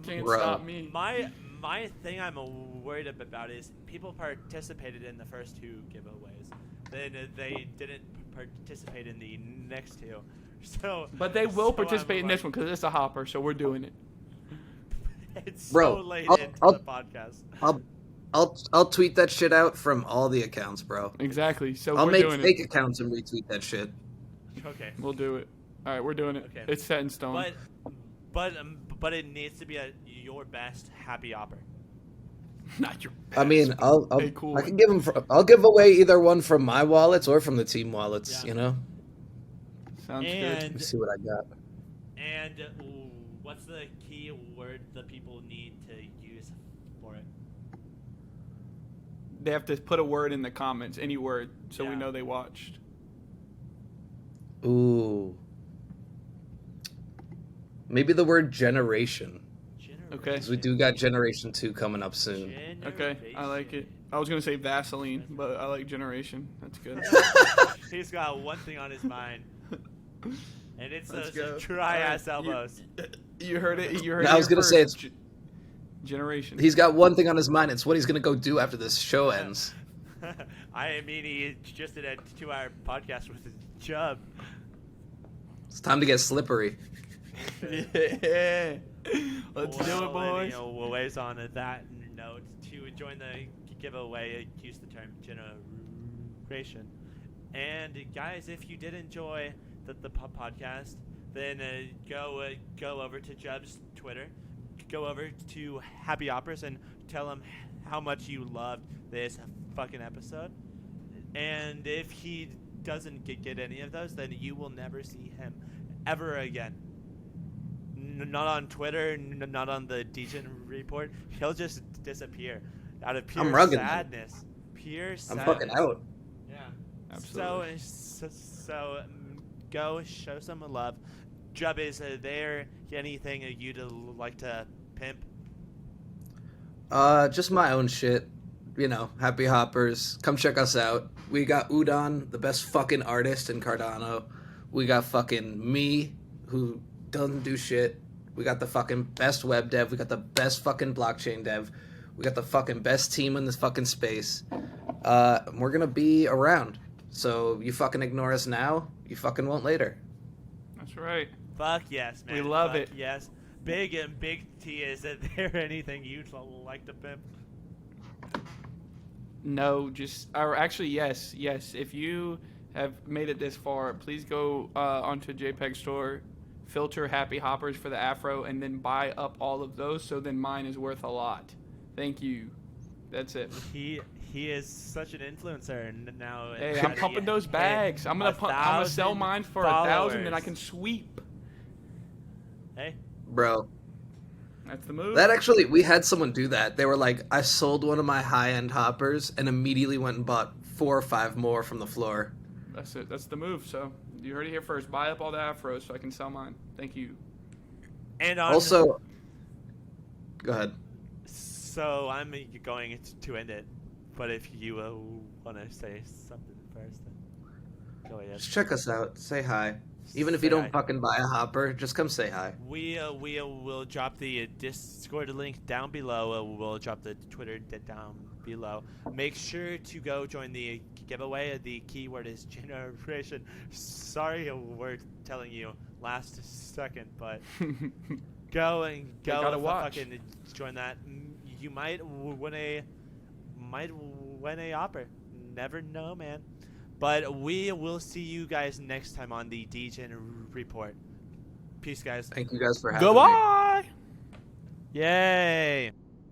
Can't Bro. stop me. My thing I'm worried about is people participated in the first 2 giveaways. Then they didn't participate in the next 2. So, But they will so participate I'm in this one because it's a hopper, so we're doing it. It's Bro, so late I'll- into I'll- the podcast. I'll tweet that shit out from all the accounts, bro. Exactly. So I'll we're make doing fake it. accounts and retweet that shit. Okay. We'll do it. All right, we're doing it. Okay. It's set in stone. But it needs to be your best happy hopper. Not your. I mean, I'll Hey, cool. I can give them. I'll give away either one from my wallets or from the team wallets. Yeah. You know. Sounds good. Let me see what I got. And what's the key word the people need to use for it? They have to put a word in the comments, any word, so we Yeah. know they watched. Ooh. Maybe the word generation. Okay. Because we do got Generation 2 coming up soon. Okay, I like it. I was gonna say Vaseline, but I like Generation. That's good. He's got one thing on his mind, and it's Let's those go. dry ass All right, elbows. You heard it. You heard No, it. I was here gonna say first. Generation. He's got one thing on his mind. It's what he's gonna go do after this show ends. I mean, he just did a 2-hour podcast with Chubb. It's time to get slippery. Yeah. Let's do it, boys. Ways on that note, to join the giveaway, use the term generation. And guys, if you did enjoy the podcast, then go over to Chubb's Twitter, go over to Happy Hoppers, and tell him how much you loved this fucking episode. And if he doesn't get any of those, then you will never see him ever again. Not on Twitter, not on the Degen report. He'll just disappear out of pure rugged, man. sadness. Pure sadness. I'm fucking out. Yeah. Absolutely. So go show some love. Jub, is there anything you'd like to pimp? Just my own shit. You know, Happy Hoppers. Come check us out. We got Udon, the best fucking artist in Cardano. We got fucking me, who doesn't do shit. We got the fucking best web dev. We got the best fucking blockchain dev. We got the fucking best team in this fucking space. We're gonna be around. So you fucking ignore us now, you fucking won't later. That's right. Fuck yes, man. We love Fuck it. Yes. Big T, is there anything you'd like to pimp? No, or actually, yes. If you have made it this far, please go onto JPEG Store, filter Happy Hoppers for the Afro, and then buy up all of those. So then mine is worth a lot. Thank you. That's it. He is such an influencer now. Hey, I'm pumping those bags. I'm gonna sell mine for 1,000, and I can sweep. Hey, Bro, That's the move. that actually, we had someone do that. They were like, I sold one of my high-end hoppers and immediately went and bought 4 or 5 more from the floor. That's it. That's the move. So you heard it here first. Buy up all the Afros so I can sell mine. Thank you. and on, Also, go ahead. so I'm going to end it, but if you want to say something first, then go ahead. Just check us out. Say hi. Even if Say you don't hi. fucking buy a hopper, just come say hi. We will drop the Discord link down below. We'll drop the Twitter down below. Make sure to go join the giveaway. The keyword is generation. Sorry, we're telling you last second, but go gotta watch. fucking join that. You might win a hopper. Never know, man. But we will see you guys next time on the Degen Report. Peace, guys. Thank you guys for having me. Goodbye. Yay!